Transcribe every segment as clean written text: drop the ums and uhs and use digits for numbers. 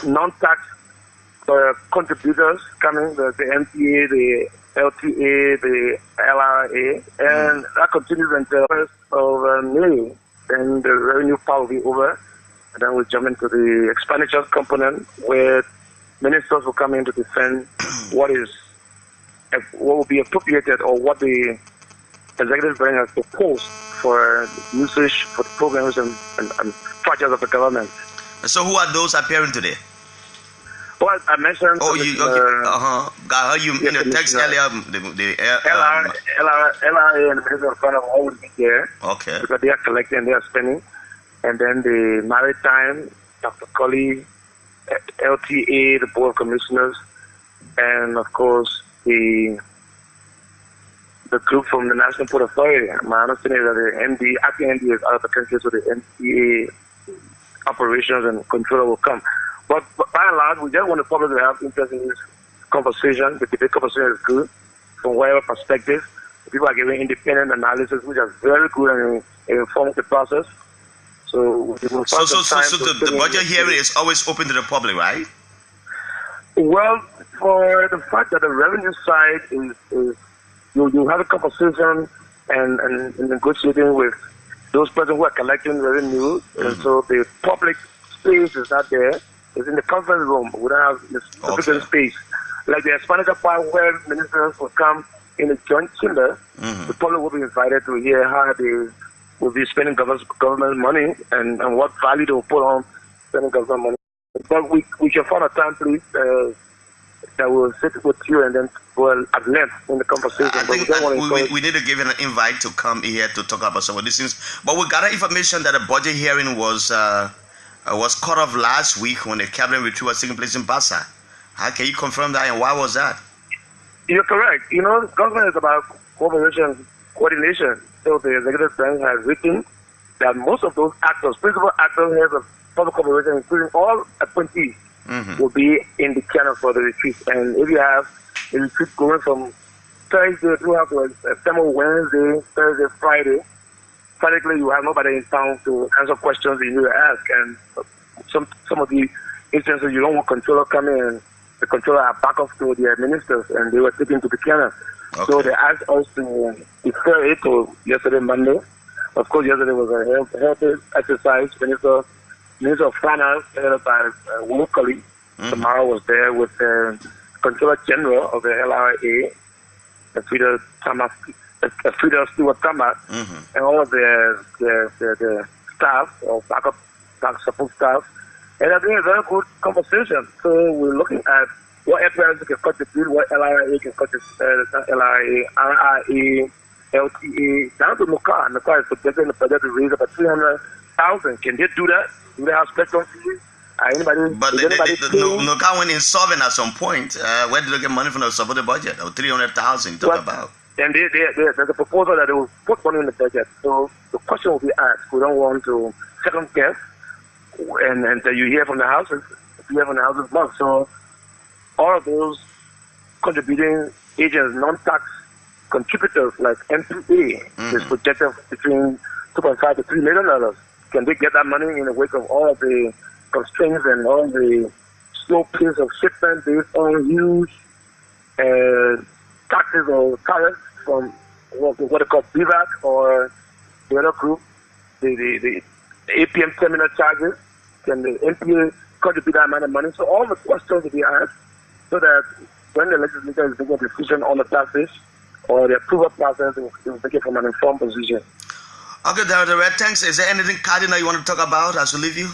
non-tax contributors coming, the MTA, the LTA, the LRA, and that continues until 1st of May. Then the revenue part will be over, and then we'll jump into the expenditure component where ministers will come in to defend what will be appropriated or what the executive branch has proposed for usage for the programs and projects of the government. So who are those appearing today? Well, I mentioned. Oh, you okay? You in the text earlier. LRA and the Minister of Finance will always be there. Okay. Because they are collecting and they are spending, and then the Maritime, Dr. Colley, LTA, the Board of Commissioners, and of course the group from the National Port Authority. My understanding is that the MD, acting MD is out of the country, so the MTA operations and controller will come. But by and large, we just want the public to have interest in this conversation. The debate conversation is good from whatever perspective. People are giving independent analysis, which is very good and informs the process. So the budget hearing is always open to the public, right? Well, for the fact that the revenue side is you have a conversation and negotiating with those persons who are collecting revenue, and so the public space is not there. It's in the conference room. We don't have the sufficient space. Like the expenditure part where ministers will come in a joint chamber, the public will be invited to hear how they will be spending government money and what value they will put on spending government money. But we can find a time, please, that will sit with you and then we'll at length in the conversation. I think we need to give an invite to come here to talk about some of these things. But we got information that a budget hearing was cut off last week when the cabinet retreat was taking place in Bassa. How can you confirm that, and why was that? You're correct. You know, government is about cooperation, coordination. So the executive branch has written that most of those actors, principal actors, heads of public corporation, including all appointees, will be in the channel for the retreat. And if you have a retreat going from Thursday throughout September, Wednesday, Thursday, Friday, practically you have nobody in town to answer questions you need to ask. And some of the instances you don't want controller coming in, the controller are back off to their ministers and they were taken to the cabinet. Okay. So they asked us to defer it to yesterday, Monday. Of course, yesterday was a health exercise. Minister of Finance, headed by locally. Tomorrow was there with the Controller General of the LRA, Frida Stewart Tamat, and all of the staff or back support staff. And I think a very good conversation. So we're looking at what FPRs can contribute, what LRA can contribute, LRA, RRA, LTA, down to NOCA. NOCA is projecting the budget to raise about 300,000. Can they do that? Do they have spectrum fees? But NOCA went insolvent at some point. Where did they get money from the support the budget? Or 300,000 talk about? And there's a proposal that they will put money in the budget. So the question will be asked. We don't want to second guess. And you hear from the houses, month. So all of those contributing agents, non-tax contributors like MPA, is projected between $2.5 to $3 million. Can they get that money in the wake of all of the constraints and all the slow pace of shipment based on huge taxes or tariffs from what they call BVAC or the other group, the APM terminal charges? Can the MPA contribute that amount of money? So all the questions will be asked so that when the legislature is making a decision on the taxes or the approval process, it will make it from an informed position. Okay, Director, thanks. Is there anything cardinal you want to talk about as we leave you?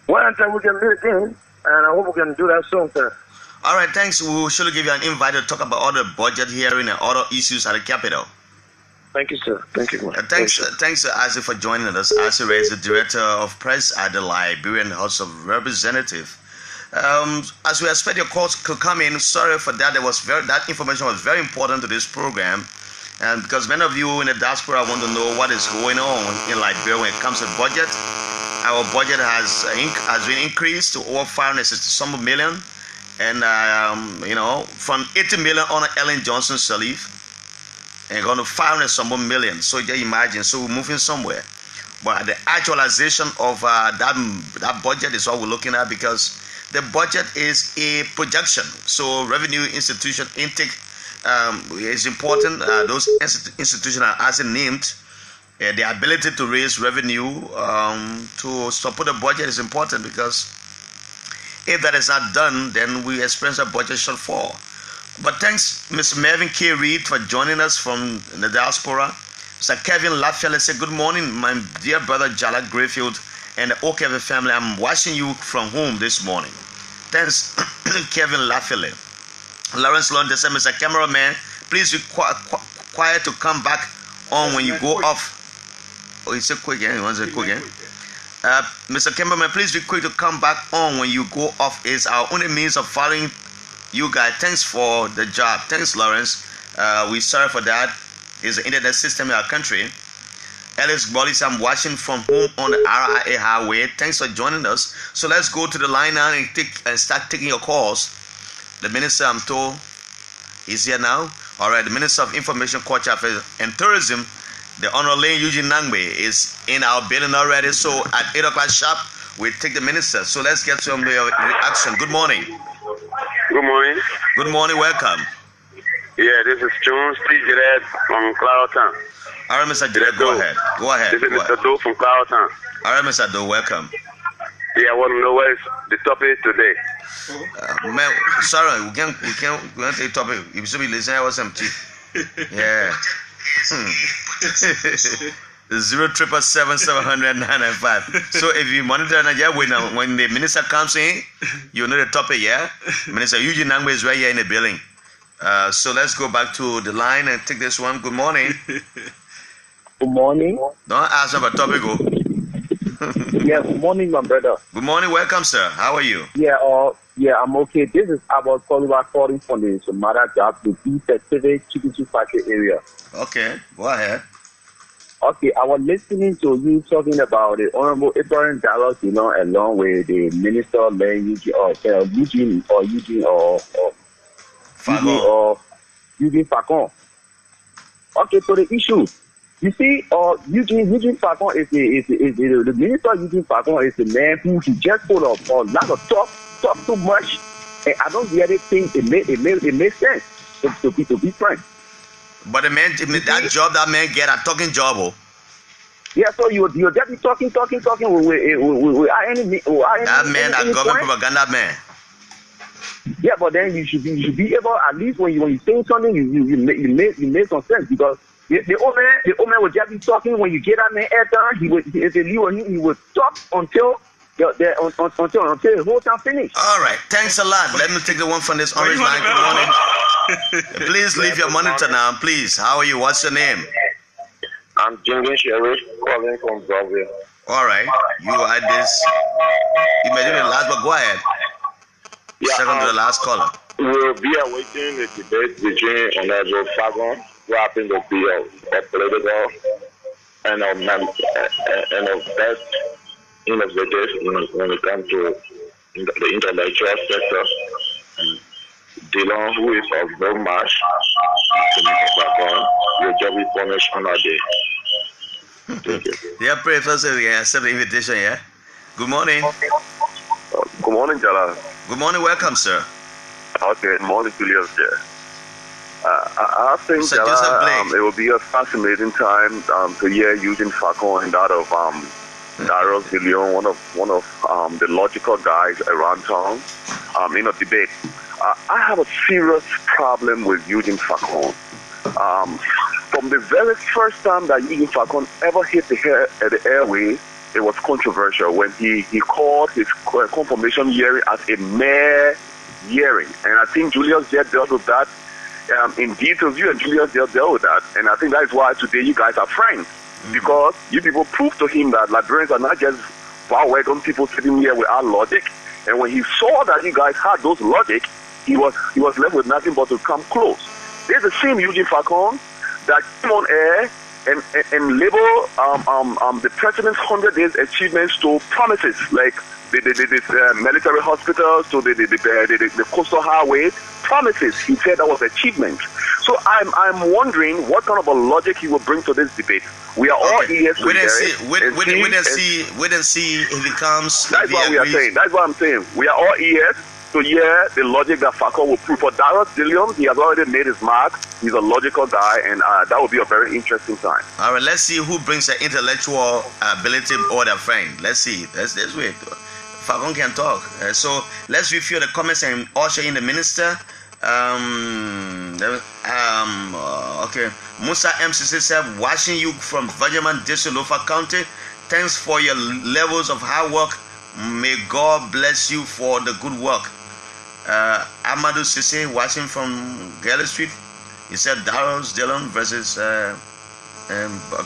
Well, until we can meet again, and I hope we can do that soon, sir. All right, thanks. We will surely give you an invite to talk about all the budget hearing and other issues at the Capitol. Thank you, sir. Thank you. Thanks, Isaac, for joining us. Isaac is the Director of Press at the Liberian House of Representatives. As we expect your calls to come in, sorry for that. That information was very important to this program, and because many of you in the diaspora want to know what is going on in Liberia when it comes to budget. Our budget has been increased to over 560 million, and from 80 million on Ellen Johnson Sirleaf, and going to 500 million. So just imagine. So we're moving somewhere. But the actualization of that budget is what we're looking at, because the budget is a projection. So revenue institution intake is important. Those institutions are as named. The ability to raise revenue to support the budget is important, because if that is not done, then we experience a budget shortfall. But thanks, Mr. Mervyn K. Reed, for joining us from the diaspora. Mr. Kevin Lafayette said, good morning, my dear brother JALLAH Grayfield and the Okeve family. I'm watching you from home this morning. Thanks, Kevin Lafayette. Lawrence London said, Mr. Cameraman, please be quiet to come back on when you go off. Oh, he said quick again. He wants to say quick again. Mr. Cameraman, please be quick to come back on when you go off. It's our only means of following you guys. Thanks for the job. Thanks, Lawrence. We're sorry for that. It's the internet system in our country. Alex Bollis, I'm watching from home on the RIA highway. Thanks for joining us. So let's go to the line now and start taking your calls. The minister, I'm told, is here now. All right, the Minister of Information, Culture and Tourism, the Honorable Eugene Nangbe, is in our building already. So at 8 o'clock sharp, we take the minister. So let's get some reaction. Good morning. Good morning. Good morning. Welcome. Yeah, this is Jones Gilead from Cloudtown. All right, Mr. Gilead, go ahead. Go ahead. This is Mr. Doe from Cloudtown. All right, Mr. Doe, welcome. Yeah, I want to know what is the topic today. Man, sorry, we can't take topic. You should be listening. I was empty. Yeah. 0777700 So if you monitor Nigeria, when the minister comes in, you know the topic. Yeah, Minister Eugene Nangbe is right here in the building. So let's go back to the line and take this one. Good morning. Good morning. Don't ask about topic. Go. Yeah, good morning, my brother. Good morning. Welcome, sir. How are you? Yeah, I'm okay. This is about calling from the Somara job, the B-Pacific Chikichi Factory area. Okay, go ahead. Okay, I was listening to you talking about the Honorable Abraham Dallas, along with the Minister Eugene Facon. Okay, so the issue. You see, Eugene Facon is the Minister. Eugene Facon is the man who he just put up a lot of talk too much, and I don't really think it makes sense to be frank. But the man, that job that man get a talking job. Oh. Yeah, so you just be talking with any that man, that government propaganda man. Yeah, but then you should be able, at least when you say something, you make some sense, because the old man would just be talking. When you get that man airtime, he would talk until the whole time finished. All right, thanks a lot. Let me take the one from this orange line. Good morning. Please leave your monitor now, please. How are you? What's your name? I'm Jingle Sheriff calling from Brownsville. All right, you are this. You may do the last, but go ahead. Yeah, second to the last caller. We'll be awaiting the debate between Honorable Fagon, who happens to be a political and of best innovators when it comes to the intellectual sector. And Dylan, who is of no match to Mr. Fagon, will just be punished on our day. Thank you. Yeah, pray first and accept the invitation, yeah? Good morning. Good morning, JALLAH. Good morning, welcome, sir. Okay, good morning, Julius. I think that it will be a fascinating time to hear Eugene Facon and that of Darius Villion, one of the logical guys around town, in a debate. I have a serious problem with Eugene Facon. From the very first time that Eugene Facon ever hit the airways, it was controversial when he called his confirmation hearing as a mere hearing. And I think Julius just dealt with that in details. You and Julius just dealt with that. And I think that is why today you guys are friends. Because you people proved to him that Liberians are not just wagon people sitting here without logic. And when he saw that you guys had those logic, he was left with nothing but to come close. There's the same Eugene Facon that came on air and label the president's 100 days achievements to promises, like the military hospitals, to the coastal highway promises. He said that was achievement. So I'm wondering what kind of a logic he will bring to this debate. We are all ears to hear it. Wait and see if it comes. That's what we are saying. That's what I'm saying. We are all ears to hear the logic that Farquhar will prove. For Darius Dillon, he has already made his mark. He's a logical guy, and that will be a very interesting time. All right, let's see who brings the intellectual ability or their friend. Let's see. Let's wait. Farquhar can talk. So let's review the comments and usher in the minister. Okay. Musa MCC said, watching you from Vajaman District, Lofa County. Thanks for your levels of hard work. May God bless you for the good work. Amadou Sisse, watching from Gale Street. He said Darius Dillon versus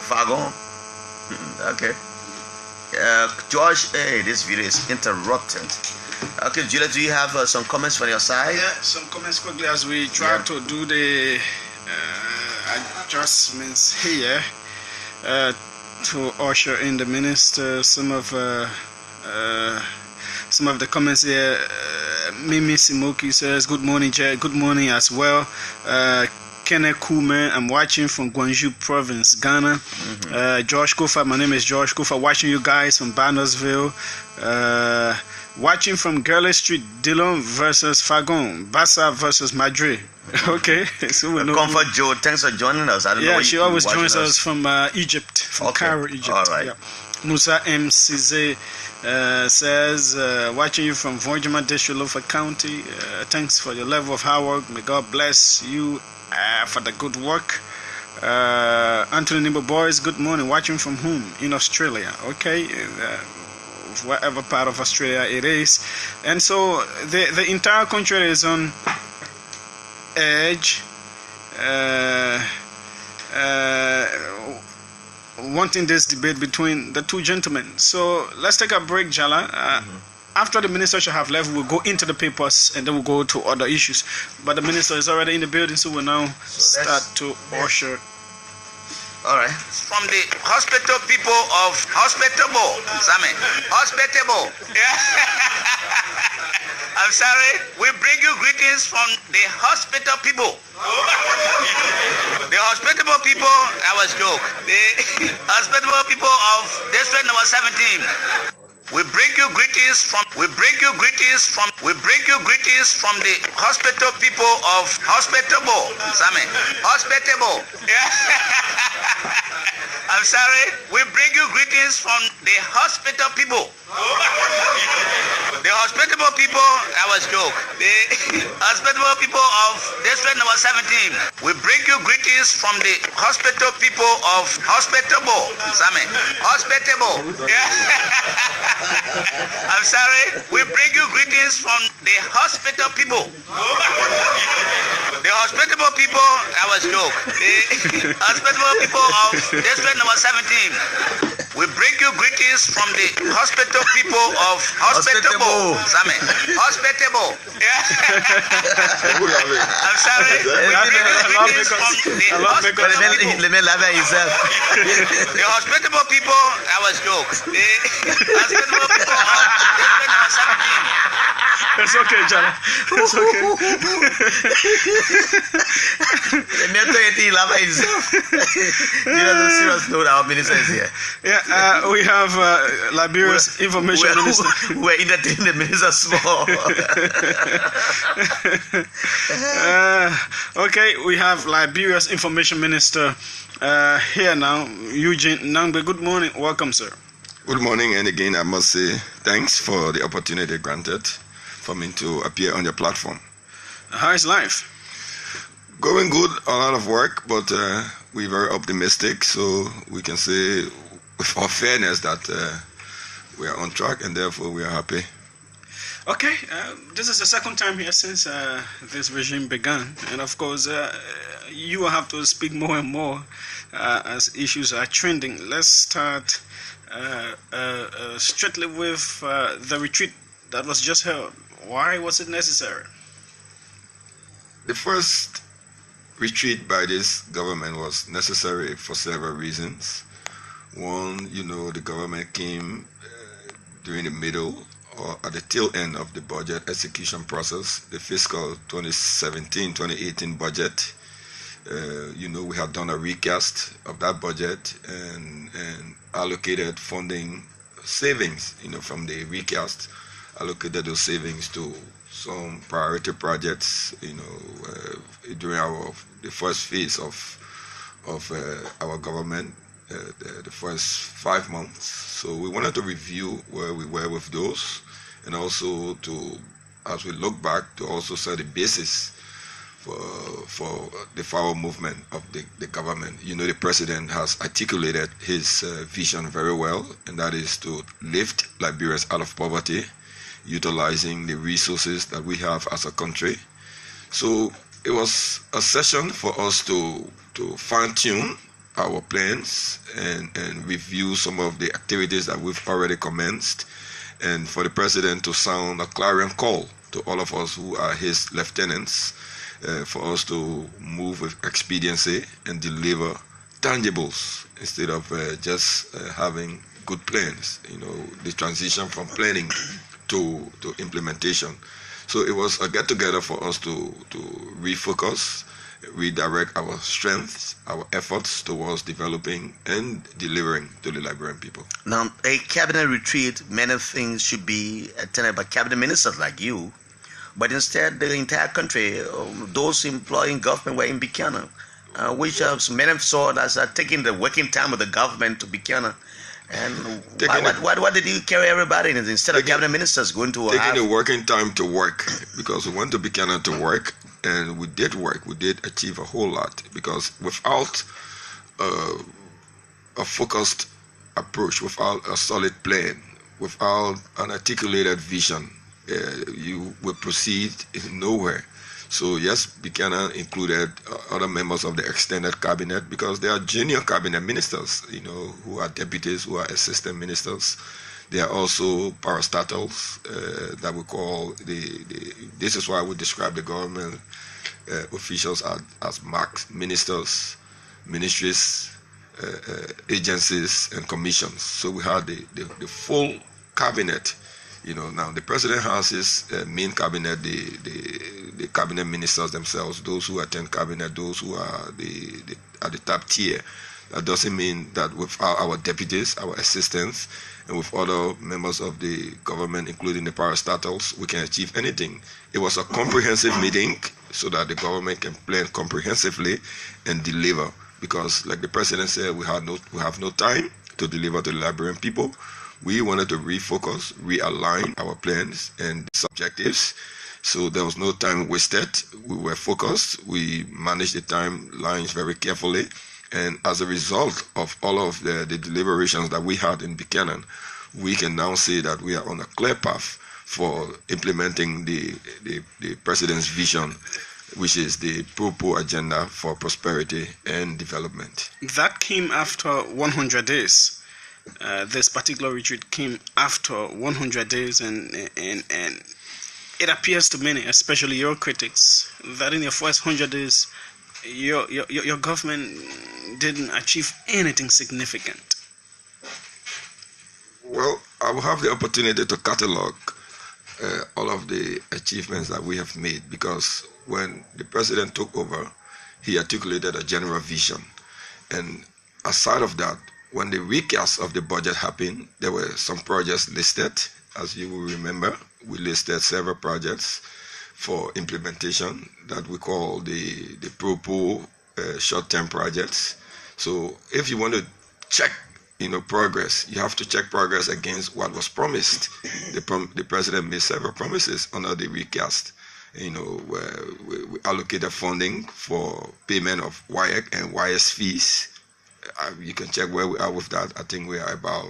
Fagon. Okay. George, hey, this video is interrupted. Okay, Julia, do you have some comments from your side? Yeah, some comments quickly as we try to do the adjustments here to usher in the minister. Some of the comments here. Mimi Simoki says, good morning, Jay. Good morning as well. Kenneth Kume, I'm watching from Gwangju Province, Ghana. George Kofa, my name is George Kofa, watching you guys from Bannersville. Watching from Gurley Street, Dillon versus Fagon, Bassa versus Madrid. Okay, so we know. Comfort Joe, thanks for joining us. I don't know she always joins us from Egypt, from Cairo, Egypt. All right. Yeah. Musa MCZ says, watching you from Vojama District, Lofa County. Thanks for your level of hard work. May God bless you for the good work. Anthony Nimbo Boys, good morning. Watching from whom? In Australia. Okay. Whatever part of Australia it is. And so the entire country is on edge, wanting this debate between the two gentlemen. So let's take a break, Jallah. After the minister should have left, we'll go into the papers and then we'll go to other issues. But the minister is already in the building, so we'll now start to usher. All right. From the hospital people of hospitable, hospitable. Yeah. I'm sorry. We bring you greetings from the hospital people. The hospitable people. That was a joke. The hospitable people of district number 17. We bring you greetings from the hospital people of hospitable, hospitable. Yeah. I'm sorry. We bring you greetings from the hospital people. The hospitable people. That was a joke. The hospitable people of district number 17. We bring you greetings from the hospital people of hospitable, hospitable. Yeah. I'm sorry. We bring you greetings from the hospital people. The hospitable people. That was a joke. The hospitable people of district number 17. We bring you greetings from the hospital people of hospitable, hospitable. Yeah. I'm sorry. We bring you greetings from the hospital people. The hospitable people. That was a joke. The hospitable people of district number 17. It's okay, Jallah. It's okay. Yeah, we have Liberia's information minister. We're entertaining the minister small. Okay, we have Liberia's information minister here now, Eugene Nangbe. Good morning. Welcome, sir. Good morning, and again, I must say thanks for the opportunity granted for me to appear on your platform. How is life? Going good, a lot of work, but we're very optimistic, so we can say with all fairness that we are on track, and therefore we are happy. Okay, this is the second time here since this regime began, and of course you will have to speak more and more as issues are trending. Let's start strictly with the retreat that was just held. Why was it necessary? The first retreat by this government was necessary for several reasons. One, the government came during the middle or at the tail end of the budget execution process, the fiscal 2017-2018 budget, We had done a recast of that budget and allocated funding savings, from the recast, allocated those savings to some priority projects, during the first phase of our government, the first 5 months. So we wanted to review where we were with those, and also to, as we look back, to also set the basis for the forward movement of the government. The president has articulated his vision very well, and that is to lift Liberians out of poverty, utilizing the resources that we have as a country. So it was a session for us to fine-tune our plans and review some of the activities that we've already commenced, and for the president to sound a clarion call to all of us who are his lieutenants, for us to move with expediency and deliver tangibles instead of just having good plans, the transition from planning to implementation. So it was a get-together for us to refocus, redirect our strengths, our efforts towards developing and delivering to the Liberian people. Now, a cabinet retreat, many things should be attended by cabinet ministers like you, but instead the entire country, those employing government were in Buchanan, which many saw as taking the working time of the government to Buchanan. And why did you carry everybody instead of cabinet ministers going to taking the working time to work? Because we went to Buchanan to work, and we did work. We did achieve a whole lot, because without a focused approach, without a solid plan, without an articulated vision, you will proceed nowhere. So yes, Buchanan included other members of the extended cabinet, because they are junior cabinet ministers, who are deputies, who are assistant ministers. They are also parastatals that we call this is why we describe the government officials as marked ministers, ministries, agencies, and commissions. So we had the full cabinet. Now the president has his main cabinet, the cabinet ministers themselves, those who attend cabinet, those who are at the top tier. That doesn't mean that with our deputies, our assistants, and with other members of the government, including the parastatals, we can achieve anything. It was a comprehensive meeting so that the government can plan comprehensively and deliver. Because, like the president said, we have no time to deliver to the Liberian people. We wanted to refocus, realign our plans and objectives. So there was no time wasted. We were focused. We managed the timelines very carefully. And as a result of all of the deliberations that we had in Buchanan, we can now say that we are on a clear path for implementing the president's vision, which is the Pro agenda for prosperity and development. That came after 100 days. This particular retreat came after 100 days, and it appears to many, especially your critics, that in your first 100 days, your government didn't achieve anything significant. Well, I will have the opportunity to catalog all of the achievements that we have made, because when the president took over, he articulated a general vision. And aside of that, when the recast of the budget happened, there were some projects listed. As you will remember, we listed several projects for implementation that we call the Pro short-term projects. So if you want to check progress, you have to check progress against what was promised. The president made several promises under the recast. We allocated funding for payment of WIAC and YS fees. You can check where we are with that. I think we are about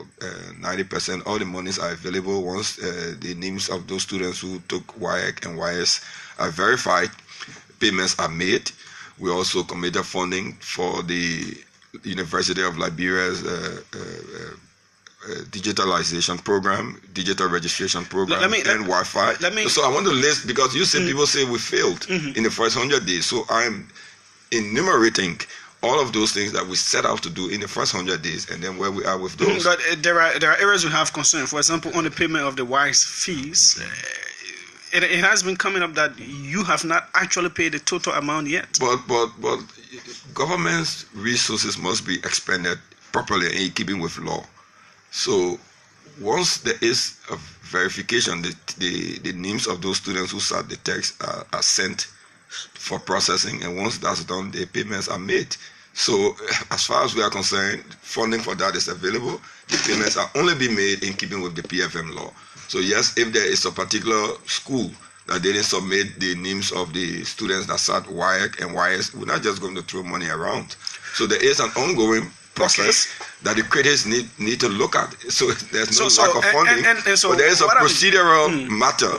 90%. All the monies are available once the names of those students who took WIAC and YS are verified. Payments are made. We also committed funding for the University of Liberia's digitalization program, digital registration program, and Wi-Fi. So I want to list, because you see people say we failed in the first 100 days. So I'm enumerating all of those things that we set out to do in the first 100 days, and then where we are with those. But there are areas we have concern. For example, on the payment of the WISE fees, it has been coming up that you have not actually paid the total amount yet. But government's resources must be expended properly in keeping with law. So once there is a verification, the names of those students who sat the text are sent for processing, and once that's done, the payments are made. So as far as we are concerned, funding for that is available. The payments are only being made in keeping with the PFM law. So yes, if there is a particular school that didn't submit the names of the students that sat WIAC and YS, we're not just going to throw money around. So there is an ongoing process that the critics need to look at. So there's no lack of funding, but there is a procedural matter,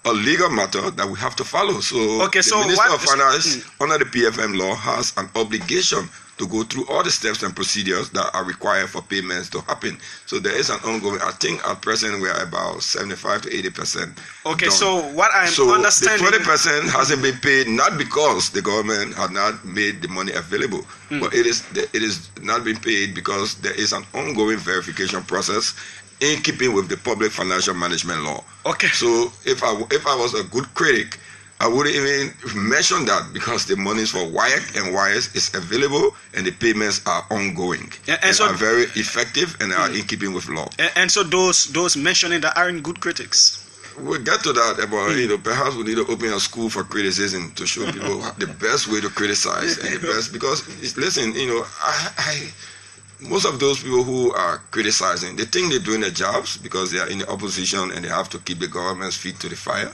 a legal matter that we have to follow. So the Minister of Finance under the PFM law has an obligation to go through all the steps and procedures that are required for payments to happen. So there is an ongoing, I think at present we are about 75 to 80%. Okay, done. so what I'm understanding... the 20% hasn't been paid, not because the government had not made the money available, but it is not been paid because there is an ongoing verification process in keeping with the public financial management law. Okay. So if I was a good critic, I wouldn't even mention that because the monies for WIAC and YS is available and the payments are ongoing and so, are very effective and are in keeping with law. And so those mentioning that aren't good critics. We'll get to that about, perhaps we need to open a school for criticism to show people the best way to criticize and the best, because listen, most of those people who are criticizing, they think they're doing their jobs because they are in the opposition and they have to keep the government's feet to the fire.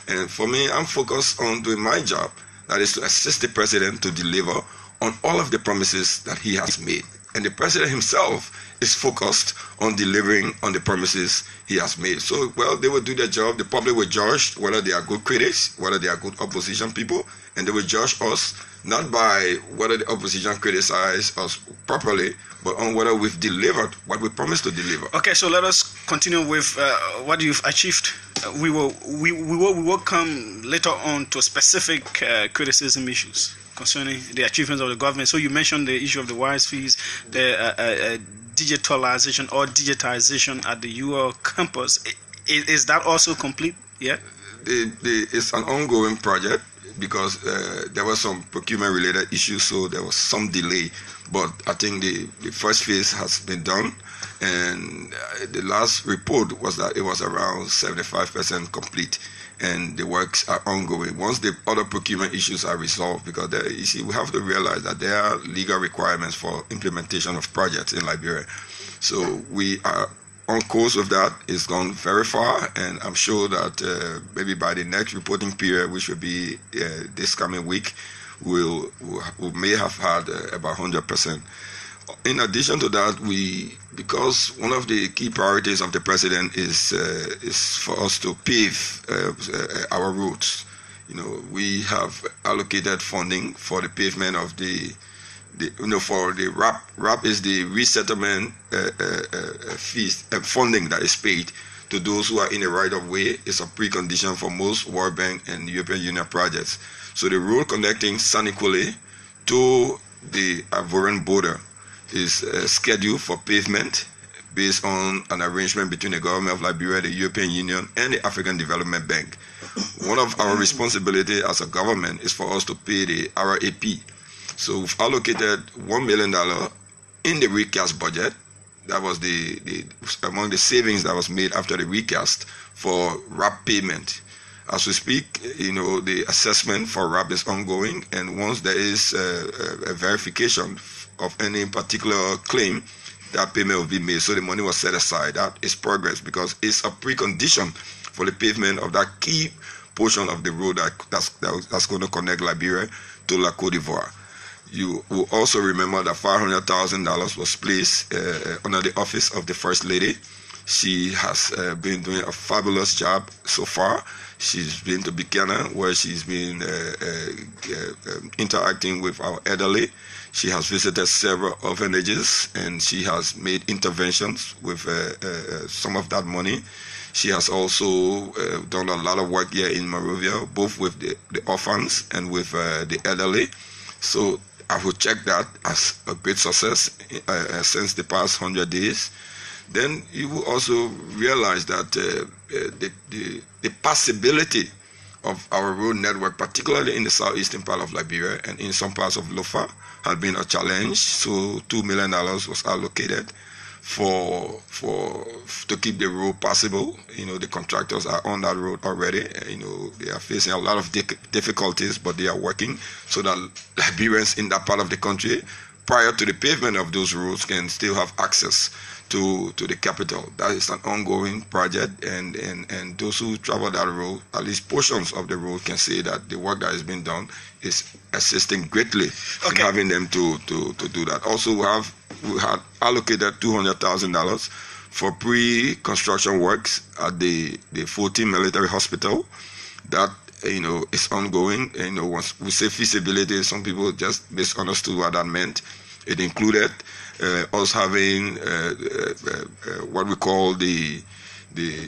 And for me, I'm focused on doing my job, that is to assist the president to deliver on all of the promises that he has made. And the president himself is focused on delivering on the promises he has made. So, well, they will do their job. The public will judge whether they are good critics, whether they are good opposition people, and they will judge us not by whether the opposition criticized us properly, but on whether we've delivered what we promised to deliver. Okay, so let us continue with what you've achieved. We will come later on to specific criticism issues concerning the achievements of the government. So you mentioned the issue of the wires fees, the digitalization or digitization at the UL campus. Is that also complete yet? It's an ongoing project because there were some procurement-related issues, so there was some delay. But I think the first phase has been done, and the last report was that it was around 75% complete, and the works are ongoing. Once the other procurement issues are resolved, because you see, we have to realize that there are legal requirements for implementation of projects in Liberia. So we are on course with that. It's gone very far, and I'm sure that maybe by the next reporting period, which will be this coming week, we may have had about 100%. In addition to that, because one of the key priorities of the president is for us to pave our roads. We have allocated funding for the pavement of for the RAP. RAP is the resettlement fees funding that is paid to those who are in the right of way. It's a precondition for most World Bank and European Union projects. So the road connecting Saniquale to the Ivorian border is scheduled for pavement based on an arrangement between the government of Liberia, the European Union, and the African Development Bank. One of our responsibilities as a government is for us to pay the RAP. So we've allocated $1 million in the recast budget. That was among the savings that was made after the recast for RAP payment. As we speak, the assessment for RAP is ongoing, and once there is a verification of any particular claim, that payment will be made. So the money was set aside. That is progress, because it's a precondition for the pavement of that key portion of the road that's going to connect Liberia to La Côte d'Ivoire. You will also remember that $500,000 was placed under the office of the First Lady. She has been doing a fabulous job so far. She's been to Buchanan, where she's been interacting with our elderly. She has visited several orphanages, and she has made interventions with some of that money. She has also done a lot of work here in Monrovia, both with the orphans and with the elderly. So I will check that as a great success since the past 100 days. then you will also realize that the possibility of our road network, particularly in the southeastern part of Liberia and in some parts of Lofa, had been a challenge. So $2 million was allocated to keep the road passable. The contractors are on that road already. They are facing a lot of difficulties, but they are working so that Liberians in that part of the country, prior to the pavement of those roads, can still have access to the capital. That is an ongoing project, and those who travel that road, at least portions of the road, can say that the work that has been done is assisting greatly in having them to do that. Also, we had allocated $200,000 for pre-construction works at the 14 military hospital. That is ongoing. Once we say feasibility, some people just misunderstood what that meant. It included us having what we call the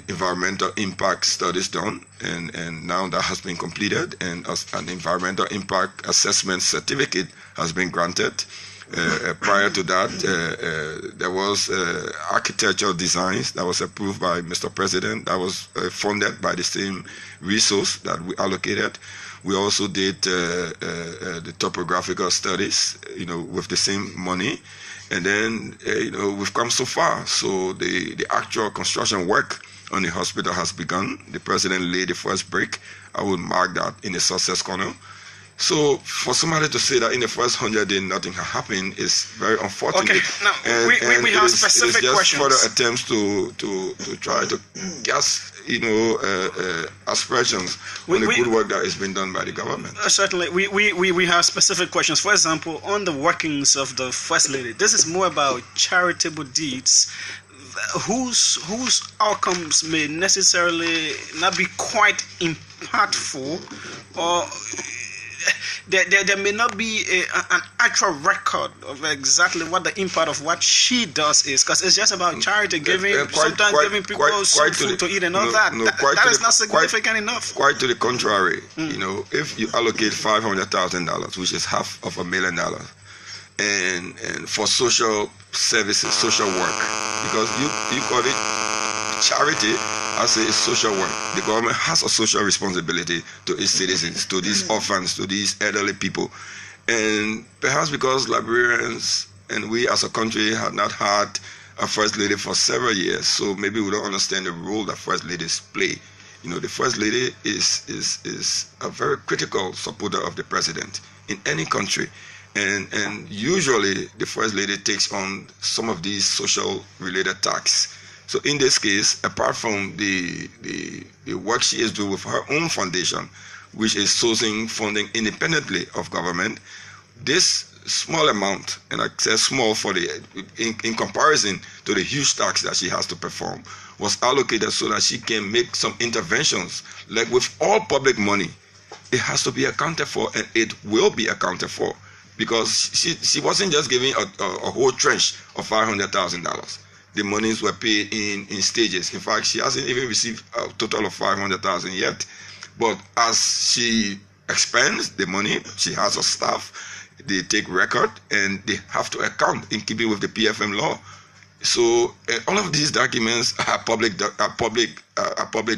environmental impact studies done, and now that has been completed, and an environmental impact assessment certificate has been granted. Prior to that, there was architectural designs that was approved by Mr. President, that was funded by the same resource that we allocated. We also did the topographical studies, with the same money. And then, we've come so far. So the actual construction work on the hospital has begun. The president laid the first brick. I will mark that in the success corner. So for somebody to say that in the first 100 days nothing has happened is very unfortunate. Okay, now we have specific questions. Further attempts to try to guess, aspirations on the good work that has been done by the government. Certainly, we have specific questions. For example, on the workings of the First Lady. This is more about charitable deeds whose outcomes may necessarily not be quite impactful, or there may not be an actual record of exactly what the impact of what she does is, because it's just about charity, giving, sometimes giving people some food to eat and all that. That is not significant enough. Quite to the contrary. If you allocate $500,000, which is half of $1 million, and for social services, social work, because you call it charity, I say it's social work. The government has a social responsibility to its citizens, to these orphans, to these elderly people. And perhaps because Liberians and we as a country have not had a First Lady for several years, so maybe we don't understand the role that First Ladies play. The First Lady is a very critical supporter of the president in any country. And usually the First Lady takes on some of these social related tasks. So in this case, apart from the work she is doing with her own foundation, which is sourcing funding independently of government, this small amount, and I say small for in comparison to the huge tax that she has to perform, was allocated so that she can make some interventions. Like with all public money, it has to be accounted for, and it will be accounted for, because she wasn't just giving a whole trench of $500,000. The monies were paid in stages. In fact, she hasn't even received a total of $500,000 yet. But as she expends the money, she has a staff. They take record and they have to account in keeping with the PFM law. So all of these documents are public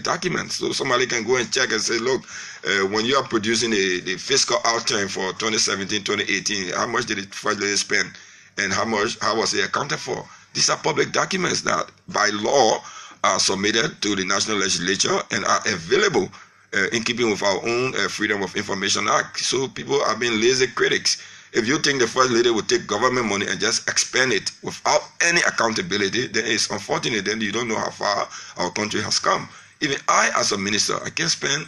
documents. So somebody can go and check and say, look, when you are producing the fiscal outturn for 2017, 2018, how much did the First Lady spend, and how was it accounted for? These are public documents that by law are submitted to the National Legislature and are available in keeping with our own Freedom of Information Act. So people are being lazy critics. If you think the First Lady will take government money and just expend it without any accountability, then it's unfortunate. Then you don't know how far our country has come. Even I, as a minister, I can spend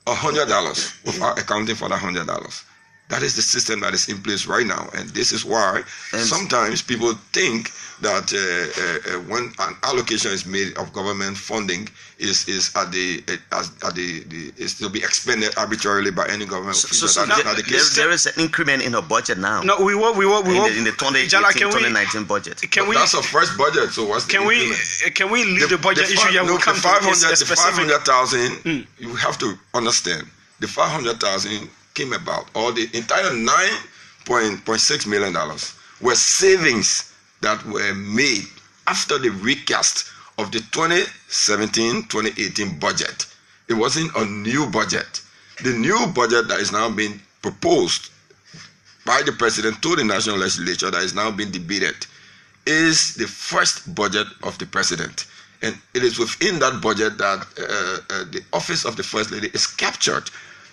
$100 without accounting for that $100. That is the system that is in place right now, and this is why sometimes people think that when an allocation is made of government funding is to be expended arbitrarily by any government. So there is an increment in her budget now. No, we will in the 2018-2019 budget. That's a first budget. So can we leave the budget issue here? We'll come to the $500,000. You have to understand the $500,000 came about, or the entire $9.6 million were savings that were made after the recast of the 2017-2018 budget. It wasn't a new budget. The new budget that is now being proposed by the president to the national legislature that is now being debated is the first budget of the president. And it is within that budget that the office of the First Lady is captured.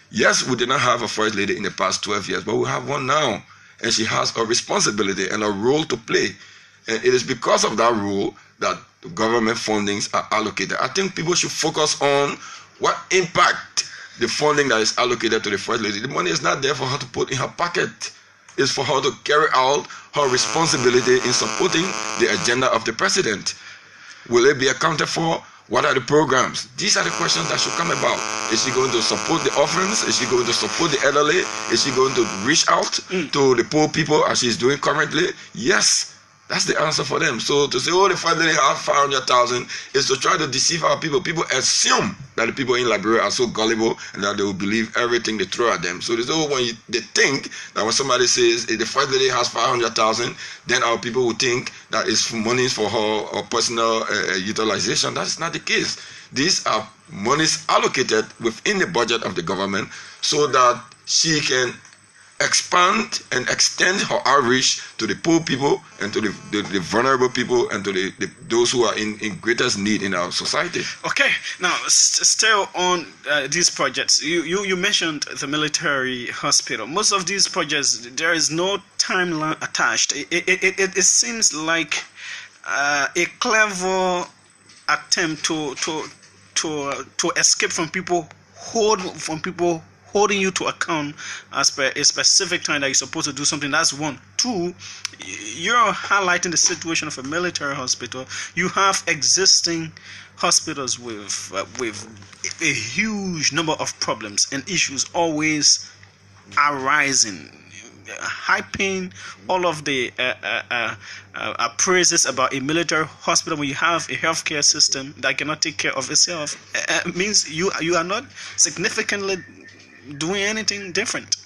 Yes, we did not have a First Lady in the past 12 years, but we have one now. And she has a responsibility and a role to play. And it is because of that role that government fundings are allocated. I think people should focus on what impact the funding that is allocated to the First Lady. The money is not there for her to put in her pocket. It's for her to carry out her responsibility in supporting the agenda of the president. Will it be accounted for? What are the programs? These are the questions that should come about. Is she going to support the orphans? Is she going to support the elderly? Is she going to reach out to the poor people as she's doing currently? Yes. That's the answer for them. So to say, oh, the First Lady have 500,000 is to try to deceive our people. People assume that the people in Liberia are so gullible and that they will believe everything they throw at them. So they say, oh, they think that when somebody says the First Lady has 500,000, then our people will think that it's money for her or personal utilization. That's not the case. These are monies allocated within the budget of the government so that she can expand and extend her outreach to the poor people and to the vulnerable people and to those who are in greatest need in our society. Okay, now still on these projects, you mentioned the military hospital. Most of these projects, there is no timeline attached. It seems like a clever attempt to escape from people holding you to account as per a specific time that you're supposed to do something. That's one. Two, you're highlighting the situation of a military hospital. You have existing hospitals with a huge number of problems and issues always arising, hyping all of the praises about a military hospital when you have a healthcare system that cannot take care of itself. Means you are not significantly doing anything different.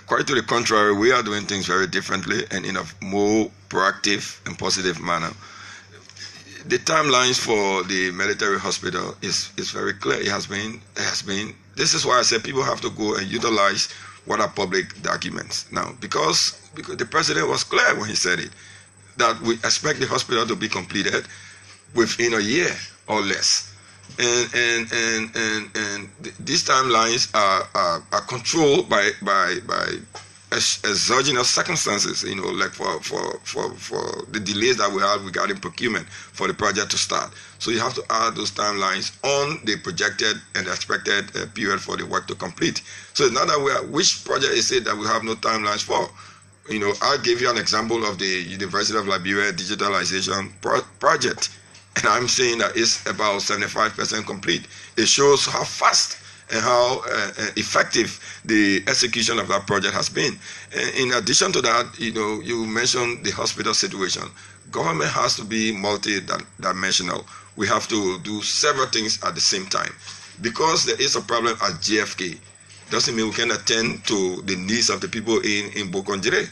Quite to the contrary, we are doing things very differently and in a more proactive and positive manner. The timelines for the military hospital is very clear. It has been. This is why I said people have to go and utilize what are public documents now, because the president was clear when he said it, that we expect the hospital to be completed within a year or less. And these timelines are controlled by exogenous circumstances, like for the delays that we have regarding procurement for the project to start. So you have to add those timelines on the projected and expected period for the work to complete. So it's not that which project is it that we have no timelines for? I'll give you an example of the University of Liberia digitalization project. And I'm saying that it's about 75% complete. It shows how fast and how effective the execution of that project has been. And in addition to that, you mentioned the hospital situation. Government has to be multi-dimensional. We have to do several things at the same time. Because there is a problem at JFK, doesn't mean we can attend to the needs of the people in Bokonjire.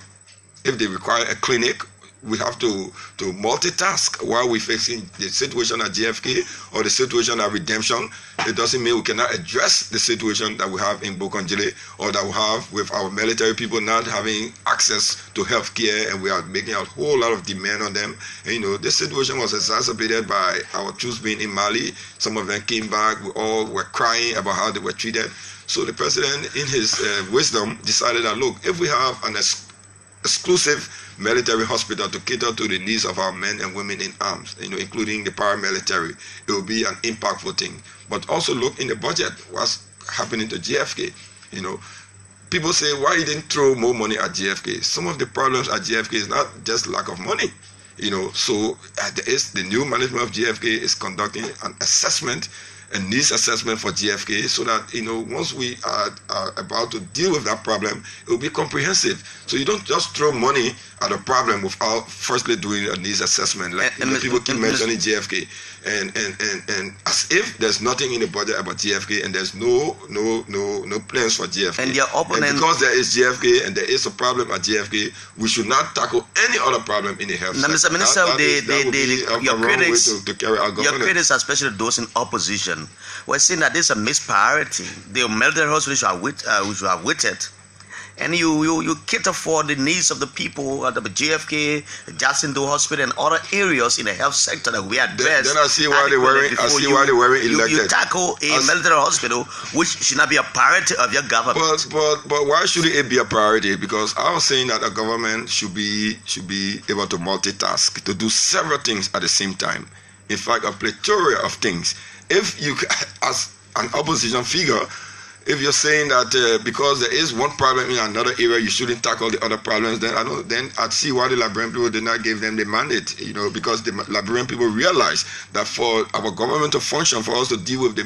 If they require a clinic, we have to multitask while we're facing the situation at JFK or the situation at Redemption. It doesn't mean we cannot address the situation that we have in Bokonjile or that we have with our military people not having access to health care, and we are making a whole lot of demand on them. And, this situation was exacerbated by our troops being in Mali. Some of them came back. We all were crying about how they were treated. So the president, in his wisdom, decided that, look, if we have an exclusive military hospital to cater to the needs of our men and women in arms, including the paramilitary, it will be an impactful thing. But also look in the budget, what's happening to JFK. People say, why you didn't throw more money at JFK? Some of the problems at JFK is not just lack of money. So the new management of JFK is conducting an assessment a needs assessment for GFK, so that, you know, once we are about to deal with that problem, it will be comprehensive. So you don't just throw money at a problem without firstly doing a needs assessment. Like people keep mentioning JFK, and as if there's nothing in the budget about JFK, and there's no plans for JFK. And your opponent, and because there is JFK and there is a problem at JFK, we should not tackle any other problem in the health sector. Mr. Minister, your critics, especially those in opposition, were saying that this is a mixed priority. The military hospital which you have waited, and you cater for the needs of the people at the JFK, Jacinto Hospital, and other areas in the health sector that we address. Then I see why they weren't elected. You tackle a military hospital which should not be a priority of your government. But why should it be a priority? Because I was saying that a government should be able to multitask, to do several things at the same time. In fact, a plethora of things. If you, as an opposition figure, if you're saying that because there is one problem in another area, you shouldn't tackle the other problems, then I'd see why the Liberian people did not give them the mandate, you know, because the Liberian people realize that for our government to function, for us to deal with the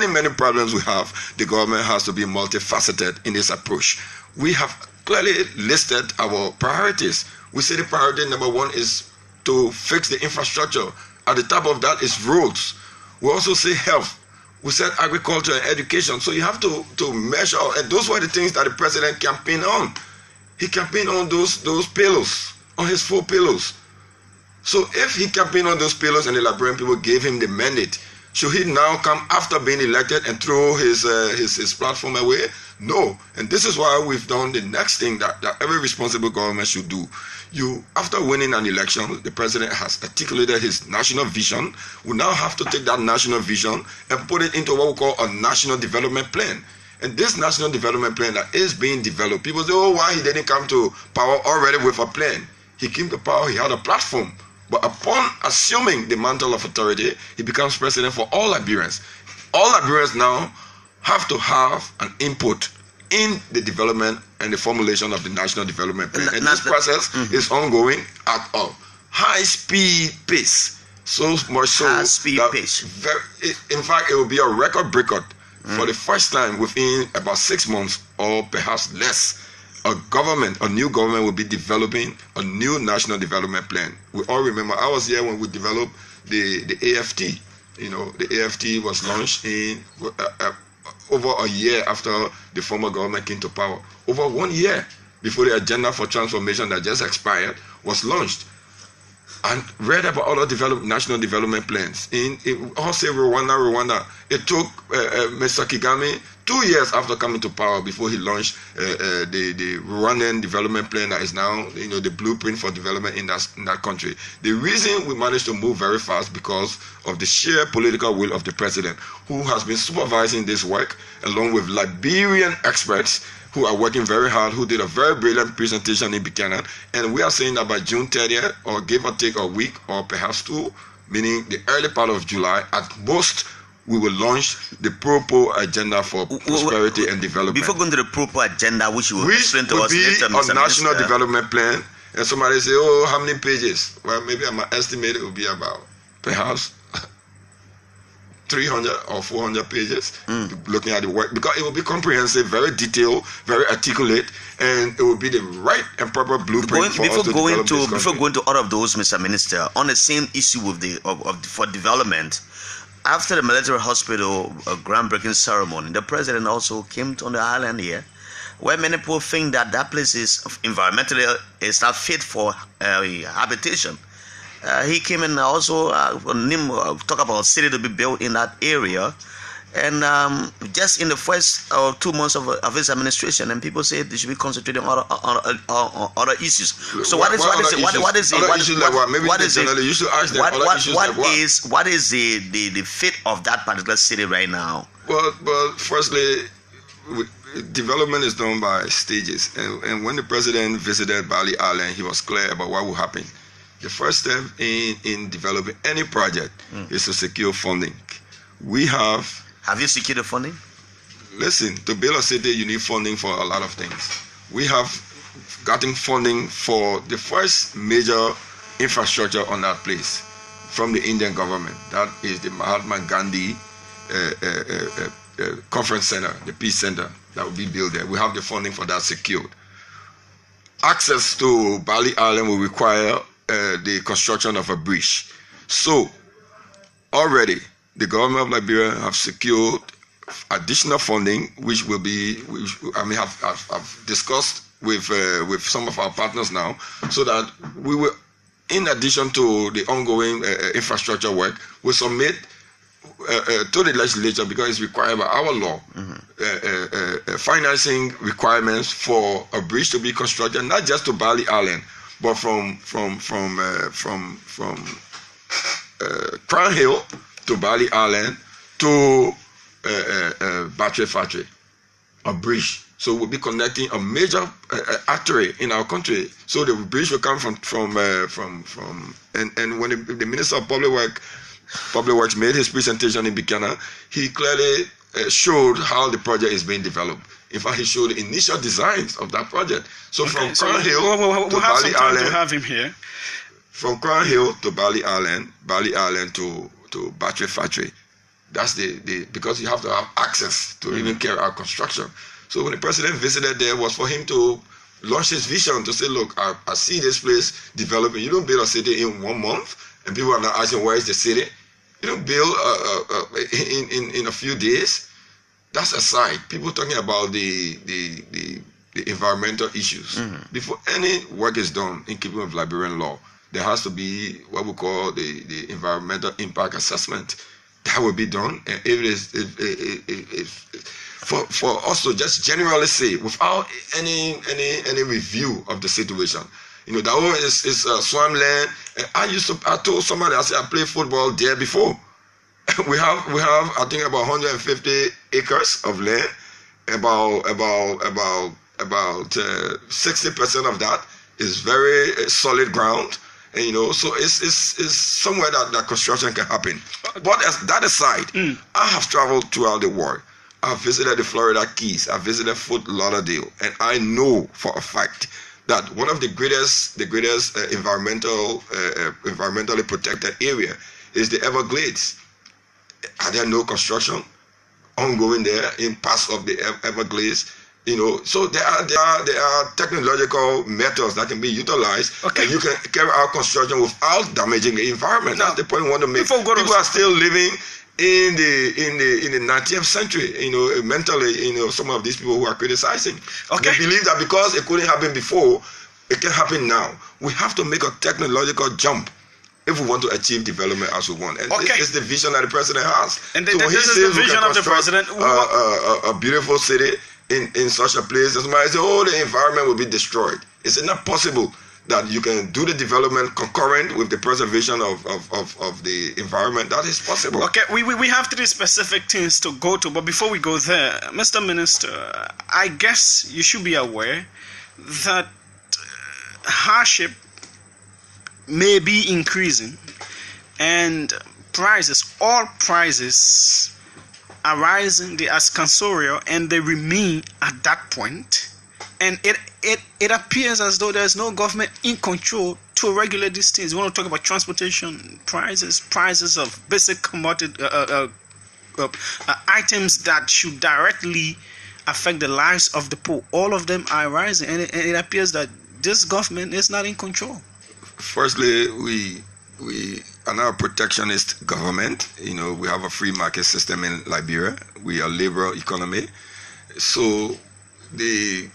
many problems we have, the government has to be multifaceted in its approach. We have clearly listed our priorities. We say the priority number one is to fix the infrastructure. At the top of that is roads. We also say health. We said agriculture and education. So you have to measure, and those were the things that the president campaigned on. He campaigned on those pillars, on his 4 pillars. So if he campaigned on those pillars and the Liberian people gave him the mandate, should he now come after being elected and throw his platform away? No. And this is why we've done the next thing that every responsible government should do. After winning an election, the president has articulated his national vision. We now have to take that national vision and put it into what we call a national development plan. And this national development plan that is being developed, people say, oh, why he didn't come to power already with a plan? He came to power, he had a platform. But upon assuming the mantle of authority, he becomes president for all Liberians. All Liberians now have to have an input in the development and the formulation of the national development plan. And this process is ongoing at a high-speed pace. So much so in fact, it will be a record breaker for the first time within about 6 months or perhaps less. A new government will be developing a new national development plan. We all remember, I was here when we developed the AFT. You know, the AFT was launched in over a year after the former government came to power. Over 1 year before the agenda for transformation that just expired was launched. And read about other national development plans. I'll say Rwanda. It took Mr. Kagame 2 years after coming to power before he launched the Rwandan development plan that is now, you know, the blueprint for development in that country. The reason we managed to move very fast because of the sheer political will of the president, who has been supervising this work along with Liberian experts who are working very hard, who did a very brilliant presentation in Buchanan. And we are saying that by June 30th, or give or take a week, or perhaps 2, meaning the early part of July, at most, we will launch the proper agenda for prosperity and development. Before going to the proper agenda, which you will explain to us later, Mr. a national development plan. And somebody say, oh, how many pages? Well, maybe I'm estimate it will be about perhaps 300 or 400 pages, looking at the work, because it will be comprehensive, very detailed, very articulate, and it will be the right and proper blueprint before going to all of those, Mr. Minister, on the same issue with for development. After the military hospital groundbreaking ceremony, the president also came on the island here, where many people think that place is environmentally is not fit for habitation. He came and also talk about a city to be built in that area, and just in the first 2 months of his administration, and people say they should be concentrating on other issues. So what is the fit of that particular city right now? Well, firstly, development is done by stages, and when the president visited Bali Island, he was clear about what will happen. The first step in developing any project is to secure funding. Have you secured the funding? Listen, to build a city, you need funding for a lot of things. We have gotten funding for the first major infrastructure on that place from the Indian government. That is the Mahatma Gandhi conference center, the peace center that will be built there. We have the funding for that secured. Access to Bali Island will require the construction of a bridge. So already the government of Liberia have secured additional funding, which will be, have discussed with some of our partners now, so that we will, in addition to the ongoing infrastructure work, we submit to the legislature, because it's required by our law, financing requirements for a bridge to be constructed, not just to Bali Island, but from Crown Hill to Bali Island to Battery Factory, a bridge. So we'll be connecting a major artery in our country. So the bridge will come from and when the Minister of Public Works made his presentation in Buchanan, he clearly showed how the project is being developed. In fact, he showed the initial designs of that project. So from Crown Hill to Bali Island, to have him here. From Crown Hill to Bali Island to Battery Factory. That's the because you have to have access to even carry out construction. So when the president visited there, was for him to launch his vision to say, look, I see this place developing. You don't build a city in 1 month, and people are not asking where is the city. You don't build in a few days. That's aside. People talking about the environmental issues. Before any work is done in keeping with Liberian law, there has to be what we call the environmental impact assessment. That will be done, and for us to just generally say, without any review of the situation, that one is swampland. I told somebody, I said, I played football there before. we have I think about 150 acres of land. About 60% of that is very solid ground. And so it's somewhere that construction can happen. But that aside, I have traveled throughout the world. I've visited the Florida Keys. I've visited Fort Lauderdale, and I know for a fact that one of the greatest environmentally protected area is the Everglades. Are there no construction ongoing there in parts of the Everglades? So there are technological methods that can be utilized, and you can carry out construction without damaging the environment. That's the point we want to make. People are still living in the 19th century, mentally, some of these people who are criticizing. They believe that because it couldn't happen before, it can happen now. We have to make a technological jump if we want to achieve development as we want. And this is the vision that the president has. And so this is the vision of the president. A beautiful city in such a place, somebody say, the environment will be destroyed. Is it not possible that you can do the development concurrent with the preservation of the environment? That is possible. Okay, we have 3 specific things to go to, but before we go there, Mr. Minister, I guess you should be aware that hardship may be increasing, and all prices are rising. They are sensorial, and they remain at that point. And it appears as though there is no government in control to regulate these things. We want to talk about transportation prices of basic commodity items that should directly affect the lives of the poor. All of them are rising, and it appears that this government is not in control. Firstly, we are not a protectionist government. We have a free market system in Liberia. We are a liberal economy. So the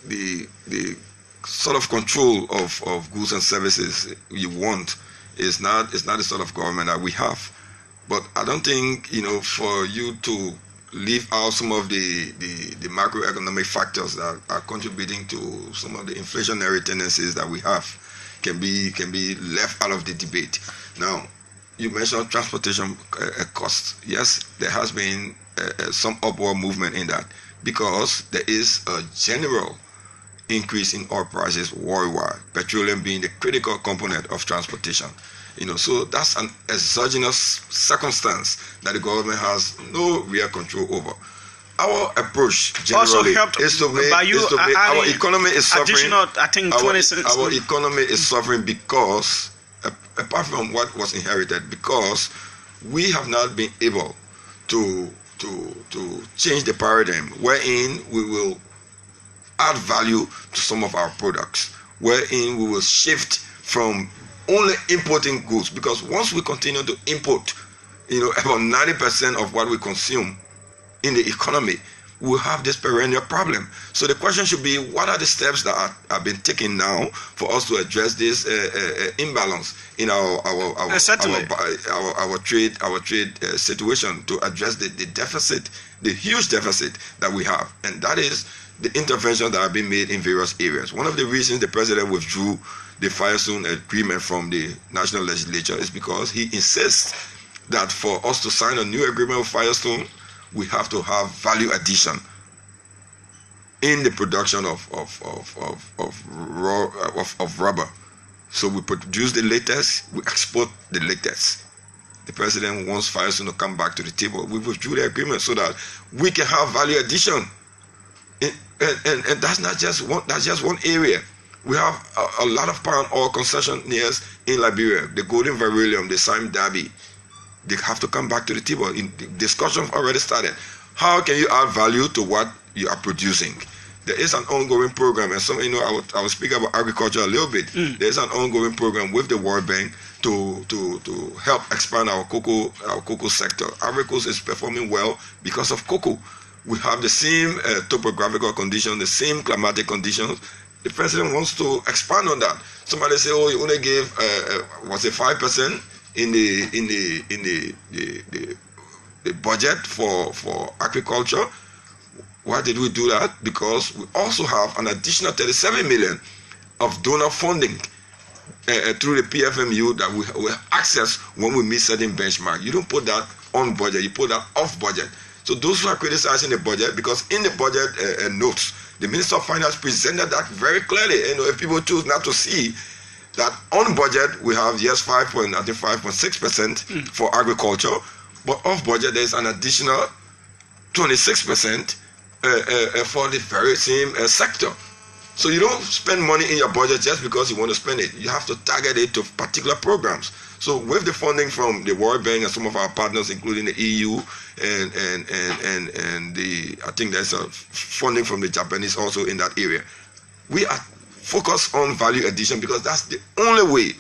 sort of control of goods and services you want is not the sort of government that we have. But I don't think, for you to leave out some of the macroeconomic factors that are contributing to some of the inflationary tendencies that we have can be left out of the debate. Now, you mentioned transportation costs. Yes, there has been some upward movement in that, because there is a general increase in oil prices worldwide, petroleum being the critical component of transportation. So that's an exogenous circumstance that the government has no real control over. Our approach generally is to make our economy is suffering. Our economy is suffering because, apart from what was inherited, because we have not been able to change the paradigm, wherein we will add value to some of our products, wherein we will shift from only importing goods, because once we continue to import, about 90% of what we consume in the economy, we'll have this perennial problem. So the question should be, what are the steps that have been taken now for us to address this imbalance in our trade situation, to address the deficit, the huge deficit that we have? And that is the interventions that have been made in various areas. One of the reasons the president withdrew the Firestone Agreement from the National Legislature is because he insists that for us to sign a new agreement with Firestone, we have to have value addition in the production of rubber. So we produce the latex, we export the latex. The president wants Firestone to come back to the table. We withdrew the agreement so that we can have value addition. And that's not just one. That's just one area. We have a lot of palm oil concessionaires in Liberia. The Golden Beryllium, the Sime Darby, they have to come back to the table. The discussion already started. How can you add value to what you are producing? There is an ongoing program, and some, I will speak about agriculture a little bit. There is an ongoing program with the World Bank to help expand our cocoa sector. Ivory Coast is performing well because of cocoa. We have the same topographical conditions, the same climatic conditions. The president wants to expand on that. Somebody say, "Oh, you only gave 5% in the budget for agriculture." Why did we do that? Because we also have an additional 37 million of donor funding through the PFMU that we access when we meet certain benchmark. You don't put that on budget; you put that off budget. So those who are criticizing the budget, because in the budget notes, the Minister of Finance presented that very clearly. If people choose not to see that on budget, we have 5.6% for agriculture, but off budget there's an additional 26% for the very same sector. So you don't spend money in your budget just because you want to spend it. You have to target it to particular programs. So with the funding from the World Bank and some of our partners, including the EU and I think there's a funding from the Japanese also in that area, we are focused on value addition, because that's the only way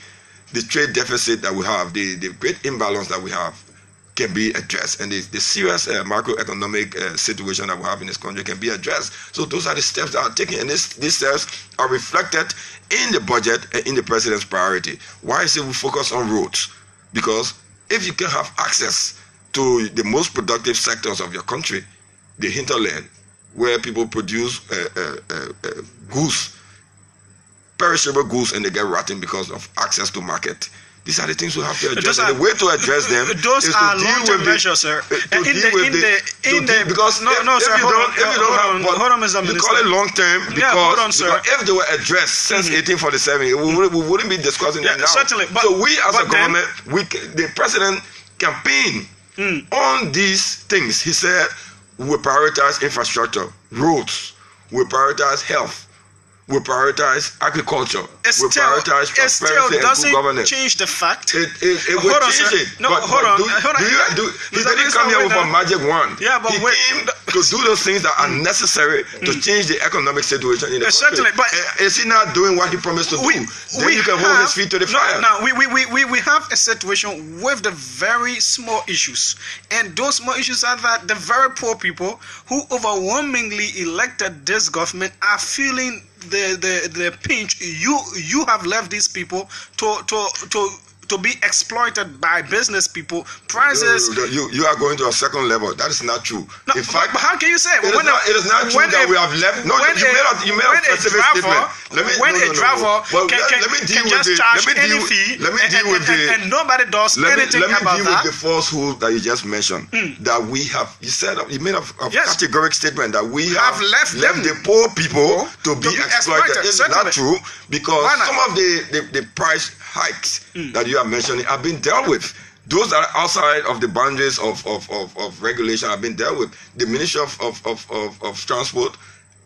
the trade deficit that we have, the great imbalance that we have, can be addressed, and the serious macroeconomic situation that we have in this country can be addressed. So those are the steps that are taken, and these steps are reflected in the budget and in the president's priority. Why is it we focus on roads? Because if you can have access to the most productive sectors of your country, the hinterland, where people produce goods, perishable goods, and they get rotten because of access to market. These are the things we have to address. And the way to address them is to deal with measures, sir. Hold on, sir. Hold on, Mr. Minister. You call it long term because if they were addressed since 1847, we wouldn't be discussing that now. Certainly. So we as a government, the president campaigned on these things. He said we prioritize infrastructure, roads, we prioritize health, we prioritize agriculture. We prioritize prosperity and good governance. Change the fact. It will change it. No, hold on. He didn't come here with a magic wand. Yeah, but he came to do those things that are necessary to change the economic situation in the country. Certainly, but is he not doing what he promised to do? Then you can hold his feet to the fire. Now, we have a situation with the very small issues, and those small issues are that the very poor people who overwhelmingly elected this government are feeling the pinch. You have left these people to be exploited by business people. Prices. You are going to a second level. That is not true. No, in fact, but how can you say it? It is not true that we have left. No, you made a specific statement. When a driver can just charge any fee, and nobody does anything about that. Let me deal with the falsehood that you just mentioned. That we have. You made a categoric statement that we have left the poor people to be exploited. It's not true, because some of the price hikes that you are mentioning have been dealt with. Those that are outside of the boundaries of regulation have been dealt with. The Ministry of Transport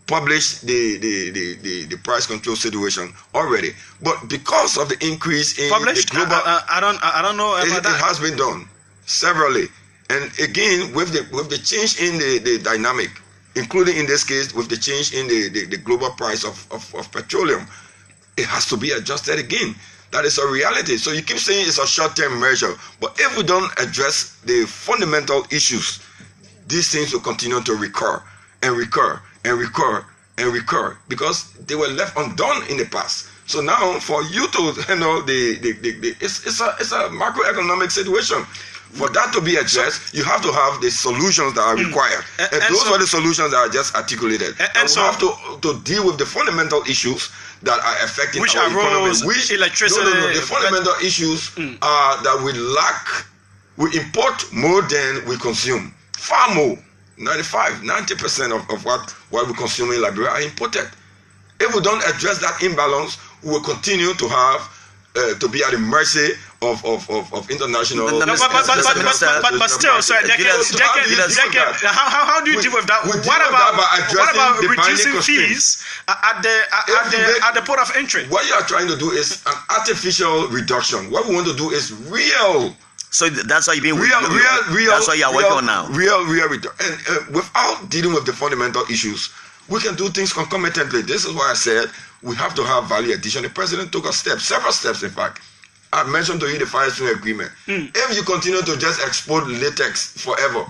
published the price control situation already, but because of the increase in the global, I don't know about that. It has been done severally. And again, with the change in the dynamic, including in this case with the change in the global price of petroleum, it has to be adjusted again. That is a reality. So you keep saying it's a short-term measure, but if we don't address the fundamental issues, these things will continue to recur and recur and recur and recur because they were left undone in the past. So now, for you to handle it's a macroeconomic situation. For that to be addressed, you have to have the solutions that are required, and those are the solutions that are just articulated. And so we have to deal with the fundamental issues that are affecting our economy. Electricity. The fundamental issues are that we import more than we consume, far more. 90% of what we consume in Liberia are imported. If we don't address that imbalance, we will continue to have to be at the mercy of international. But still, so how do you deal with that? What about reducing fees at the port of entry? What you are trying to do is an artificial reduction. What we want to do is real. So that's why you've been real. That's what you are working on now. Real reduction. And without dealing with the fundamental issues, we can do things concomitantly. This is why I said we have to have value addition. The president took several steps, in fact. I mentioned to you the Fire Swing Agreement. If you continue to just export latex forever,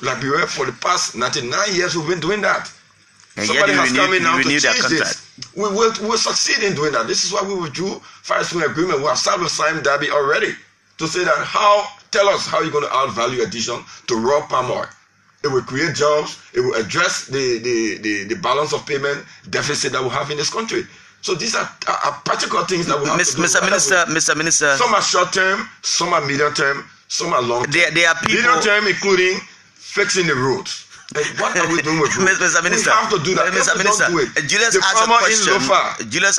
Liberia for the past 99 years we've been doing that. And somebody has come in now to change this. We will succeed in doing that. This is why we withdrew Fire Swing Agreement. We have started with Simon Darby already to say that tell us how you're going to add value addition to raw palm oil. It will create jobs. It will address the balance of payment deficit that we have in this country. So these are practical things that we have to do. Mr. Minister. Some are short term, some are medium term, some are long term. There are people. Medium term including fixing the roads. And what are we doing with roads? Mr. Minister. We have to do that. Mr. Minister. Don't do it. Julius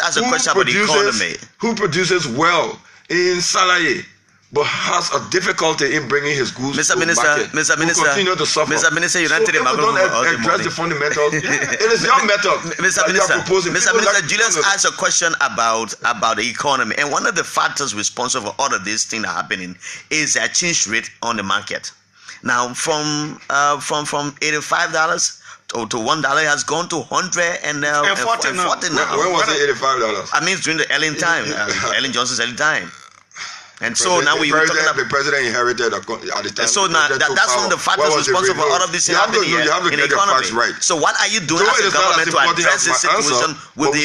asked a question about the economy. Who produces well in Salaye, but has a difficulty in bringing his goods to market. Mr. Minister, continue to suffer. Mr. Minister, you don't take the microphone. Don't address the fundamentals. It is your method. Mr. Minister, Julius asked a question about the economy, and one of the factors responsible for all of this thing that happening is the exchange rate on the market. Now, from $85 to $1 has gone to $140 now. When was it $85? I mean, during the Ellen time, Ellen Johnson's early time. And so now we were talking about the president inherited at the time. So now that's one of the factors responsible for all of this happening here in the economy. Right. So what are you doing as a government to address this situation with the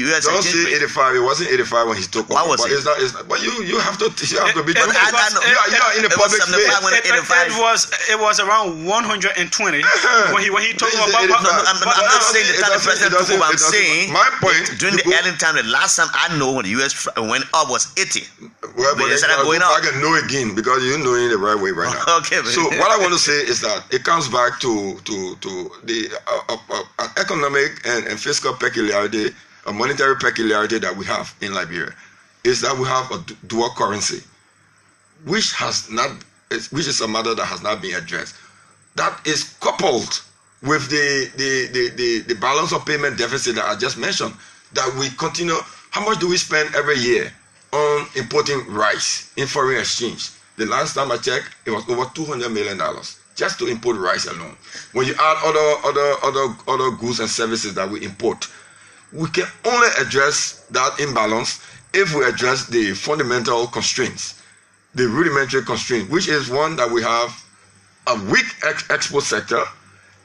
U.S. Don't say 85. It wasn't 85 when he took over. What was it? But you have to be true. You are in the public space. It was around 120 when he took over. I'm not saying the time the president took over. I'm saying my point during the Ellen time, the last time I know when the U.S. went up was 80. Well, but I can know again because you're knowing it the right way right now. Okay. So what I want to say is that it comes back to the economic and fiscal peculiarity, a monetary peculiarity that we have in Liberia, is that we have a dual currency, which is a matter that has not been addressed. That is coupled with the balance of payment deficit that I just mentioned. That we continue. How much do we spend every year on importing rice in foreign exchange? The last time I checked, it was over $200 million just to import rice alone. When you add other goods and services that we import, we can only address that imbalance if we address the fundamental constraints, the rudimentary constraint, which is one that we have a weak export sector,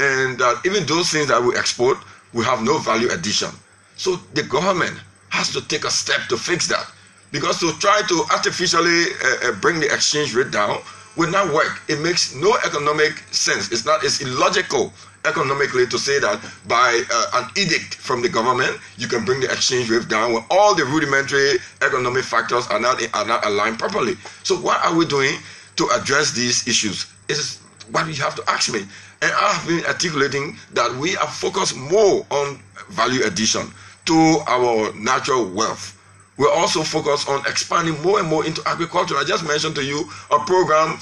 and that even those things that we export, we have no value addition. So the government has to take a step to fix that. Because to try to artificially bring the exchange rate down will not work. It makes no economic sense. It's illogical economically to say that by an edict from the government you can bring the exchange rate down when all the rudimentary economic factors are not aligned properly. So what are we doing to address these issues? Is what you have to ask me. And I have been articulating that we are focused more on value addition to our natural wealth. We're also focused on expanding more and more into agriculture. I just mentioned to you a program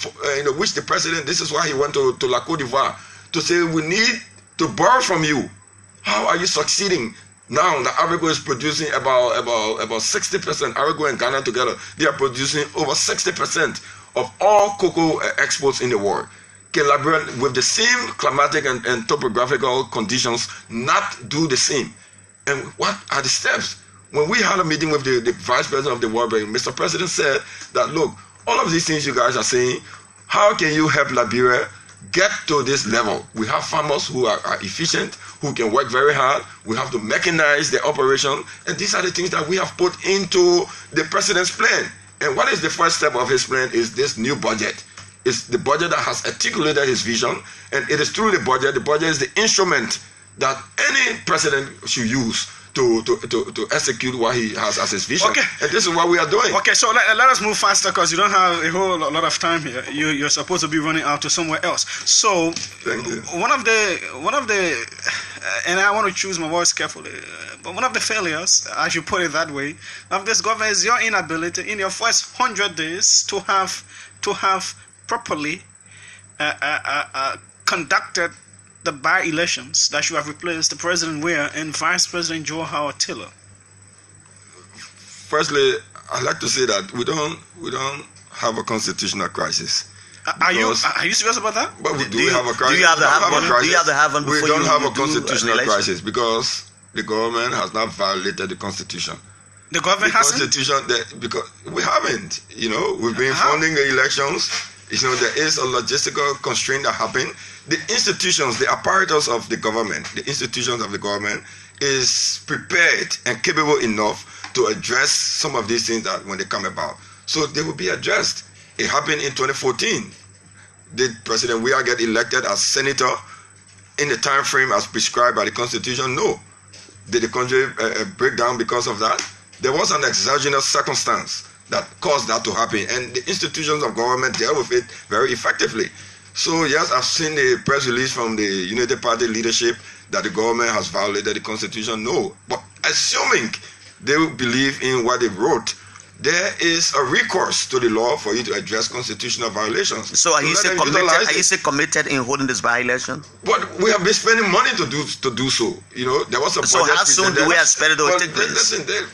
which the president, this is why he went to La Côte d'Ivoire, to say we need to borrow from you. How are you succeeding? Now the Ivory Coast is producing about 60%. Ivory Coast and Ghana together, they are producing over 60% of all cocoa exports in the world. Can Liberia, with the same climatic and topographical conditions, not do the same? And what are the steps? When we had a meeting with the Vice President of the World Bank, Mr. President said that, look, all of these things you guys are saying, how can you help Liberia get to this level? We have farmers who are efficient, who can work very hard. We have to mechanize the operation. And these are the things that we have put into the President's plan. And what is the first step of his plan is this new budget. It's the budget that has articulated his vision. And it is through the budget. The budget is the instrument that any president should use to execute what he has as his vision. Okay. And this is what we are doing. Okay, so let us move faster because you don't have a whole lot of time here. You're supposed to be running out to somewhere else. So one of the and I want to choose my words carefully, but one of the failures, I should put it that way, of this government is your inability in your first 100 days to have properly conducted the by-elections that should have replaced the President Weah and Vice President Joe Howard Taylor. Firstly, I'd like to say that we don't have a constitutional crisis. Are you serious about that? But do we have a crisis? Do you have to have one? Do you have to have one? We don't have a constitutional crisis because the government has not violated the Constitution. The government hasn't? Constitution, because we haven't. You know, we've been funding the elections. You know, there is a logistical constraint that happened. The institutions, the apparatus of the government, is prepared and capable enough to address some of these things that when they come about. So they will be addressed. It happened in 2014. Did President Weah get elected as senator in the time frame as prescribed by the Constitution? No. Did the country break down because of that? There was an exogenous circumstance that caused that to happen, and the institutions of government dealt with it very effectively. So yes, I've seen the press release from the United Party leadership that the government has violated the Constitution. No, but assuming they believe in what they wrote, there is a recourse to the law for you to address constitutional violations. So are you still committed? Are you still committed in holding this by-election? But we have been spending money to do so. You know, there was a so how soon do we expect it to take place? Listen, the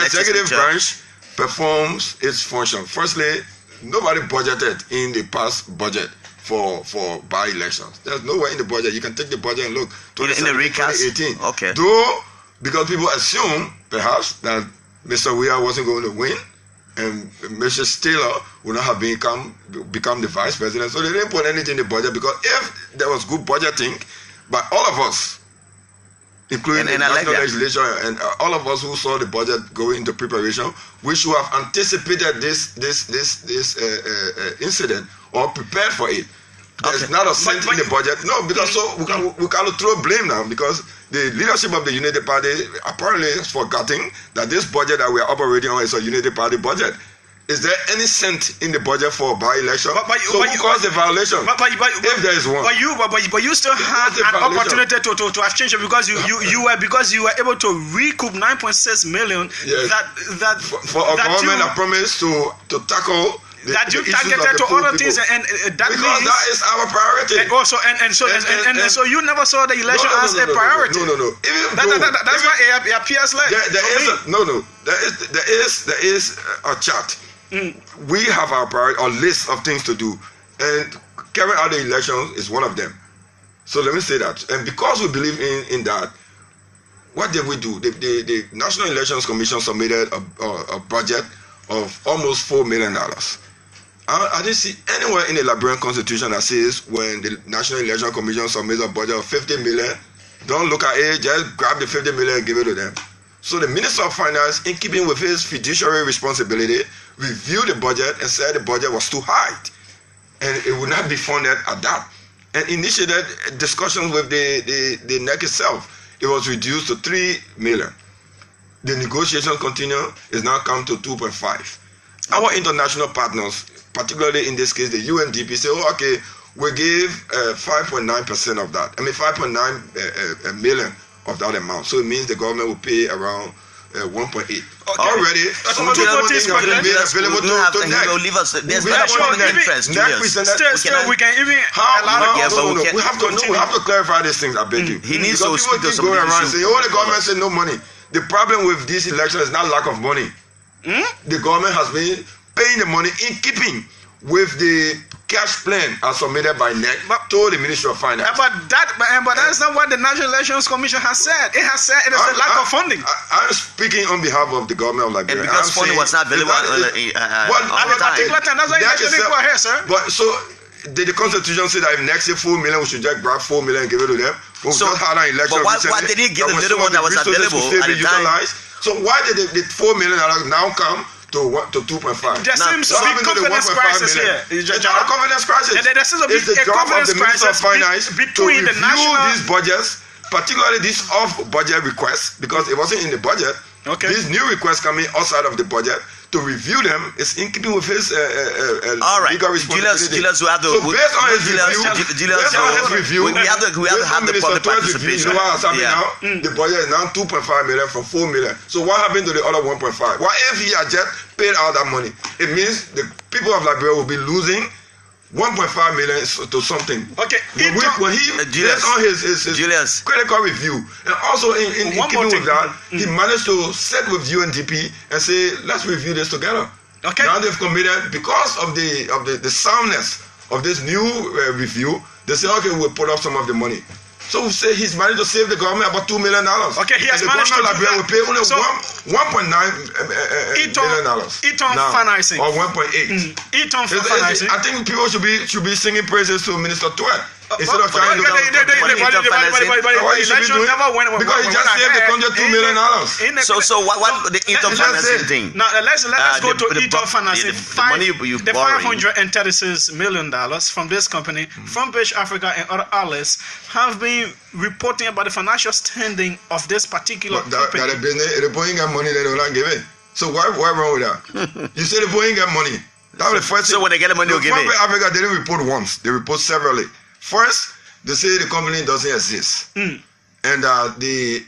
executive branch performs its function. Firstly, nobody budgeted in the past budget for by-elections. There's nowhere in the budget. You can take the budget and look. In the recast? 2018. Okay. Though, because people assume, perhaps, that Mr. Weah wasn't going to win, and Mrs. Taylor would not have become the vice president. So they didn't put anything in the budget, because if there was good budgeting by all of us, including the national legislature and all of us who saw the budget going into preparation, we should have anticipated this incident or prepared for it. There's not a cent in the budget. No, because we cannot throw blame now, because the leadership of the United Party apparently is forgetting that this budget that we are operating on is a United Party budget. Is there any cent in the budget for by-election? So who caused the violation? If there is one. But you still had an opportunity to have changed it, because you were able to recoup 9.6 million. Yes. That for a government that promised to tackle that you targeted to other things, and that because means that is our priority. And so you never saw the election as a priority. No. That's why it appears like there is a chart. We have our priority, or list of things to do, and carrying out the elections is one of them. So let me say that, and because we believe in that, what did we do? The National Elections Commission submitted a budget of almost $4 million. I didn't see anywhere in the Liberian Constitution that says when the National Election Commission submits a budget of 50 million, don't look at it, just grab the 50 million and give it to them. So the Minister of Finance, in keeping with his fiduciary responsibility, reviewed the budget and said the budget was too high and it would not be funded at that, and initiated discussions with the NEC itself. It was reduced to 3 million. The negotiations continue, is now come to 2.5. Our international partners, particularly in this case the UNDP, say, okay, we give 5.9% of that. 5.9 million of that amount. So it means the government will pay around 1.8. Okay. Already, some of the things have been made available to NEC. There's not a interest. We can even we have to clarify these things, I beg you. He needs to speak to somebody. People keep going around and say, the government said no money. The problem with this election is not lack of money. The government has been paying the money in keeping with the cash plan as submitted by NEC to the Ministry of Finance. But that's not what the National Elections Commission has said. It has said it is a lack of funding. I'm speaking on behalf of the government of Liberia. And because funding was not available at a particular time. That's why you actually go ahead, sir. But so the Constitution said that if next year 4 million, we should just grab 4 million and give it to them. We so, just had an election but why did he give the little one that was available at the time? So why did the 4 million now come to 2.5? There seems to be confidence crisis here. It's not a confidence crisis. There seems to be it's the a job of the Minister of Finance between to the national these budgets, particularly these off-budget requests, because it wasn't in the budget. Okay. These new requests coming outside of the budget, to review them is in keeping with his legal responsibility. Julius, we have to, so based on his review, we have to have the public participation. Now, the budget is now 2.5 million from 4 million. So what happened to the other 1.5? What if he had just paid out that money? It means the people of Liberia will be losing 1.5 million to something. Okay. When he based on his critical review, and also in keeping with that, he managed to sit with UNDP and say, let's review this together. Okay. Now they've committed, because of the soundness of this new review, they say, okay, we'll put up some of the money. So we say he's managed to save the government about $2 million. Okay, he has managed to do that. Will pay only $1.9 million. Eton financing. Or 1.8. Eton financing. I think people should be singing praises to Minister Tuet. Instead of trying to because he just saved the country $2 million. So what the Eton financing thing? Now let's go to Eton financing. The $536 million from this company, Front Page Africa and other outlets have been reporting about the financial standing of this particular company. That the Boeing got money they don't give it. So why wrong with that? You say the Boeing got money. That was the first so when they get the money, they'll give it. Front Page Africa they didn't report once. They report severally. First, they say the company doesn't exist, and the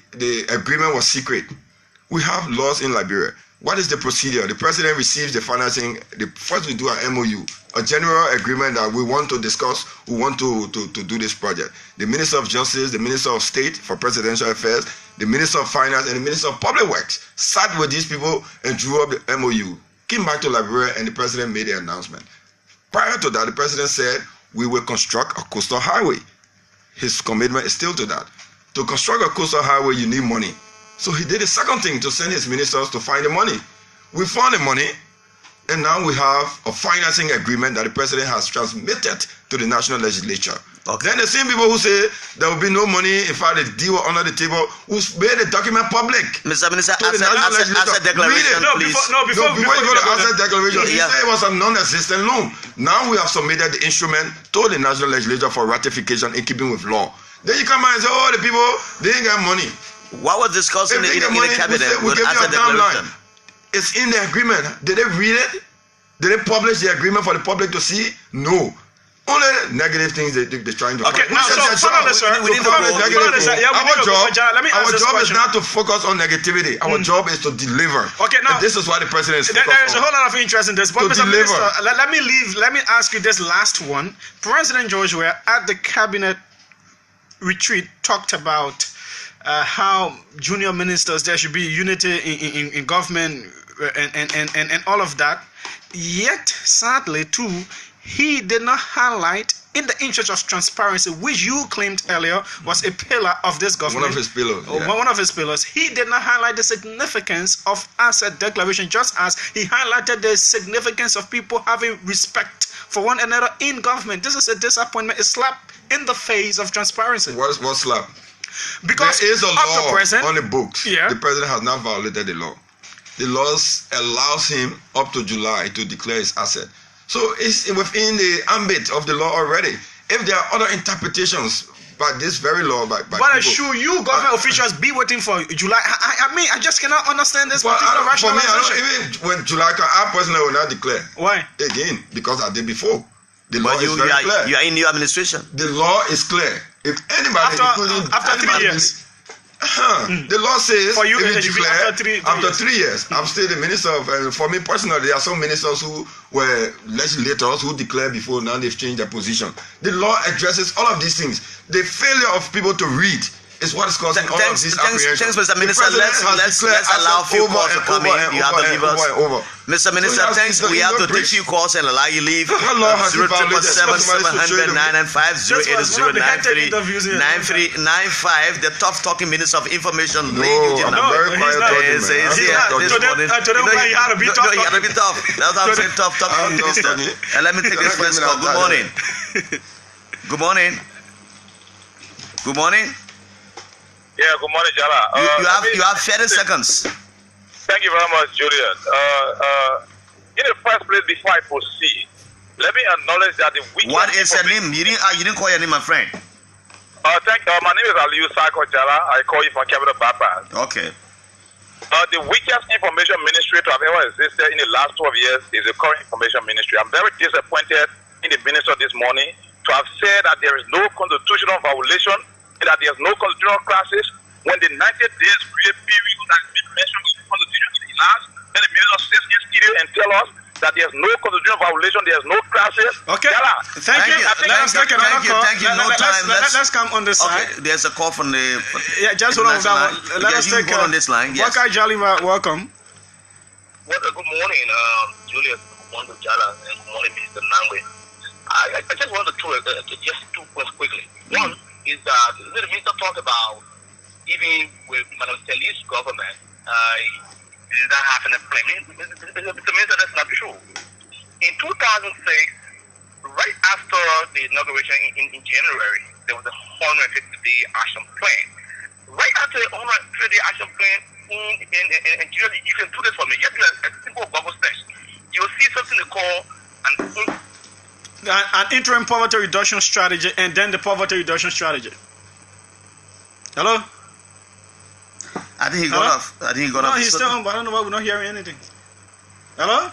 agreement was secret. We have laws in Liberia. What is the procedure? The president receives the financing. First, we do an MOU, a general agreement that we want to discuss. We want to do this project. The Minister of Justice, the Minister of State for Presidential Affairs, the Minister of Finance, and the Minister of Public Works sat with these people and drew up the MOU. Came back to Liberia, and the president made the announcement. Prior to that, the president said, we will construct a coastal highway. His commitment is still to that. To construct a coastal highway, you need money. So he did the second thing to send his ministers to find the money. We found the money, and now we have a financing agreement that the president has transmitted to the national legislature. Okay. Then the same people who say there will be no money, in fact, the deal under the table, who made the document public. Mr. Minister, asset declaration, please. Before you go to asset declaration, he said it was a non-existent loan. Now we have submitted the instrument to the national legislature for ratification in keeping with law. Then you come and say, oh, the people, they ain't got money. What was discussed in the cabinet with asset declaration? It's in the agreement. Did they read it? Did they publish the agreement for the public to see? No. Only negative things they're trying to okay, now, so follow this, sir. Our job is not to focus on negativity. Our job is to deliver. Okay, now and this is why the president is there is a whole lot of interest in this. But Mr. Minister, let me ask you this last one. President George Weah at the cabinet retreat talked about how junior ministers, there should be unity in government and all of that. Yet, sadly, too, he did not highlight, in the interest of transparency, which you claimed earlier was a pillar of this government. One of his pillars. One of his pillars. He did not highlight the significance of asset declaration, just as he highlighted the significance of people having respect for one another in government. This is a disappointment, a slap in the face of transparency. What slap? Because there is a law present, on the books. Yeah. The president has not violated the law. The laws allows him up to July to declare his asset. So it's within the ambit of the law already. If there are other interpretations by this very law, by but should you government officials be waiting for July? I mean, I just cannot understand this particular rationalization. For me, even when July comes, I personally will not declare. Why? Again, because I did before. The law is very clear. You are in new administration. The law is clear. If anybody, after 3 years. The law says for you, if you declare after 3 years. I'm still the minister of, for me personally, there are some ministers who were legislators who declared before, now they've changed their position. The law addresses all of these things. The failure of people to read is what is causing all of these apprehensions. Thanks, Mr. Minister. Let's allow a few calls to come in. You have to leave us. Mr. Minister, thanks. We have to take few calls and allow you leave. 077-700-995. The tough talking Minister of Information. I'm very quiet. He's here this morning. He had to be tough. That's what I'm saying, tough talking Minister. And let me take this first call. Good morning. Good morning. Good morning. Yeah, good morning, JALLAH. You have 30 seconds. Thank you very much, Julius. In the first place, before I proceed, let me acknowledge that the weakest... What is your name? You didn't call your name, my friend. My name is JULIUS, JALLAH. I call you from Capital Bypass. Okay. The weakest information ministry to have ever existed in the last 12 years is the current information ministry. I'm very disappointed in the minister this morning to have said that there is no constitutional violation and that there is no constitutional crisis when the 90 days period that has been mentioned in the constitution is last. Then the minister says in studio and tell us that there is no constitutional violation, there is no crisis. Okay. Thank you. Let's take another call. Thank you. No time. Let's come on this side. Okay. There's a call from the. Yeah, just hold on that one. Let us take on this line. Yes. JALLAH, welcome. Good morning, Julius. Good morning, JALLAH, and good morning, Mr. Nangwe. I just want to throw just 2 points quickly. One is that the minister talked about even with Madam Teli's government, it is not happening. The minister, that's not true. In 2006, right after the inauguration in January, there was a 150-day action plan. Right after the 150-day action plan, and you can do this for me. Just do a simple Google search. You'll see something they call an interim poverty reduction strategy, and then the poverty reduction strategy. Hello? I think he got off. No, he's still on, but I don't know why we're not hearing anything. Hello?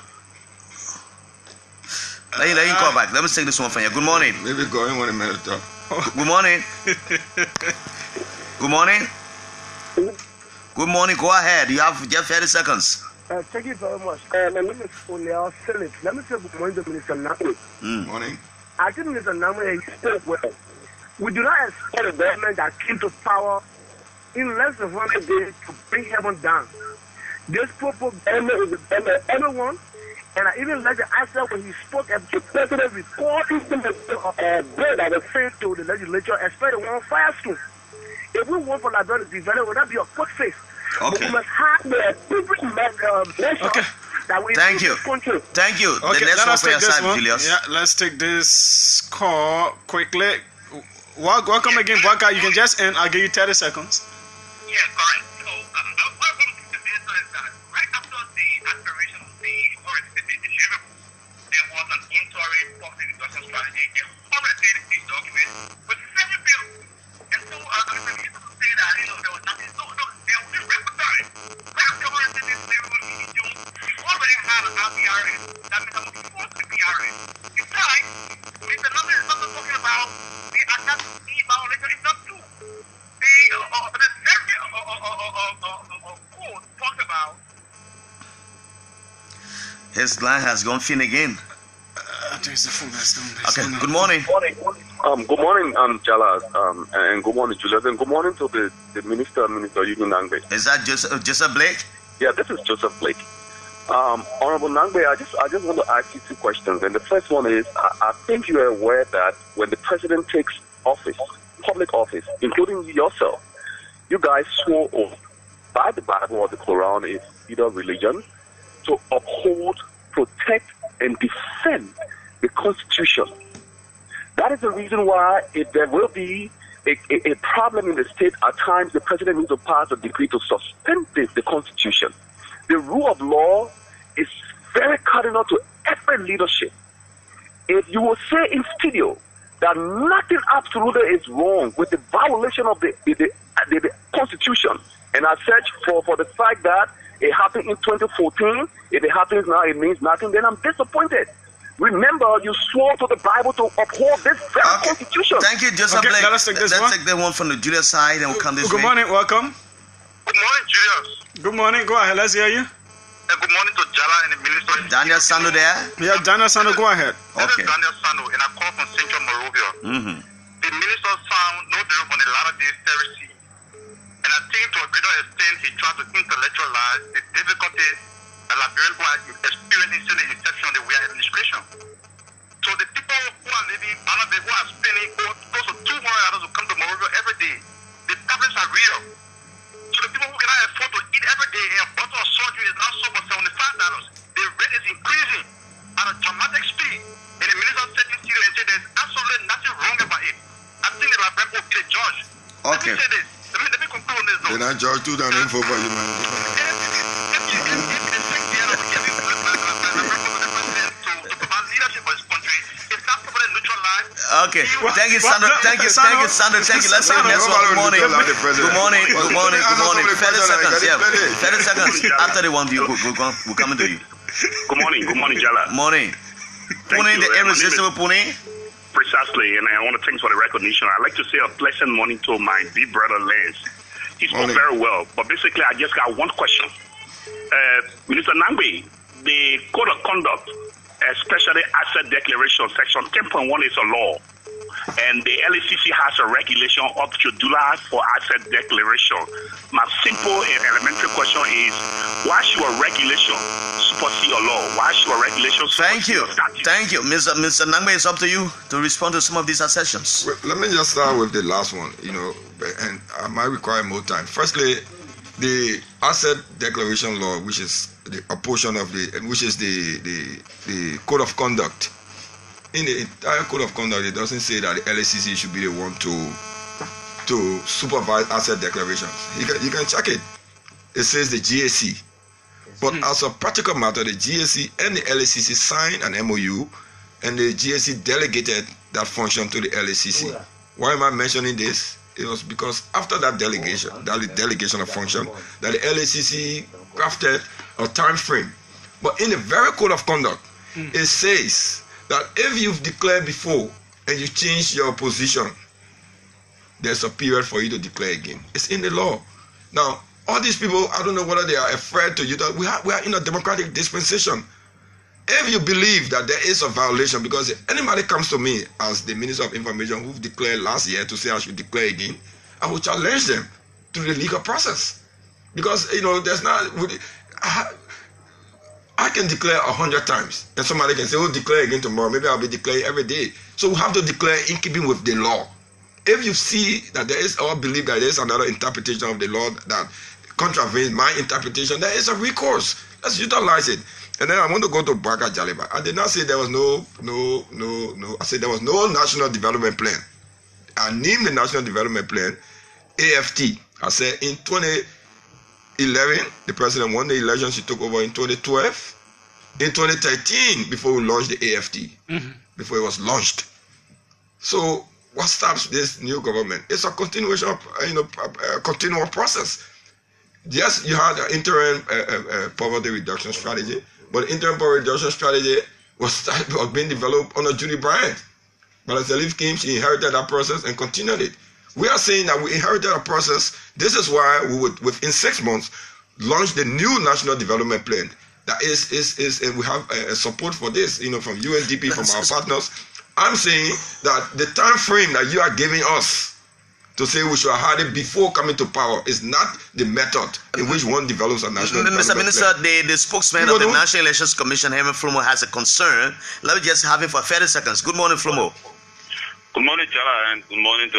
Let him call back. Let me take this one from you. Good morning. Maybe go in 1 minute. Good morning. Good morning. Good morning. Go ahead. You have just 30 seconds. Thank you very much. My name is Oleal Phillips. Let me say good morning to Minister Nangwe. Morning. I think Minister Nangwe spoke well. We do not expect a government that came to power in less than 100 days to bring heaven down. This propaganda is the government of everyone, and I even like the answer when he spoke at the president recording the bill that was sent to the legislature, especially one fire school. If we want for Liberia to develop, would that be a quick fix? Okay. We must have the different measures that we Thank you. Thank you. Okay, the next let us take this one. Julius. Yeah, let's take this call quickly. Welcome again, Waka. You can just end. I'll give you 30 seconds. Yeah, correct. So, welcome to the minister is that right after the aspiration of the deliverable, there was an interim poverty reduction strategy, a 130-page document with 7 bills. And so, the minister would say that, there was nothing. So, there will be record time. Right after 130 days, we already have an RPRN. That means I'm looking forward to the PRN. Besides, Mr. Nangwe is not talking about the attack violation. It's not true. The very code talks about. His line has gone thin again. I think it's the phone that's done. Okay. Good morning. Good morning, JALLAH, and good morning, Julius, and good morning to the Minister Union Nangwe. Is that Joseph Blake? Yeah, this is Joseph Blake. Honorable Nangwe, I just want to ask you 2 questions, and the first one is, I think you are aware that when the president takes office, public office, including yourself, you guys swore oath by the Bible or the Quran, is either religion, to uphold, protect, and defend the Constitution. That is the reason why if there will be a problem in the state, at times the president needs to pass a decree to suspend the Constitution. The rule of law is very cardinal to every leadership. If you will say in studio that nothing absolutely is wrong with the violation of the Constitution, and I search for the fact that it happened in 2014, if it happens now, it means nothing, then I'm disappointed. Remember, you swore to the Bible to uphold this very Constitution. Thank you, Joseph Blake. Let's take this one. Let's take the one from the Julius side and we'll come this way. Good morning, welcome. Good morning, Julius. Good morning, go ahead, let's hear you. Good morning to JALLAH and the minister. Daniel Sando there? Yeah, Daniel Sando, go ahead. This is Daniel Sando, and I call from Central Morovia. The minister found no different from the latter days Pharisee And I think to a greater extent, he tried to intellectualize the difficulties that Liberians were experiencing since the inception of the Weah administration. So the people who are living, who are spending close to $200 to come to Monrovia every day, the problems are real. So the people who cannot afford to eat every day, a bottle of surgery is now sold for $75. The rate is increasing at a dramatic speed. And the minister said this and said there's absolutely nothing wrong about it. I think the Liberian will be a judge. Okay. Let me say this. Let me conclude on this note. Then I judge to that info for you, man. Okay, thank you, Sandra. Thank you, Sandra. Thank you. Let's say the next one. Good morning. Good morning. 30 seconds. Yeah, 30 seconds. After the one, we're coming to you. Good morning, Jallah. Morning. Pune, the irresistible Pune. Precisely, and I want to thank for the recognition. I'd like to say a pleasant morning to my big brother Lance. He spoke very well, but basically I just got one question. Minister Nangbe, the Code of Conduct, especially Asset Declaration, Section 10.1 is a law, and the LACC has a regulation up to JULIUS for asset declaration. My simple and elementary question is, why should a regulation supersede a law? Why should a regulation supersede a statute? Thank you. Mr. Nangbe, it's up to you to respond to some of these assertions. Well, let me just start with the last one, and I might require more time. Firstly, the asset declaration law, which is a portion of the code of conduct. In the entire code of conduct, it doesn't say that the LACC should be the one to supervise asset declarations. You can check it. It says the GAC. But as a practical matter, the GAC and the LACC signed an MOU, and the GAC delegated that function to the LACC. Why am I mentioning this? It was because after that delegation of function, that the LACC crafted a time frame. But in the very code of conduct, it says that if you've declared before and you change your position, there's a period for you to declare again. It's in the law. Now, all these people, I don't know whether they are afraid to you. That we are in a democratic dispensation. If you believe that there is a violation, because if anybody comes to me as the Minister of Information who declared last year to say I should declare again, I will challenge them to the legal process. Because, there's not... I can declare 100 times, and somebody can say, declare again tomorrow. Maybe I'll be declaring every day. So we have to declare in keeping with the law. If you see that there is, or believe that there is another interpretation of the law that contravenes my interpretation, there is a recourse. Let's utilize it. And then I want to go to Baka Jaliba. I did not say there was no. I said there was no national development plan. I named the national development plan AFT. I said in 2011, the president won the election. She took over in 2012. In 2013, before we launched the AFT, before it was launched. So what stops this new government? It's a continuation of, a continual process. Yes, you had an interim poverty reduction strategy, but interim poverty reduction strategy was being developed under Judy Bryant. But as the leaf came, she inherited that process and continued it. We are saying that we inherited a process. This is why we would, within 6 months, launch the new national development plan. That is, and we have support for this, from UNDP, from our partners. I'm saying that the time frame that you are giving us to say we should have had it before coming to power is not the method in which one develops a national development plan. Mr. Minister, the spokesman of the National Elections Commission, Herman Flomo, has a concern. Let me just have him for 30 seconds. Good morning, Flomo. Good morning, Jallah, and good morning to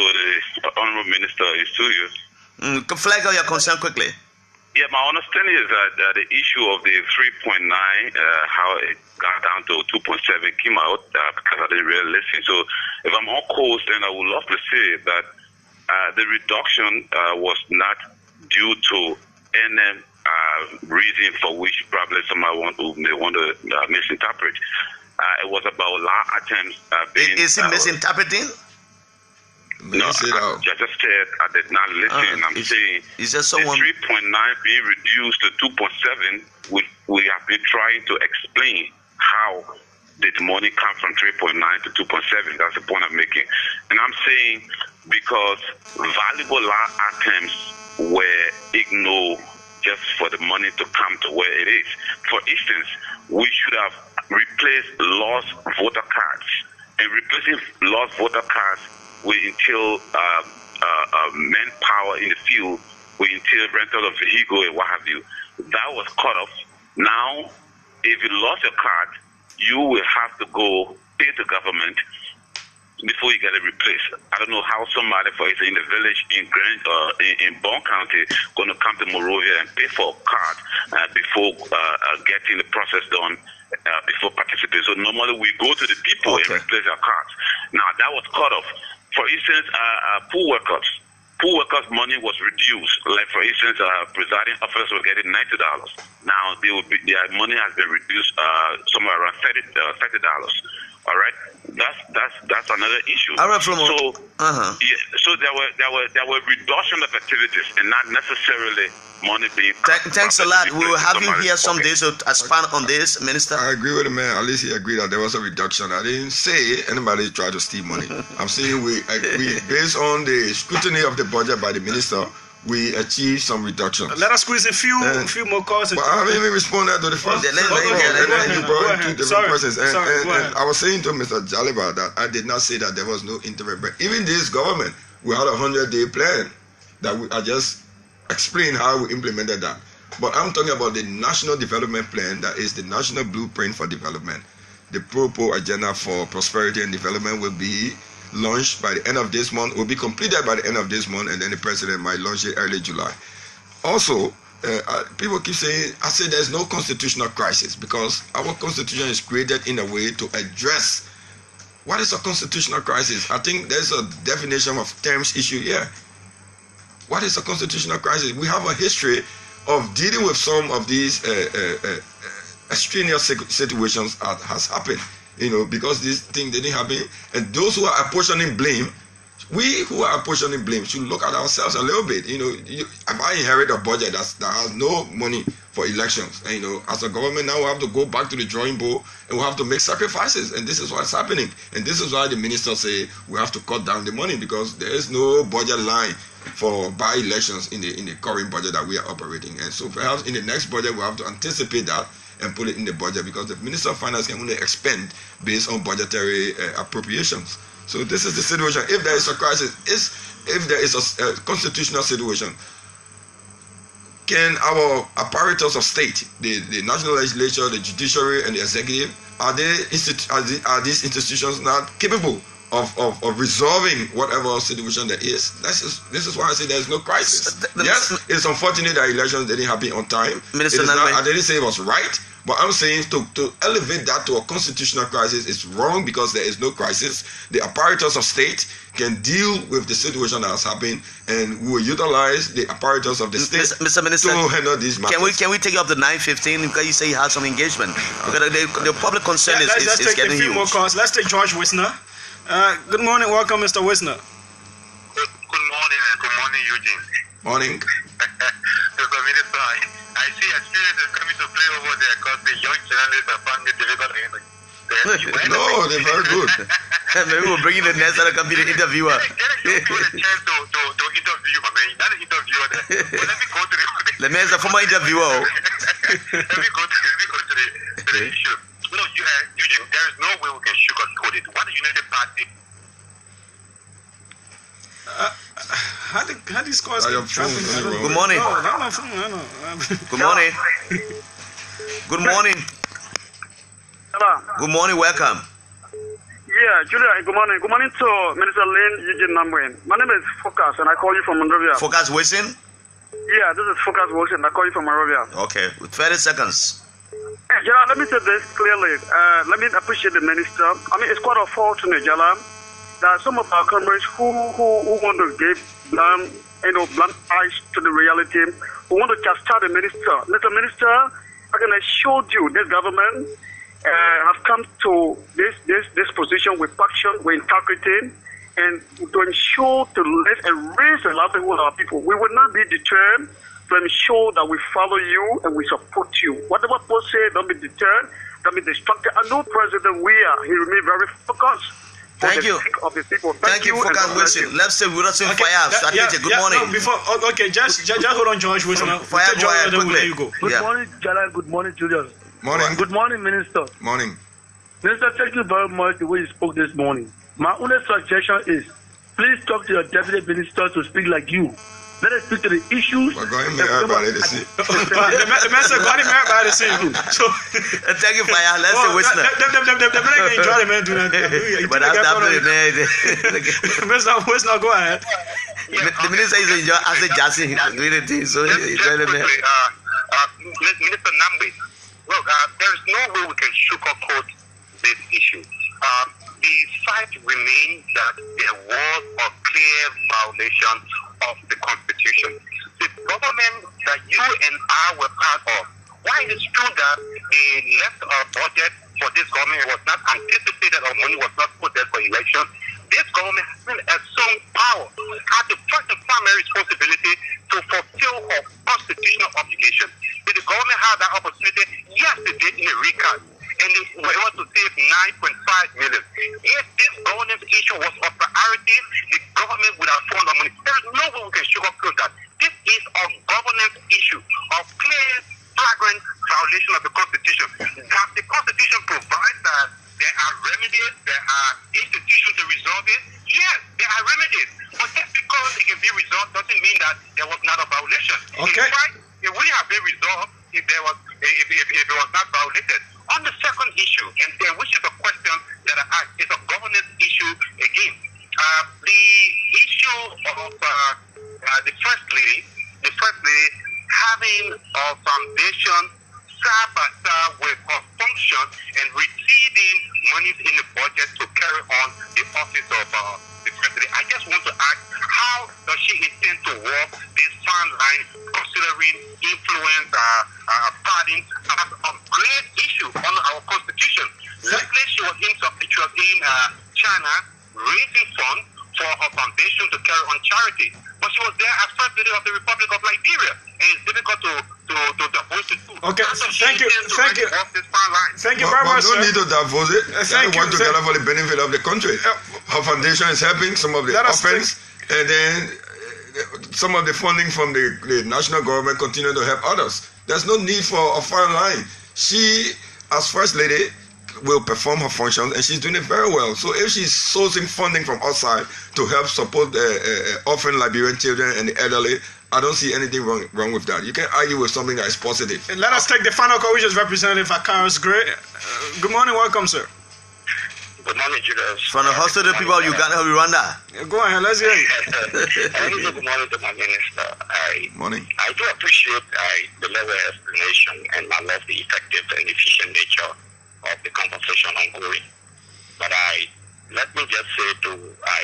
the Honorable Minister. It's to you. Flag out your concern quickly. Yeah, my understanding is that the issue of the 3.9, how it got down to 2.7 came out because I didn't really listen. So if I'm on course, then I would love to say that the reduction was not due to any reason for which probably somebody may want to misinterpret. It was about law attempts being... Is he misinterpreting? No, I just said I did not listen. I'm saying the 3.9 being reduced to 2.7, we have been trying to explain how did the money come from 3.9 to 2.7. That's the point I'm making. And I'm saying because valuable law attempts were ignored just for the money to come to where it is. For instance, we should have replaced lost voter cards. And replacing lost voter cards will entail manpower in the field will entail rental of vehicle and what have you. That was cut off. Now, if you lost your card, you will have to go pay the government before you get it replaced. I don't know how somebody, for instance, in the village in Bond County, going to come to Monrovia and pay for a card before getting the process done before participating. So normally we go to the people and replace our cards. Now that was cut off. For instance, pool workers' money was reduced. Like for instance, presiding officers were getting $90. Now their money has been reduced somewhere around $30. All right, that's another issue. So so there were reduction of activities and not necessarily money being. Thanks a lot. We will have you here someday to expand on this, Minister. I agree with the man. At least he agreed that there was a reduction. I didn't say anybody tried to steal money. I'm saying we based on the scrutiny of the budget by the minister, we achieved some reductions. Let us squeeze a few more calls. But I haven't even responded to the first. And you brought two different persons. And I was saying to Mr. JALLAH that I did not say that there was no interim. But even this government, we had a 100-day plan that I just explained how we implemented that. But I'm talking about the National Development Plan, that is the National Blueprint for Development. The Pro Agenda for Prosperity and Development will be launched by the end of this month, will be completed by the end of this month, and then the president might launch it early July. Also, people keep saying, I say there's no constitutional crisis because our constitution is created in a way to address what is a constitutional crisis. I think there's a definition of terms issue here. What is a constitutional crisis? We have a history of dealing with some of these extraneous situations that has happened. Because this thing didn't happen, and those who are apportioning blame, we who are apportioning blame should look at ourselves a little bit. If I inherit a budget that has no money for elections, and as a government now we have to go back to the drawing board and we have to make sacrifices, and this is what's happening. And this is why the ministers say we have to cut down the money because there is no budget line for by-elections in the current budget that we are operating. And so perhaps in the next budget we have to anticipate that and put it in the budget because the Minister of Finance can only expend based on budgetary appropriations. So this is the situation. If there is a crisis, if there is a constitutional situation, can our apparatus of state, the national legislature, the judiciary, and the executive, are these institutions not capable of resolving whatever situation there is? This is why I say there is no crisis. Yes, it's unfortunate that elections didn't happen on time. I didn't say it was right, but I'm saying to elevate that to a constitutional crisis is wrong because there is no crisis. The apparatus of state can deal with the situation that has happened, and we will utilize the apparatus of the state Mr. Minister, to handle these matters. Can we take you up to 9:15 because you say you had some engagement? Because the public concern is getting huge. Let's take a few more calls. Let's take George Wisner. Good morning. Welcome, Mr. Wisner. Good morning, Eugene. Morning. Mr. Minister, I see experience is coming to play over there because the young journalists are finally delivering. No, they're very good. Maybe we'll bring in the next other company interviewer. Get a chance to interview, my man. Not an interviewer there. But let me go to the man is a former interviewer. Let me go to the issue. Eugene, there is no way we can sugarcoat it. What the United Party? How these calls get trapping? Good morning. No, not my phone. I know. Good morning. Good morning. Hello. Good morning. Welcome. Yeah, Julia, good morning. Good morning to Minister Lynn Eugene Namwin. My name is Focus, and I call you from Monrovia. Focus Wilson? Yeah, this is Focus Wilson. I call you from Monrovia. Okay, with 30 seconds. Jala, let me say this clearly. Let me appreciate the minister. I mean, it's quite unfortunate, Jala, that some of our comrades who want to give blunt eyes to the reality, who want to chastise the minister. Mr. Minister, I can assure you, this government have come to this position with passion, with integrity, and to ensure to live and raise the livelihood of our people. We will not be deterred to ensure that we follow you and we support you. Whatever people say, don't be deterred, don't be distracted. I know President Weah, he remains very focused. Thank you. Of his people. Thank you, Focus Wilson. Let's say we're not saying fire. Good morning. No, before, just hold on, George Wilson. Fire, quickly. Good morning, Jala. Good morning, Julius. Morning. Good morning, Minister. Morning. Minister, thank you very much the way you spoke this morning. My only suggestion is, please talk to your deputy minister to speak like you. Let us speak to the issues. We're going to everybody to see. The man said, "God, everybody to see." So, thank you for your lesson, listener. The man enjoy the man do that. But that's not the man. Let's not go ahead. The minister is enjoying as a Jassy doing the thing, so enjoy the man. Minister Nambe, look, there is no way we can sugarcoat this issue. The fact remains that there was a clear violation of the Constitution. The government that you and I were part of, why it is true that the left budget for this government was not anticipated or money was not put there for election, this government has been assumed power, had the first and primary responsibility to fulfill her constitutional obligation. Did the government have that opportunity? Yes, they did in a recast. And they were able to save 9.5 million. If this governance issue was a priority, the government would have found the money. There is no way we can sugarcoat that. This is a governance issue of clear, flagrant violation of the Constitution. That the Constitution provides that there are remedies, there are institutions to resolve it. Yes, there are remedies. But just because it can be resolved doesn't mean that there was not a violation. Okay. In fact, it would have been resolved if it was not violated. On the second issue, and which is a question that I asked, is a governance issue again. The issue of the first lady having a foundation side by side with her function and receiving monies in the budget to carry on the office of the president. I just want to ask, how does she intend to walk this fine line considering influence, parting as a great issue on our Constitution? Lately, she was in China raising funds for her foundation to carry on charity. But she was there as First Lady of the Republic of Liberia, and it's difficult to divorce the two. Okay, thank you. Thank you very much, sir. We don't need to divorce it. They work together for the benefit of the country. Her foundation is helping some of the orphans, and then some of the funding from the national government continue to help others. There's no need for a fine line. She, as First Lady, will perform her functions, and she's doing it very well. So if she's sourcing funding from outside to help support orphan Liberian children and the elderly, I don't see anything wrong with that. You can argue with something that is positive. And let us take the final call, which is Representative Akaros Gray. Good morning, welcome, sir. Good morning, Julius. From the hospital people of Uganda, Rwanda. Go ahead, let's hear you. Good morning to my minister. I do appreciate the level of explanation, and I love the effective and efficient nature of the conversation ongoing. But let me just say to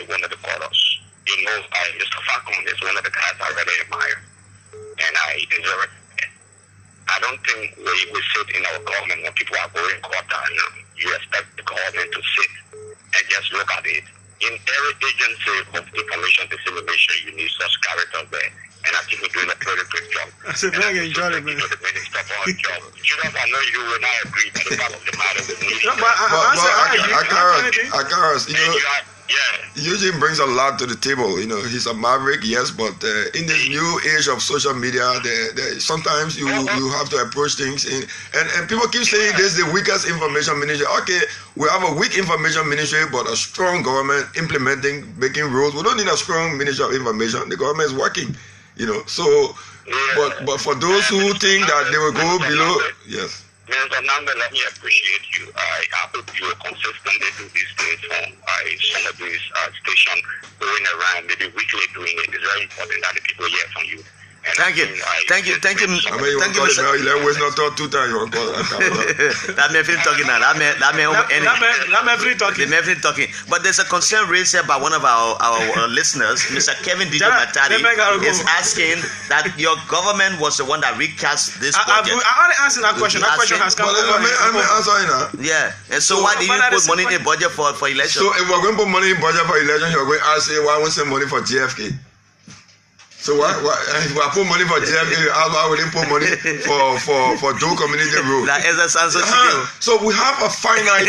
one of the callers, Mr. Falcon is one of the guys I really admire, and I deserve it. I don't think we sit in our government when people are going quarter and you expect the government to sit and just look at it. In every agency of information dissemination, you need such characters there. And I think we're doing a very good job. I said, man, enjoy it, man. Julius, I know you will not agree, but the fact of the matter with me. Akaros, Eugene brings a lot to the table. He's a maverick, yes, but in this new age of social media, sometimes you have to approach things and people keep saying this is the weakest information ministry. Okay, we have a weak information ministry, but a strong government implementing, making rules. We don't need a strong ministry of information. The government is working, but for those who think that they will go below, yes. Mr. Namba, let me appreciate you. I hope you will consistently do these things from some of these stations going around, maybe weekly doing it. It's very important that the people hear from you. And thank you. Thank you, Mr. Not talk 2 times. That may feel talking now. That may talking. But there's a concern raised here by one of our listeners, Mr. Kevin Dijo Matadi, is asking that your government was the one that recast this budget. I already answered that question. That question has come over. I'm answering now. Yeah. And so why did you put money in the budget for election? So if we're going to put money in the budget for election, you're going to say, why won't send money for JFK? So why if I put money for JFK, why would they put money for Doe Community Road? So we have a finite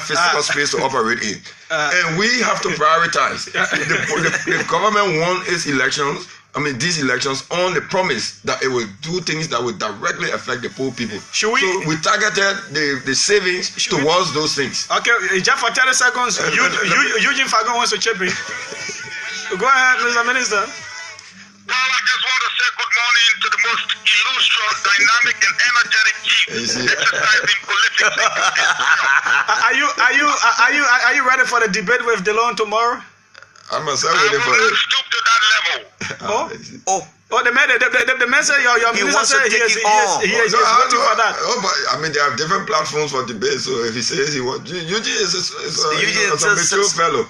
physical space to operate in, and we have to prioritize. The government won these elections on the promise that it will do things that will directly affect the poor people. So we targeted the savings towards those things. Okay, just for 30 seconds, Eugene Fagon wants to chip in. Go ahead, Mr. Minister. good morning to the most illustrious, dynamic, and energetic chief exercising politics. Are you ready for the debate with DeLon tomorrow? I'm ready for it. I will not stoop to that level. The man said your minister said he is waiting for that. But I mean, they have different platforms for debate. So if he says he wants, Eugene is a mature fellow.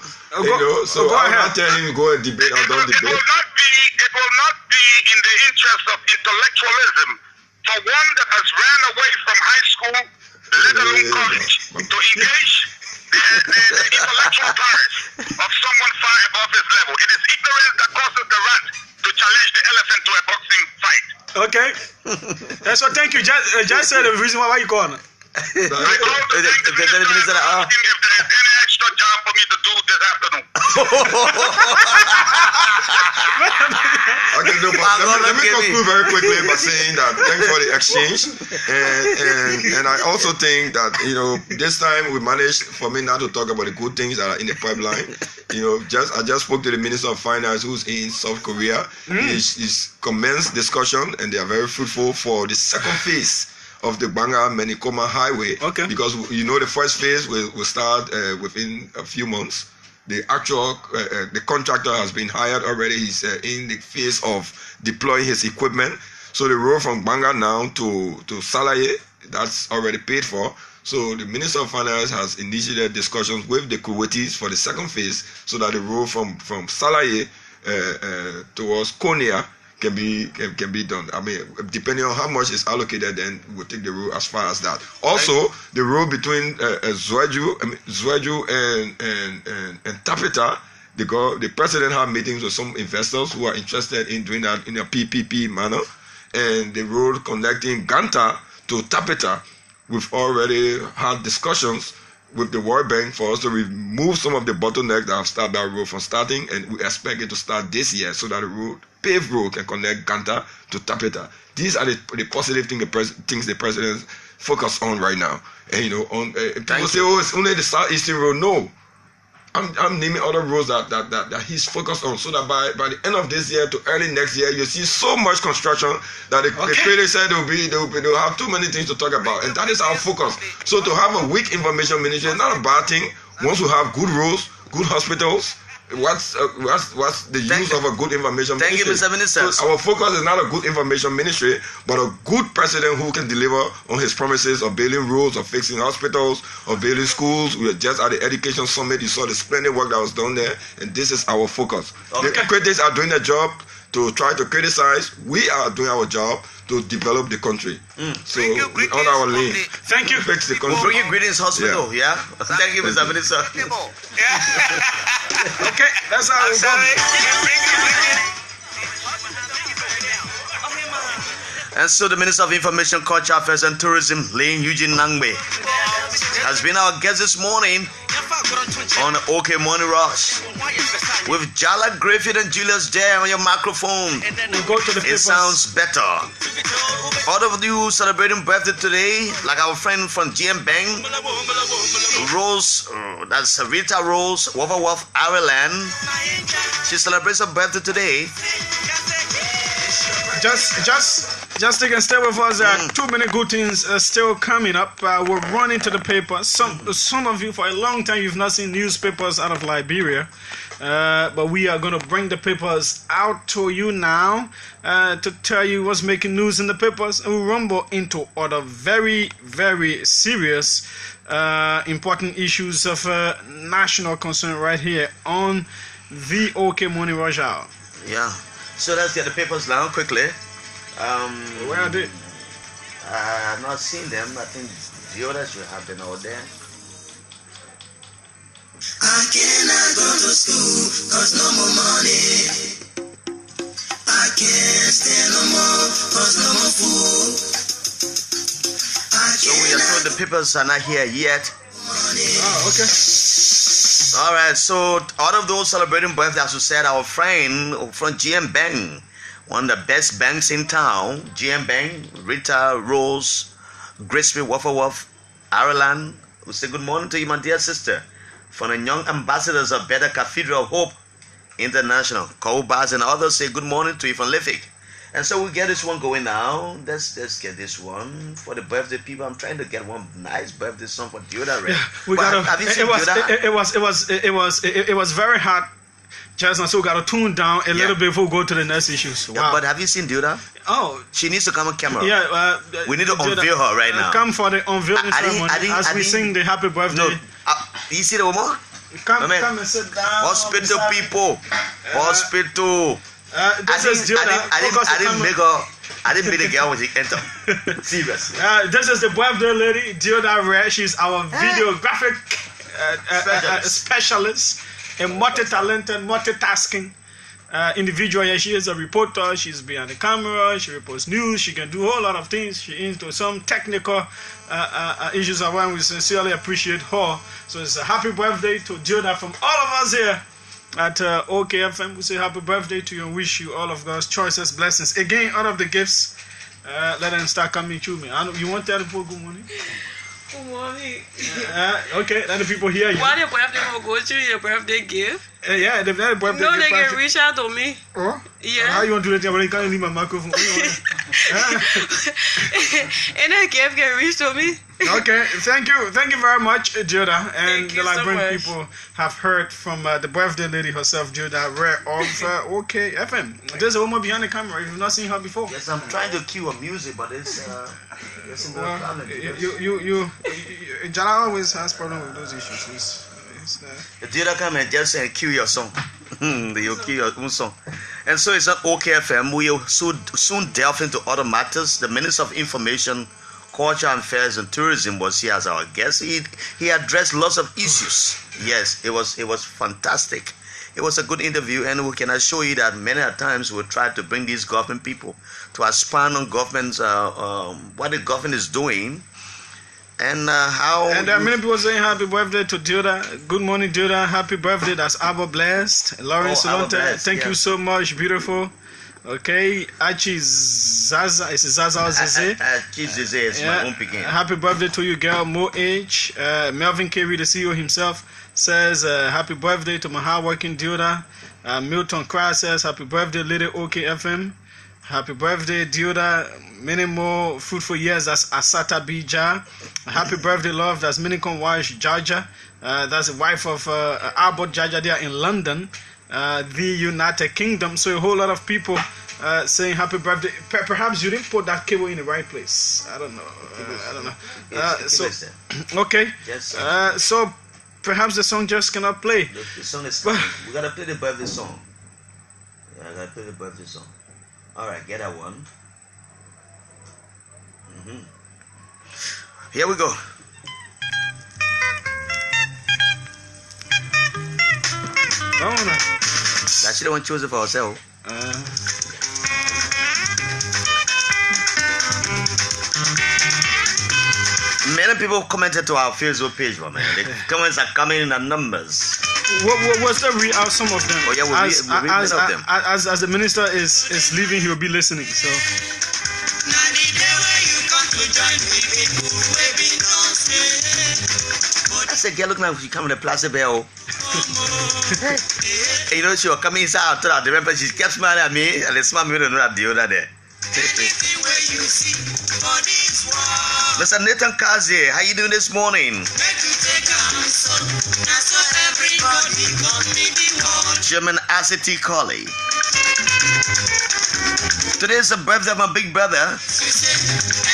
So I'm not telling him go and debate or don't debate. It will not be in the interest of intellectualism for one that has ran away from high school, let alone college, to engage the intellectual powers of someone far above his level. It is ignorance that causes the rat to challenge the elephant to a boxing fight. Okay. So thank you. Just said the reason why you calling. If there is any extra job for me to do this afternoon. Okay, no, but let me conclude very quickly by saying that thanks for the exchange, and I also think that this time we managed for me not to talk about the good things that are in the pipeline. I just spoke to the Minister of Finance who's in South Korea. He's commenced discussion and they are very fruitful for the second phase of the Banga-Menikoma Highway. Okay. Because the first phase will start within a few months. The actual the contractor has been hired already. He's in the phase of deploying his equipment. So the road from Banga now to Salaye, that's already paid for. So the Minister of Finance has initiated discussions with the Kuwaitis for the second phase, so that the road from Salaye towards Konya can be done. I mean, depending on how much is allocated, then we'll take the road as far as that. Also, the road between Zweju and Tapita, the president had meetings with some investors who are interested in doing that in a PPP manner, and the road connecting Ganta to Tapita, we've already had discussions with the World Bank for us to remove some of the bottlenecks that have stopped that road from starting, and we expect it to start this year so that the paved road can connect Ganta to Tapeta. These are the positive things the president focus on right now. And people say, it's only the southeastern road. No, I'm naming other roads that he's focused on, so that by the end of this year to early next year, you see so much construction that the credit said they'll have too many things to talk about, and that is our focus. So to have a weak information ministry is not a bad thing. Once we have good roads, good hospitals, what's the use of a good information ministry? Thank you, Mr. Minister. So our focus is not a good information ministry, but a good president who can deliver on his promises of building roads, of fixing hospitals, of building schools. We were just at the education summit. You saw the splendid work that was done there, and this is our focus. The critics are doing their job to try to criticize. We are doing our job to develop the country. So on our lane. Thank you. Fix the country. Bring you Greetings Hospital, yeah? Thank you, Mr. Minister. Okay, that's how we go. And so the Minister of Information, Culture, Affairs and Tourism, Lane Eugene Nangbe, has been our guest this morning on OK Morning Rush. With JALLAH, GRAYFIELD and JULIUS there on your microphone. We'll go to the it sounds better. All of you celebrating birthday today, like our friend from GM Bang, Rose, that's Rita Rose, Waverworth, Ireland. She celebrates her birthday today. Just take and stay with us. There are too many good things still coming up. We're running to the paper. Some of you, for a long time, you've not seen newspapers out of Liberia. But we are going to bring the papers out to you now to tell you what's making news in the papers. And we'll rumble into other very, very serious, important issues of national concern right here on the OK Morning Rush Hour. Yeah. So let's get the papers down quickly. Where are they? I've not seen them. I think the others will have them out there. I cannot go to school cause no more money. I can't stand no more cause no more food. So we are told the papers are not here yet. Oh, okay. Alright, so out of those celebrating birthday, as we said, our friend from GM Bang, one of the best banks in town, GM Bang, Rita Rose, Graceville, Waverworth, Ireland. We say good morning to you, my dear sister. From the young ambassadors of Better Cathedral of Hope International, Kobas and others say good morning to you from Lifik. And so we get this one going now. Let's get this one for the birthday people. I'm trying to get one nice birthday song for Dioda. Yeah, we got. It was very hot just now, so we got to tune down a little bit before we go to the next issues. Wow. Yeah, but have you seen Dioda? Oh, she needs to come on camera. Yeah, we need to unveil her right now. Come for the unveiling ceremony as we sing the happy birthday. No, you see the woman? Come and sit down. Hospital people, hospital. This is Dioda. I didn't make the girl when she entered. Seriously. This is the birthday lady, Dioda Rare. She's our videographic specialist, a multi-talented, multitasking individual. Yeah, she is a reporter. She's behind the camera. She reports news. She can do a whole lot of things. She into some technical issues of when we sincerely appreciate her. So it's a happy birthday to Dioda from all of us here at OKFM. We say happy birthday to you and wish you all of God's choicest blessings. Again, all of the gifts, let them start coming to me. You want to tell the people good morning? Good morning. Okay, let the people hear you. Why the birthday will go through your birthday gift? Yeah, the birthday gift. No, they can reach out to me. Oh? Yeah. How you want to do it? You can't leave my microphone. And the gift can reach to me. Okay, thank you very much, Dioda. And thank the Liberian so people have heard from the birthday lady herself, Dioda Rare of OKFM. There's a woman behind the camera. You've not seen her before. Yes, I'm trying to cue her music, but it's JALLAH always has problem with those issues. Dioda come and just cue your song. You'll cue your own song. And so it's at OKFM. We'll soon delve into other matters. The Minister of Information, Culture and Affairs and Tourism was here as our guest. He addressed lots of issues. Yes, it was fantastic. It was a good interview, and we can assure you that many a times we try to bring these government people to expand on government's what the government is doing. And how. And there are many people saying happy birthday to Dioda. Good morning, Dioda. Happy birthday. That's Abba Blessed. Lawrence Solonte. Thank you so much. Beautiful. Okay. Achi Zaza. Is it Zaza or Zeze? Achi Zeze is my own picking. Happy birthday to you, girl. Mo H. Melvin Kerry, the CEO himself, says happy birthday to my hardworking Dioda. Milton Cry says happy birthday, Lady OKFM. Happy birthday, Dioda. Many more fruitful years. That's Asata Bija. Happy birthday, love. That's Minikon Wash Jaja. That's the wife of Albert Jaja there in London, the United Kingdom. So a whole lot of people saying happy birthday. Perhaps you didn't put that cable in the right place. I don't know. Okay. Yes, so perhaps the song just cannot play. The song is coming. We gotta play the birthday song. Yeah, I gotta play the birthday song. All right, get that one. Here we go. That's the one choose it for ourselves. Many people commented to our Facebook page, man. The comments are coming in numbers. What's the some of them? Oh yeah, we'll read many of them. As the minister is leaving, he will be listening. So. I said, girl, look like she coming to Plaza Bell. You know, she was coming inside. I remember she kept smiling at me, and the smile made me know that the other day. Mr. Nathan Kazi, how you doing this morning? Chairman ACT Colley. Today is the birthday of my big brother,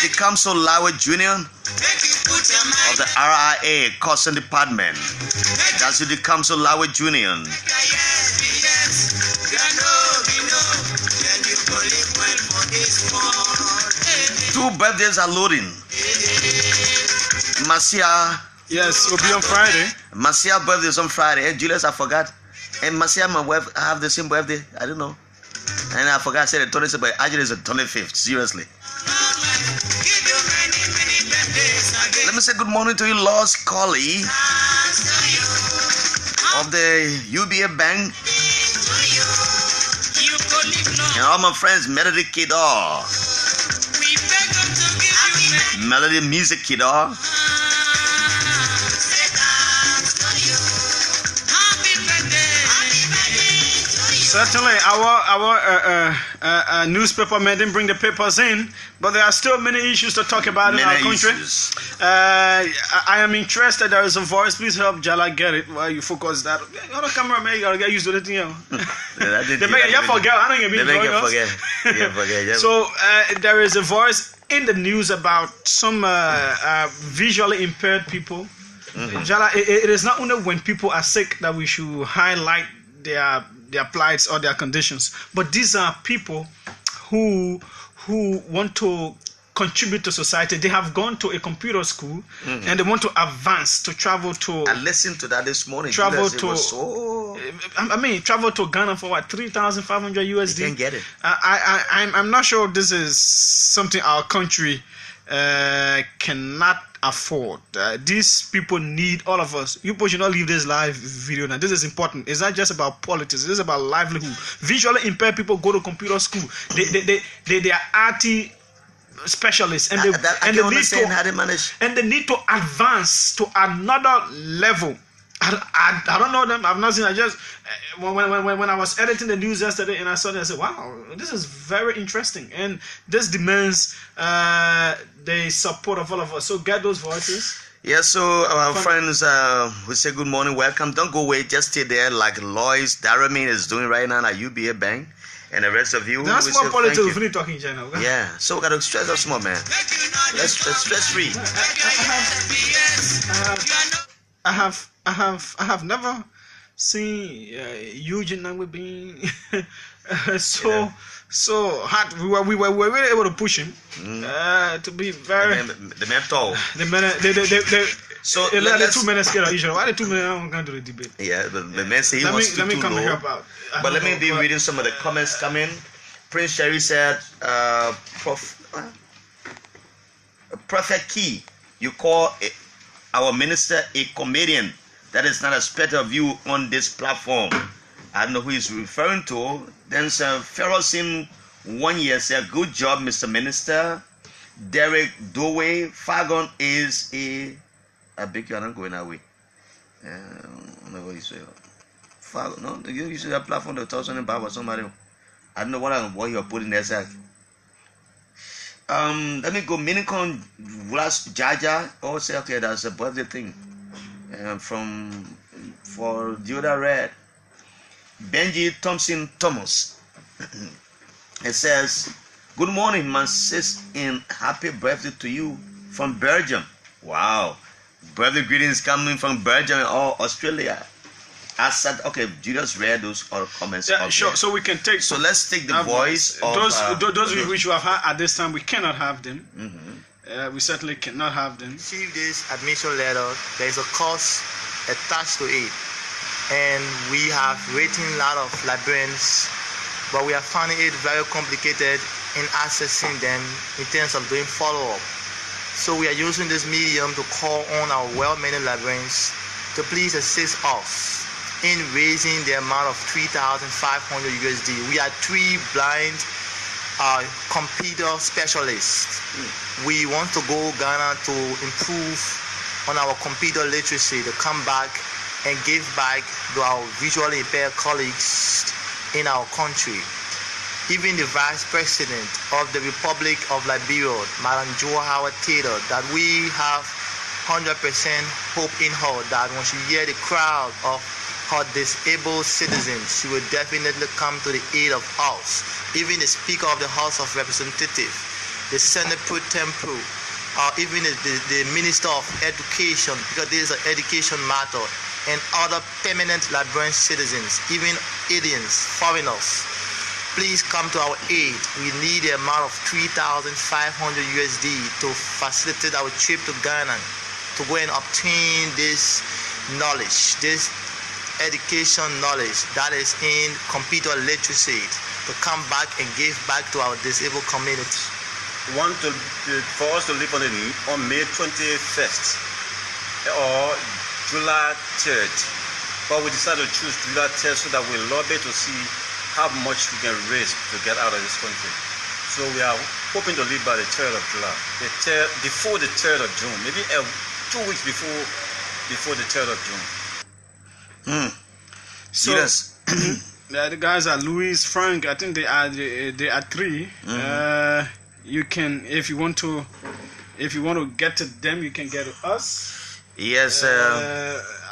the Council Lawe Jr. of the RIA Custom Department. That's the Council Lawe Jr. Two birthdays are loading. Marcia. Yes, will be on Friday. Marcia's birthday is on Friday. Hey, Julius, I forgot. And Marcia, my wife, have the same birthday. I don't know. And I forgot I said the 26th, but actually it's the 25th. Seriously. Let me say good morning to you, Lost Collie of the UBA Bank. And all my friends, Melody Kidor. Melody Music Kidor. Certainly, our newspaper men didn't bring the papers in, but there are still many issues to talk about in our country. I am interested. There is a voice. Please help JALLAH get it. While you focus that. On the camera, man, you gotta get used to it. You know. They make you forget. I don't even forget. So there is a voice in the news about some visually impaired people. JALLAH, it is not only when people are sick that we should highlight their plights or their conditions, but these are people who want to contribute to society. They have gone to a computer school and they want to advance to travel to. I listened to that this morning. Travel to. Travel to Ghana for what, 3,500 USD. You can get it. I'm not sure this is something our country cannot afford. These people need all of us. You should not leave this live video now. This is important. It's not just about politics. It is about livelihood. Visually impaired people go to computer school. They are IT specialists, and they need to advance to another level. I don't know them. I've not seen. I just when I was editing the news yesterday and I saw it, I said, "Wow, this is very interesting," and this demands the support of all of us. So get those voices. Yeah. So our friends, we say good morning, welcome. Don't go away. Just stay there, like Lois Daramin is doing right now at UBA Bank, and the rest of you. That's more politics. We're really talking China. Okay? Yeah. So we gotta stress us more, man. Let's stress free. I have never seen Eugene Nangwe being so hard. We were really able to push him to be very. The man tall. So the 2 minutes scared of Israel. Why the 2 minutes? I'm going to the debate. Yeah, the man say he wants to too low. Help out. But let me be reading some of the comments coming. Prince Sherry said, Prophet Key, you call our minister a comedian. That is not expected of you on this platform. I don't know who he's referring to. Then Sir Ferrosin 1 year said, good job, Mr. Minister. Derek Doway, Fagon is a... I beg you, I'm not going that way. I don't know what you say. Fagon, no? You see that platform that talks on about somebody. I don't know what you're putting there, sir. Let me go. Minicon Vlas Jaja. Oh, say, okay, that's a birthday thing. For the other red, Benji Thompson Thomas. It says, good morning, my sis, and happy birthday to you from Belgium. Wow. Birthday greetings coming from Belgium or Australia. I said, okay, Julius read those other comments. Yeah, sure. So we can take. So let's take the voice of those which you have had at this time. We cannot have them. We certainly cannot have them. Receive this admission letter. There is a cost attached to it, and we have written a lot of librarians, but we are finding it very complicated in accessing them in terms of doing follow-up. So we are using this medium to call on our well-meaning librarians to please assist us in raising the amount of 3,500 USD. We are 3 blind computer specialists. We want to go Ghana to improve on our computer literacy, to come back and give back to our visually impaired colleagues in our country. Even the Vice President of the Republic of Liberia, Madam Joe Howard Taylor, that we have 100% hope in her that when she hears the crowd of her disabled citizens, she will definitely come to the aid of us. Even the Speaker of the House of Representatives, the Senate Pro Tempore, even the Minister of Education, because this is an education matter, and other permanent Liberian citizens, even aliens, foreigners, please come to our aid. We need the amount of 3,500 USD to facilitate our trip to Ghana to go and obtain this knowledge, this education knowledge that is in computer literacy, to come back and give back to our disabled community. We want for us to live on May 21st or July 3rd, but we decided to choose July 3rd so that we'll lobby to see how much we can raise to get out of this country. So we are hoping to leave by the 3rd of July, before the 3rd of June, maybe 2 weeks before the 3rd of June. So yes. The guys are Louis, Frank. I think they are 3. You can, if you want to get to them, you can get to us. Yes.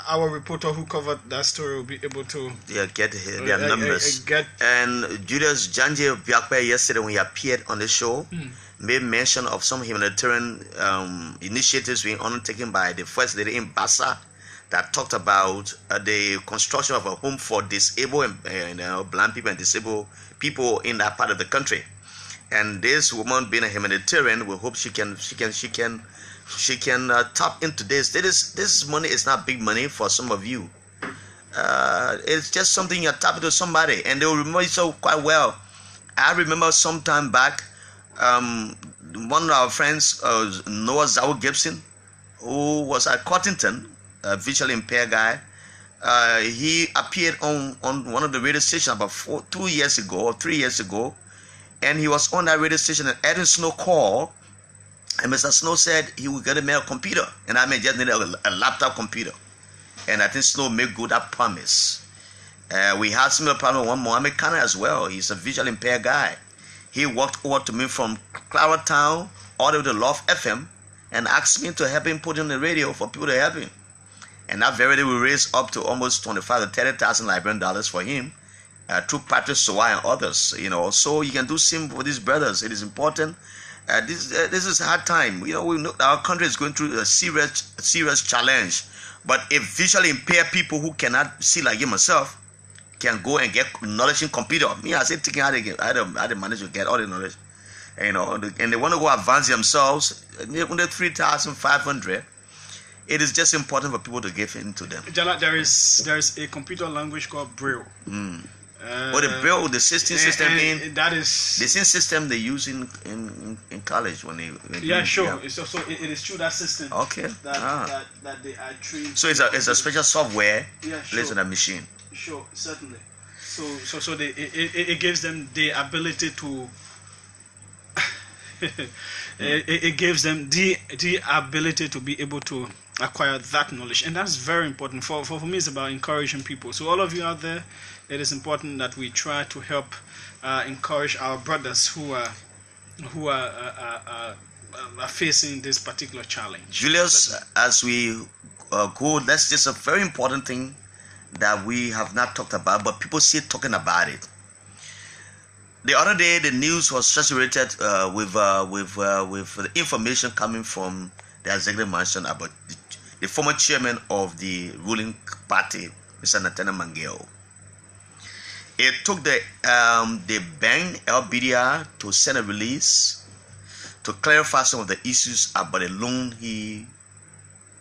Our reporter who covered that story will be able to get their numbers. And Julius Janje Biakwe yesterday when he appeared on the show made mention of some humanitarian initiatives being undertaken by the First Lady in Bassa that talked about the construction of a home for disabled and blind people and disabled people in that part of the country. And this woman, being a humanitarian, we hope she can tap into this. This money is not big money for some of you. It's just something you tap into somebody, and they will remember you so quite well. I remember some time back, one of our friends, Noah Zawo Gibson, who was at Cottington, a visually impaired guy. He appeared on one of the radio stations about 2 years ago or 3 years ago, and he was on that radio station, and Edwin Snow called. And Mr. Snow said he would get a computer, and I just needed a laptop computer. And I think Snow made good that promise. We had similar problem with one Mohammed Khan as well. He's a visually impaired guy. He walked over to me from Clara Town all the way to Love FM and asked me to help him put in the radio for people to help him. And that very day we raised up to almost 25 to 30,000 Liberian dollars for him through Patrick Sowa and others. So you can do same for these brothers. It is important. This is a hard time. We know our country is going through a serious challenge. But if visually impaired people who cannot see like myself can go and get knowledge in computer, I say taking how they manage to get all the knowledge, and they want to go advance themselves. Under 3,500, it is just important for people to give into them. JALLAH, there is a computer language called Braille. The system that is the same system they use in college when they sure. It is through that system. Okay. That they are trained. So it's a special software placed on a machine. Sure, certainly. So it gives them the ability to. It gives them the ability to be able to acquire that knowledge, and that's very important. For me, it's about encouraging people. So all of you out there, it is important that we try to help encourage our brothers who are facing this particular challenge. Julius, as we go, that's just a very important thing that we have not talked about, but people still talking about it. The other day, the news was saturated with the information coming from the executive mansion about the former chairman of the ruling party, Mr. Nathaniel Mangel. It took the bank LBDR to send a release to clarify some of the issues about a loan he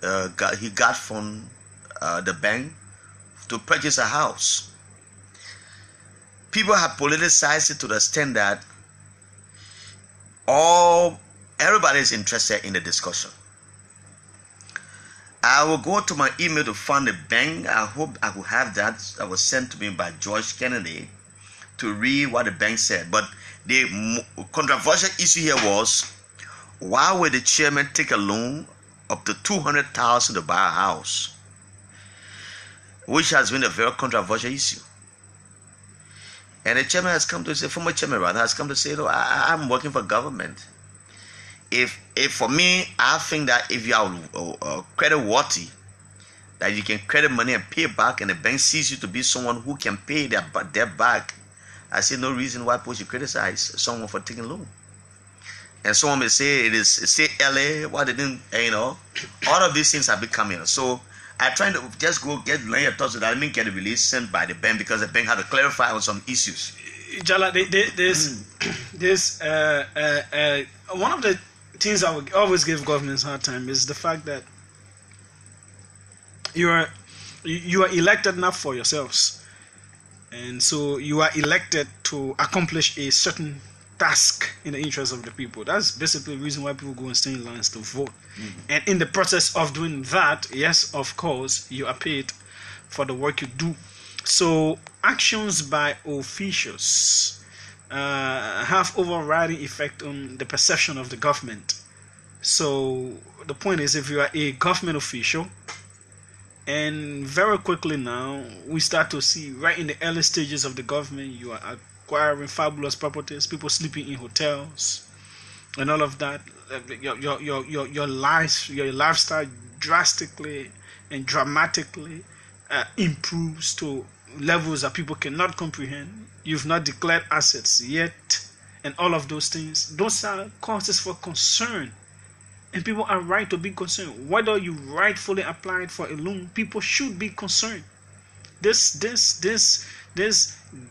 got from the bank to purchase a house. People have politicized it to the extent that everybody is interested in the discussion. I will go to my email to find the bank. I hope I will have that. That was sent to me by George Kennedy to read what the bank said. But the controversial issue here was, why would the chairman take a loan up to $200,000 to buy a house? Which has been a very controversial issue. And the chairman has come to say, former chairman rather, has come to say, look, I'm working for government. If for me, I think that if you are credit worthy, that you can credit money and pay back, and the bank sees you to be someone who can pay their debt back, I see no reason why people should criticize someone for taking a loan. And someone may say LA, why they didn't, all of these things have been coming. So I try to just go lay your thoughts that I didn't get a release sent by the bank because the bank had to clarify on some issues. JALLAH, there's one of the things I would always give governments a hard time is the fact that you are elected not for yourselves, and so you are elected to accomplish a certain task in the interest of the people. That's basically the reason why people go and stay in lines to vote. And in the process of doing that, yes, of course, you are paid for the work you do. So actions by officials have overriding effect on the perception of the government. So the point is, if you are a government official And very quickly now, we start to see right in the early stages of the government, you are acquiring fabulous properties, people sleeping in hotels, and all of that. Your lifestyle drastically and dramatically improves to levels that people cannot comprehend. You've not declared assets yet, and all of those things. Those are causes for concern. And people are right to be concerned. Whether you rightfully applied for a loan, people should be concerned. This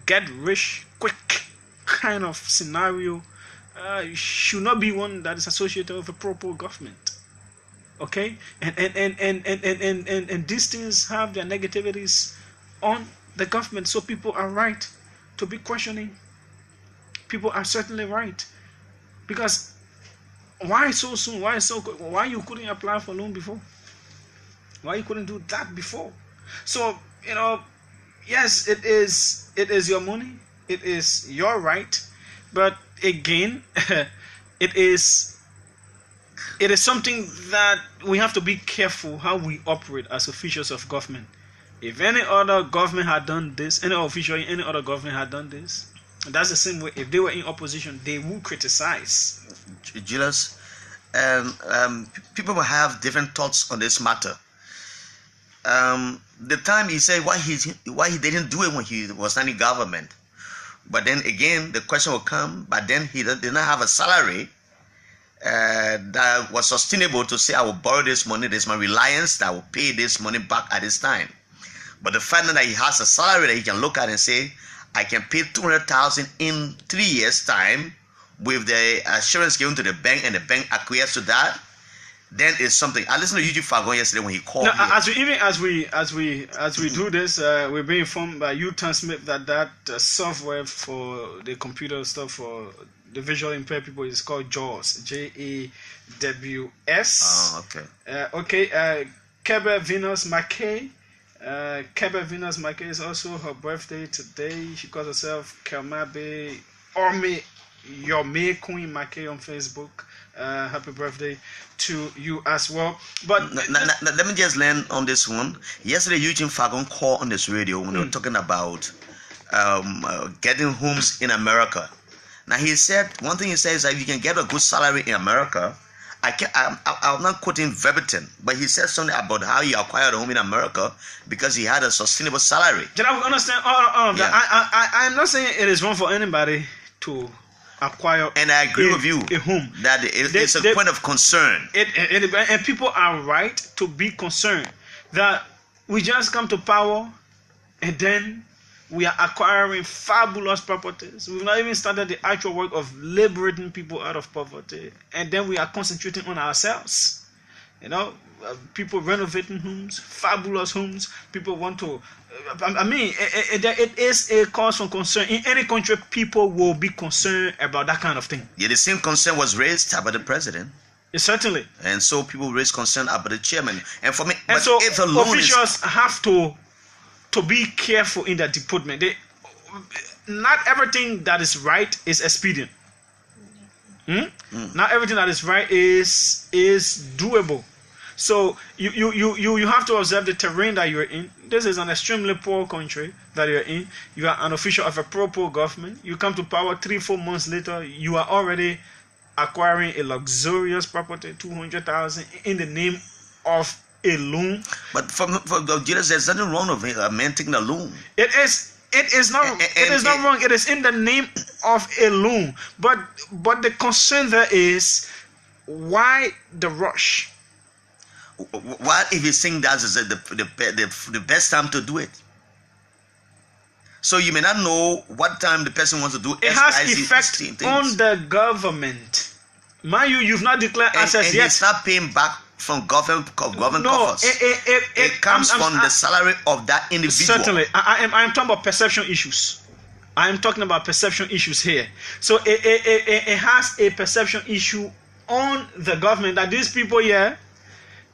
get rich quick kind of scenario should not be one that is associated with a proper government. Okay? And these things have their negativities on the government. So people are right to be questioning. People are certainly right. Because why so soon? Why so quick? Why you couldn't apply for loan before? Why you couldn't do that before? So, yes, it is your money. It is your right. But again, it is something that we have to be careful how we operate as officials of government. If any other government had done this, any official in any other government had done this, that's the same way. If they were in opposition, they would criticize. Julius, people will have different thoughts on this matter. The time he said why he didn't do it when he was not in government, but then again the question will come. But then he did not have a salary that was sustainable to say I will borrow this money. There's my reliance that I will pay this money back at this time. But the fact that he has a salary that he can look at and say I can pay 200,000 in 3 years' time, with the assurance given to the bank, and the bank acquiesces to that, then it's something. I listened to Eugene Fagon yesterday when he called me. As we do this, we're being informed by Utah Smith that software for the computer stuff for the visually impaired people is called JAWS, JAWS. Oh, okay. Kebe Venus McKay. Kebe Venus McKay is also her birthday today. She calls herself Kelmabe Orme. Your May Queen McKay on Facebook. Happy birthday to you as well. But let me just land on this one. Yesterday, Eugene Fagon called on this radio when they were talking about getting homes in America. Now he said one thing. He says that you can get a good salary in America. I'm not quoting verbatim, but he said something about how he acquired a home in America because he had a sustainable salary. Did I understand all of that? I'm not saying it is wrong for anybody to acquire, and I agree with you a home. That it's a point of concern. And people are right to be concerned that we just come to power and then we are acquiring fabulous properties. We've not even started the actual work of liberating people out of poverty, and then we are concentrating on ourselves. People renovating homes, fabulous homes. People want to. It is a cause for concern. In any country, people will be concerned about that kind of thing. Yeah, the same concern was raised about the president. Certainly. And so people raise concern about the chairman. And for me, and so if officials have to be careful in their deportment. Not everything that is right is expedient. Not everything that is right is doable. So you have to observe the terrain that you're in. This is an extremely poor country that you're in. You are an official of a pro-poor government. You come to power 3-4 months later, you are already acquiring a luxurious property, 200,000 in the name of a loan. But for Julius, there's nothing wrong with a man taking a loan. It is not wrong. It is in the name of a loan. But the concern there is why the rush? What if you think that is the best time to do it? So you may not know what time the person wants to do. It has effect on the government. Mind you've not declared assets yet. It's not paying back from government coffers. It comes from the salary of that individual. Certainly. I'm talking about perception issues. I'm talking about perception issues here. So it has a perception issue on the government that these people here,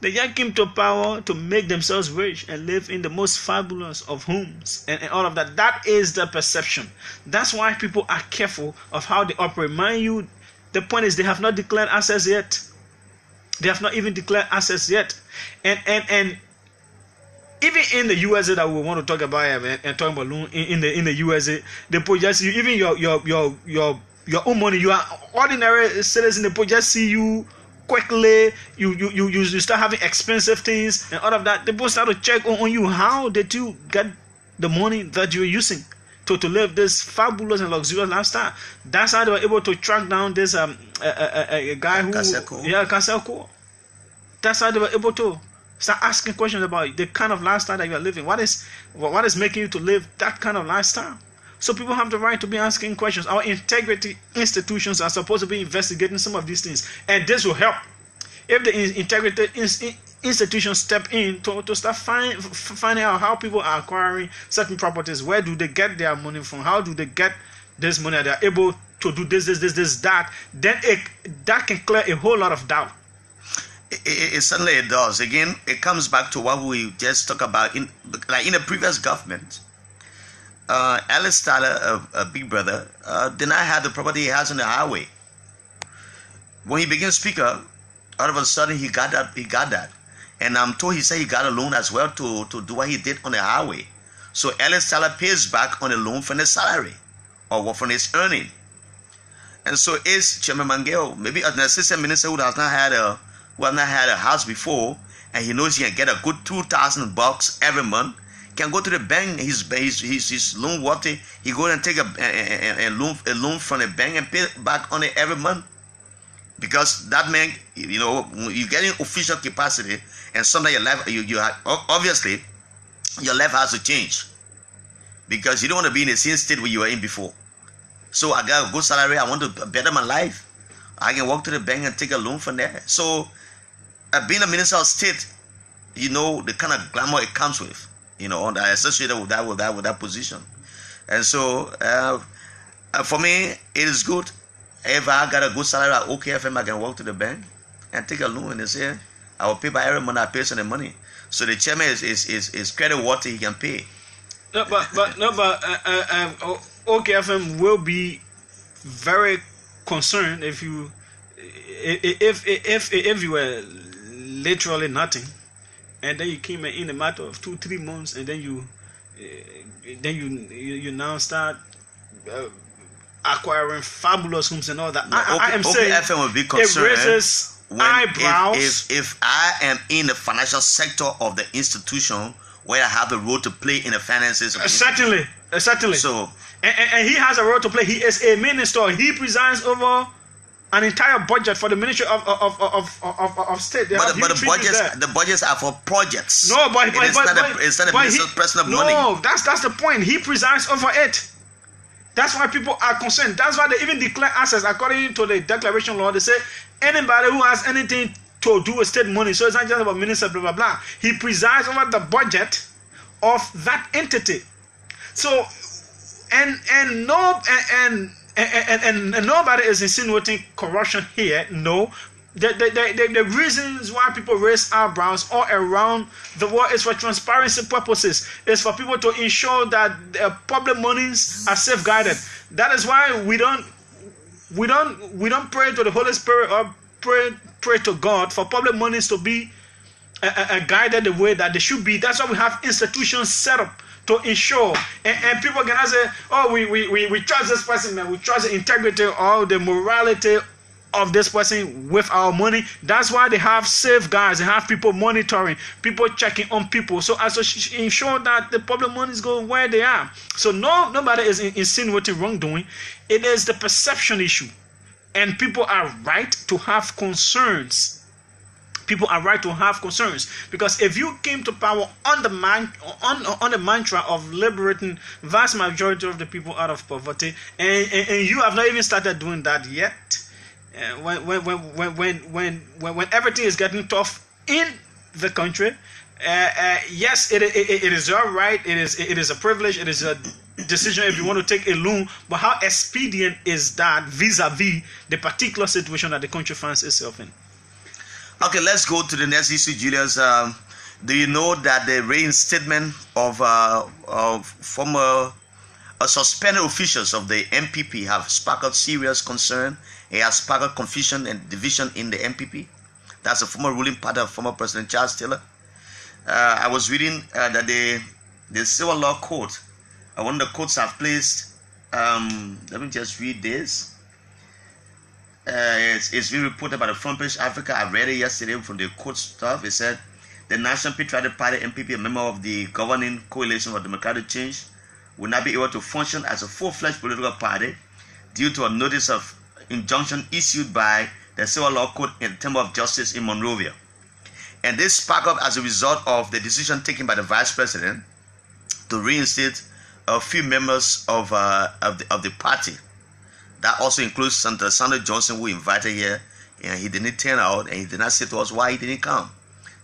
they just came to power to make themselves rich and live in the most fabulous of homes and all of that. That is the perception. That's why people are careful of how they operate. Mind you, the point is they have not declared assets yet. They have not even declared assets yet. And even in the USA that we want to talk about and talking about loan in the USA, they just you even your own money. You are ordinary citizen. They just see you quickly. You start having expensive things and all of that. They both start to check on you. How did you get the money that you're using to live this fabulous and luxurious lifestyle? That's how they were able to track down this a guy who Kaseko. That's how they were able to start asking questions about the kind of lifestyle that you are living. What is making you to live that kind of lifestyle? So people have the right to be asking questions. Our integrity institutions are supposed to be investigating some of these things, and this will help if the integrity institutions step in to start finding out how people are acquiring certain properties. Where do they get their money from? How do they get this money? They are able to do this, that. Then that can clear a whole lot of doubt. It certainly it does. Again, it comes back to what we just talked about in the previous government. Alice Tyler, a big brother, did not have the property he has on the highway. When he became speaker, all of a sudden he got that. And I'm told he said he got a loan as well to do what he did on the highway. So Alice Tyler pays back on the loan from the salary or from his earning. And so is Chairman Mangel, maybe an assistant minister who has not had a house before, and he knows he can get a good $2,000 every month, can go to the bank, his loan worthy, he go and take a loan from the bank and pay back on it every month. Because that man, you get in official capacity, and sometimes your life, obviously, your life has to change. Because you don't want to be in the same state where you were in before. So I got a good salary, I want to better my life. I can walk to the bank and take a loan from there. So being a minister of state, the kind of glamour it comes with, associated with that position. And so for me, it is good. If I got a good salary at OKFM, I can walk to the bank and take a loan, and they say I will pay by every month I pay some the money. So the chairman is credit worthy, he can pay. But OKFM will be very concerned if you were literally nothing, and then you came in a matter of 2-3 months, and then you now start acquiring fabulous homes and all that. I am saying OKFM will be concerned. It raises eyebrows. If I am in the financial sector of the institution where I have a role to play in the finances. Certainly. So and he has a role to play. He is a minister. He presides over an entire budget for the Ministry of State. But the budgets are for projects. No, but it's not a minister's personal money. No, that's the point. He presides over it. That's why people are concerned. That's why they even declare assets according to the declaration law. They say anybody who has anything to do with state money. So it's not just about minister, blah blah blah. He presides over the budget of that entity. So and nobody is insinuating corruption here. No. The reasons why people raise eyebrows all around the world is for transparency purposes. It's for people to ensure that public monies are safeguarded. That is why we don't pray to the Holy Spirit or pray to God for public monies to be guided the way that they should be. That's why we have institutions set up to ensure, and people can say, oh, we trust this person, man. We trust the integrity or the morality of this person with our money. That's why they have safeguards. They have people monitoring, people checking on people, so as to ensure that the public monies go where they are. So nobody is insinuating wrongdoing. It is the perception issue, and people are right to have concerns. People are right to have concerns, because if you came to power on the mantra of liberating vast majority of the people out of poverty, and you have not even started doing that yet. When everything is getting tough in the country, yes, it is your right. It is a privilege. It is a decision if you want to take a loan. But how expedient is that vis-a-vis the particular situation that the country finds itself in? Okay, let's go to the next issue, Julius. Do you know that the reinstatement of former suspended officials of the MPP have sparked serious concern? It has sparked confusion and division in the MPP. That's a former ruling party of former President Charles Taylor. I was reading that the civil law court, one of the courts have placed, let me just read this. It's been reported by the Front Page Africa. I read it yesterday from the court stuff. It said the National Patriotic Party (NPP), a member of the governing coalition for democratic change, will not be able to function as a full-fledged political party due to a notice of injunction issued by the civil law court in the Temple of Justice in Monrovia. And this sparked up as a result of the decision taken by the vice president to reinstate a few members of the party. That also includes Senator Sandra Johnson, who invited here, and he didn't turn out, and he did not say to us why he didn't come.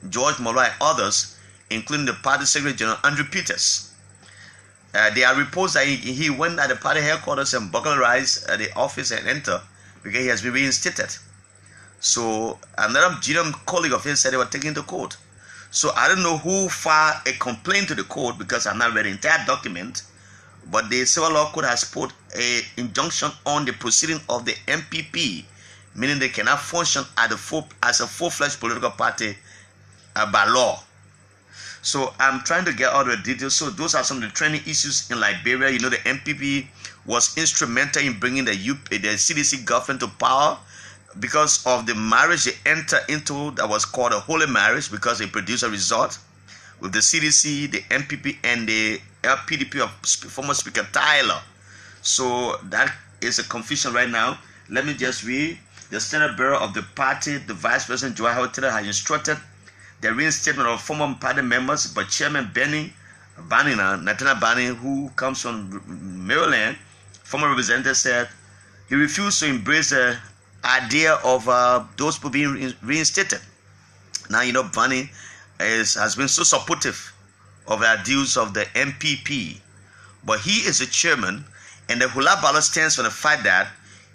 George Mulroy and others, including the party secretary general Andrew Peters. There are reports that he went at the party headquarters and burglarized the office and entered because he has been reinstated. So another junior colleague of his said they were taken to court. So I don't know who filed a complaint to the court because I've not read the entire document. But the civil law court has put an injunction on the proceeding of the MPP, meaning they cannot function as a full-fledged political party by law. So I'm trying to get all the details. So those are some of the trending issues in Liberia. You know, the MPP was instrumental in bringing the CDC government to power because of the marriage they entered into that was called a holy marriage, because they produced a result with the CDC, the MPP, and the PDP of former Speaker Tyler. So that is a confusion right now. Let me just read. The Senate Bureau of the party, the Vice President Joel Howard has instructed the reinstatement of former party members, but Chairman Nathaniel Bani, who comes from Maryland, former representative, said he refused to embrace the idea of those people being reinstated. Now, you know, Bani has been so supportive of the ideals of the MPP, but he is the chairman, and the Hula Ballot stands for the fact that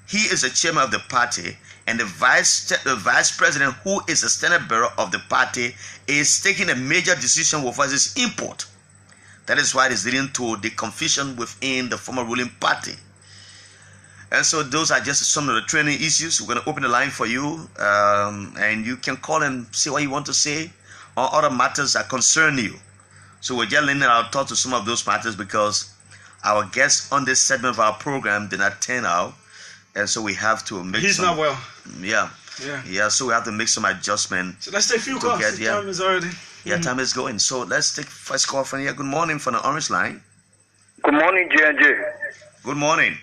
he is the chairman of the party, and the vice president, who is the standard bearer of the party, is taking a major decision with his import. That is why it is leading to the confusion within the former ruling party. And so those are just some of the training issues. We're going to open the line for you, and you can call and say what you want to say or other matters that concern you. So we're just lending our thoughts to some of those matters because our guests on this segment of our program did not turn out, and so we have to make He's not well. Yeah, so we have to make some adjustment. So let's take a few calls. Time is already. Yeah, time is going. So let's take first call from here. Good morning from the Orange Line. Good morning, J&J. Good morning.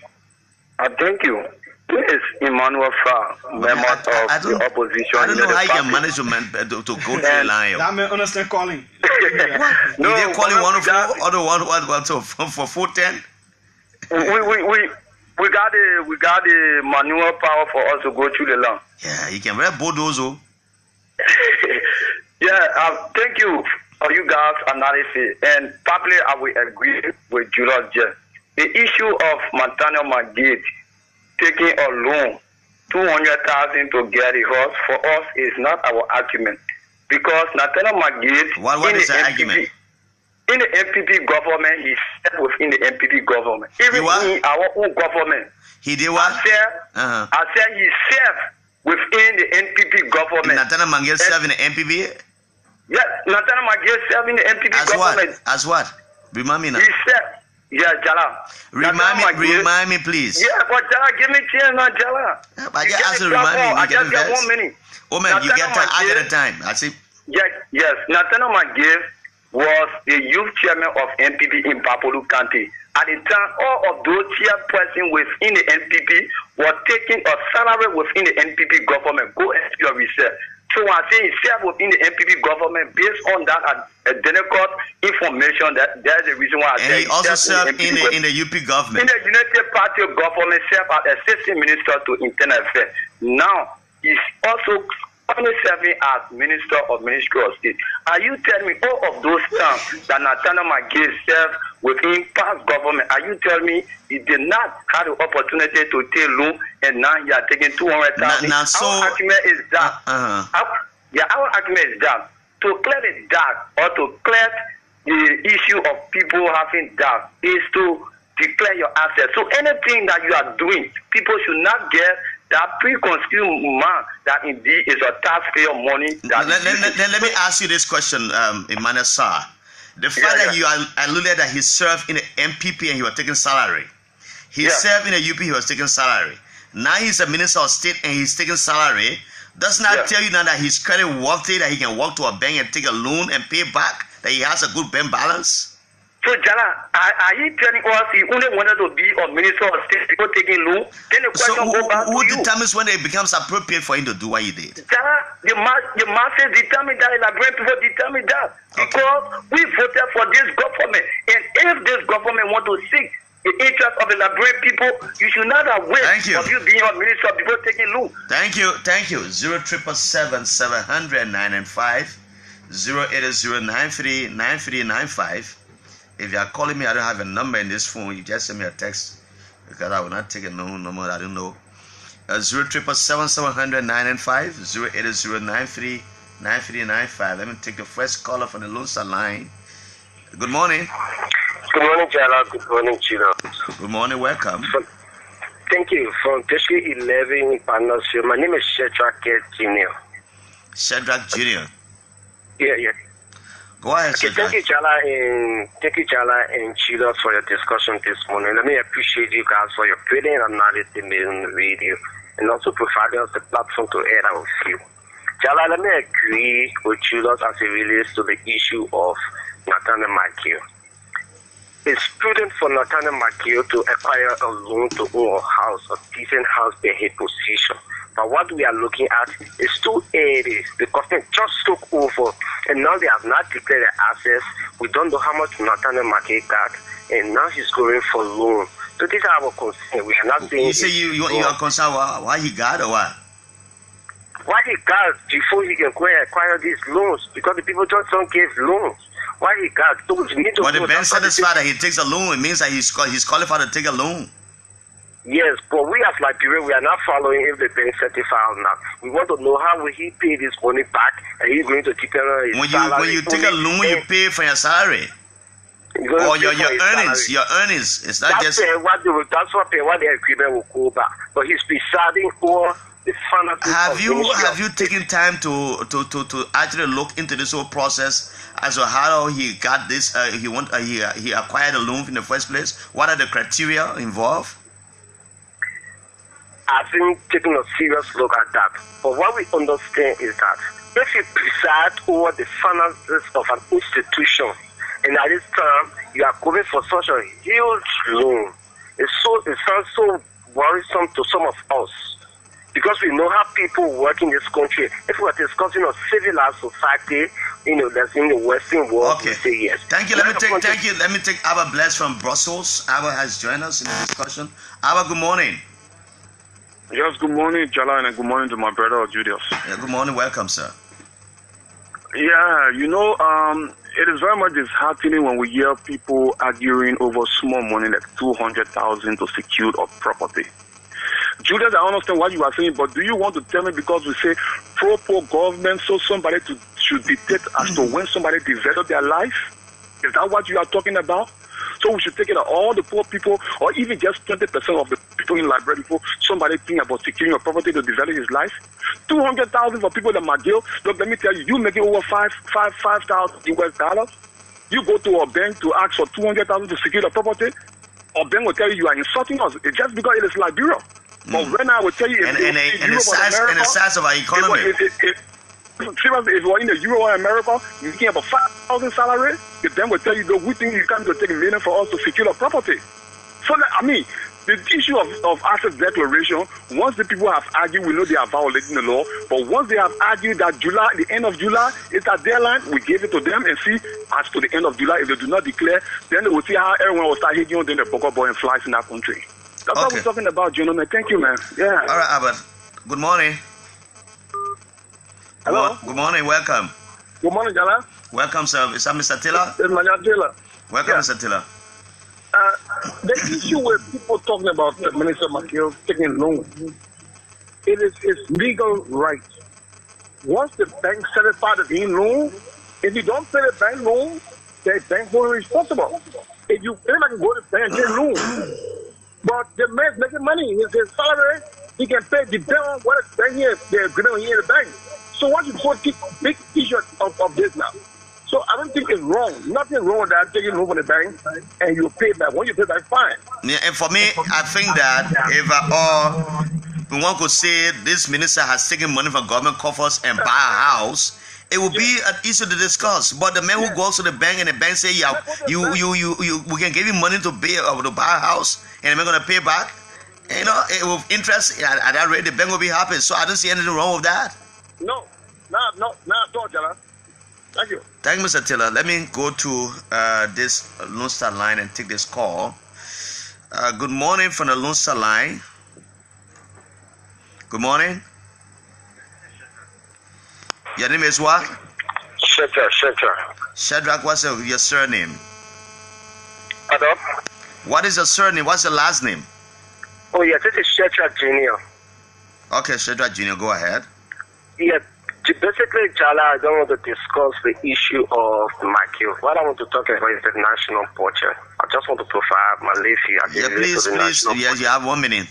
Thank you. This is Emmanuel Farr, member of the opposition. I don't know how you can manage to go through the line. That may understand calling. No, you didn't calling 104 or the 112 for 410? We got the manual power for us to go through the line. Yeah, you can read Bodozo. Yeah, thank you for you guys' analysis. And probably I will agree with Julius J. The issue of Nathaniel McGee taking a loan, 200,000 to get a horse, for us is not our argument. Because Nathaniel McGee, what is the argument? In the MPP government, he served within the MPP government. Even in our own government. He did what? I said he served within the NPP government. Nathaniel McGee served in the NPP? Yes, Nathaniel McGee served in the NPP government. As what? Remind me now. He served. Yeah, Jallah. Remind me, please. Yeah, but Jallah, give me chance now, Jallah. Yeah, but you have to remind me. I just got 1 minute. Oh man, you get time. I get the time. I see. Yes. Nathaniel McGee was the youth chairman of NPP in Papolu County. At the time, all of those chairpersons within the NPP were taking a salary within the NPP government. Go and do your research. So I say he served within the NPP government based on that identical information. That's the reason why I say he also served in the UP government. In the United Party government, served as assistant minister to internal affairs. Now he's also serving as Minister of Ministry of State. Are you telling me all of those times that Nathaniel McGee served within past government, are you telling me he did not have the opportunity to take loan and now he are taking 200,000? Our argument is that. Our argument is that to clear the dark or to clear the issue of people having dark is to declare your assets. So anything that you are doing, people should not get that preconceived man that indeed is a taxpayer money. Let me ask you this question, Emmanuel Sir. The fact that you alluded that he served in the MPP and he was taking salary. He served in the UP, he was taking salary. Now he's a minister of state and he's taking salary. Does not tell you now that he's credit worthy, that he can walk to a bank and take a loan and pay back, that he has a good bank balance? So, Jallah, are you telling us he only wanted to be a minister of state before taking loan? Then the question goes back to you. Who determines when it becomes appropriate for him to do what he did? Jallah, the masses determine that, Liberian people determine that. Because we voted for this government. And if this government want to seek the interest of the Liberian people, you should not have waited of you being a minister before taking loan. Thank you. 0777 700 995 08093 9395. If you are calling me, I don't have a number in this phone. You just send me a text because I will not take a number I don't know. 0777 700 995 08093 9395. Let me take the first caller from the Lunsa line. Good morning. Good morning, Jallah. Good morning, Chino. Good morning. Welcome. Thank you. From District 11 in Partnership. My name is Shadrach Jr. Shadrach Jr. Yeah. Go ahead, okay, thank you, Jallah, and Chilo for your discussion this morning. Let me appreciate you guys for your brilliant analysis in the radio and also providing us the platform to air our view. Jallah, let me agree with Chilo as it relates to the issue of Nathaniel Makio. It's prudent for Nathaniel Makio to acquire a loan to own a house, a decent house in his position. But what we are looking at is 2 areas. The government just took over, and now they have not declared the assets. We don't know how much Nathaniel Makio got, and now he's going for loan. So these are our concerns. We are not saying. You say you are concerned why he got or what? Why he got before he can go and acquire these loans? Because the people just don't give loans. Why he got? So we need to. But the bank satisfied that he takes a loan. It means that he's qualified to take a loan. Yes, but we as Liberia, we are not following if the bank certified or not. We want to know how will he pay this money back, and he's going to take his salary. When you take a loan, you pay for your salary. Or your earnings. Your earnings. It's not just. That's what the agreement will go back. But he's presiding over the finances. Have you taken time to actually look into this whole process as to how he got this? He acquired a loan in the first place. What are the criteria involved? I've been taking a serious look at that. But what we understand is that if you preside over the finances of an institution, and at this time you are going for such a huge loan, it sounds so worrisome to some of us. Because we know how people work in this country. If we are discussing a civilized society, that's in the Western world, we say yes. Thank you. Let me take Abba Bless from Brussels. Abba has joined us in the discussion. Abba, good morning. Yes, good morning, Jallah, and good morning to my brother, Julius. Yeah, good morning. Welcome, sir. Yeah, it is very much disheartening when we hear people arguing over small money like 200,000 to secure a property. Julius, I understand what you are saying, but do you want to tell me because we say pro-poor government, so somebody should dictate as to when somebody develop their life? Is that what you are talking about? So we should take it at all the poor people, or even just 20% of the people in Liberia before somebody think about securing a property to develop his life. 200,000 for people that McGill. Look, let me tell you, making over $5,000 US. You go to a bank to ask for 200,000 to secure the property. A bank will tell you are insulting us. It's just because it is Liberia. But when I will tell you, and the size of our economy. Seriously, if you are in the Euro or America, making about 5,000 salary, the bank will tell you, we think you come to take a million for us to secure a property. So, the issue of asset declaration, once the people have argued, we know they are violating the law. But once they have argued that the end of July is that deadline, we give it to them and see as to the end of July, if they do not declare, then they will see how everyone will start hitting on the Boko boy and flies in that country. That's what we're talking about, gentlemen. Thank you, man. Yeah. All right, Albert. Good morning. Hello. Good morning. Welcome. Good morning, Jallah. Welcome, sir. Is that Mr. Taylor? It's Mr. Taylor. Welcome, Mr. Taylor. The issue with people talking about the Minister Makio taking loans, it is his legal right. Once the bank certifies that he loan, if you don't pay the bank loan, the bank will be responsible. If anybody can go to the bank and get loan, but the man's making money, his salary, he can pay the bill what the bank here, they're going here in the bank. So what you put big issue of this now? So I don't think it's wrong. Nothing wrong with that, taking over the bank and you pay back. When you pay back, fine. Yeah, and for me, I think that if one could say this minister has taken money from government coffers and buy a house, it would be an issue to discuss. But the man who goes to the bank and the bank say, "Yeah, we can give you money to buy a house, and the man gonna pay back," you know, with interest at that rate, the bank will be happy. So I don't see anything wrong with that. No, not at all, Jala. Thank you. Thank you, Mr. Taylor. Let me go to this Lone Star line and take this call. Good morning from the Lone Star line. Good morning. Your name is what? Shadrach. Shadrach, what's your surname? Hello? What is your surname? What's your last name? Oh, yeah, this is Shadrach Jr. Okay, Shadrach Jr., go ahead. Yeah, basically, Jallah, I don't want to discuss the issue of Michael. What I want to talk about is the national budget. I just want to provide my leave here. Yeah, please. Yes, you have 1 minute.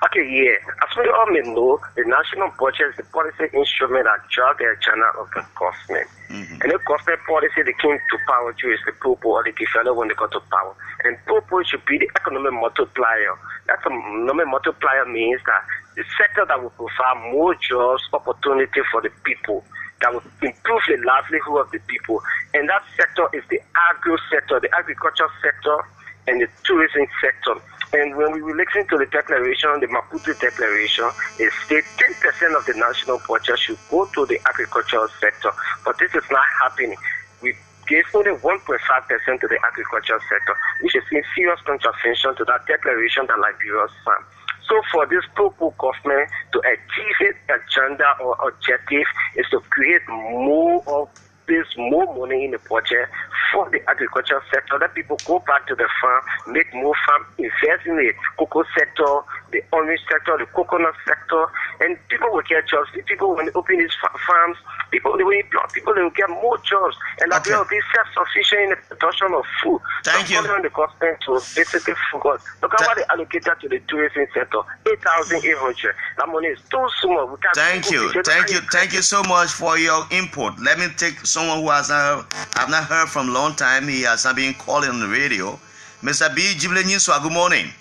Okay, yeah. As we all may know, the national budget is the policy instrument that drives the agenda of the government. And the government policy, they came to power through is the people or the developer when they got to power. And people should be the economic multiplier. That economic multiplier means that the sector that will provide more jobs, opportunity for the people, that will improve the livelihood of the people. And that sector is the agro sector, the agriculture sector, and the tourism sector. And when we listen to the declaration, the Maputo declaration, it states 10% of the national budget should go to the agricultural sector. But this is not happening. We gave only 1.5% to the agricultural sector, which is in serious contravention to that declaration that Liberia signed. So for this pro-poor government to achieve its agenda or objective is to create more of this, more money in the budget for the agricultural sector. Let people go back to the farm, make more farm, invest in the cocoa sector, the orange sector, the coconut sector, and people will get jobs. People, when they open these farms, people, they will employ people, they will get more jobs, and that will be self-sufficient in the production of food. Thank you. The government to basically focus. Look at what they allocated to the tourism sector, 8,800. That money is too small. Thank you so much for your input. Let me take someone who has I've not heard from a long time. He has not been calling on the radio. Mr. B. JULIUS, good morning.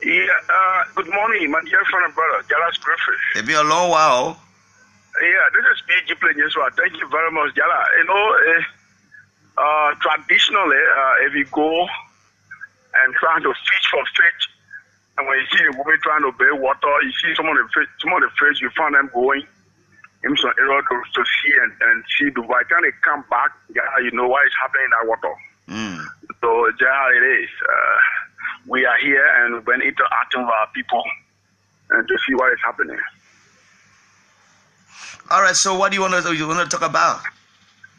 Yeah, good morning, my dear friend and brother, Jallah's Griffith. It's been a long while. Yeah, this is B. JULIUS. Thank you very much, Jallah. You know, traditionally, if you go and trying to fish for fish, and when you see the woman trying to bear water, you see some of the fish, you find them going in some area to see and see. By the time they come back, you know what is happening in that water. So, Jallah, it is. We are here and we're interacting with our people and to see what is happening. All right. So, what do you want to do? You want to talk about?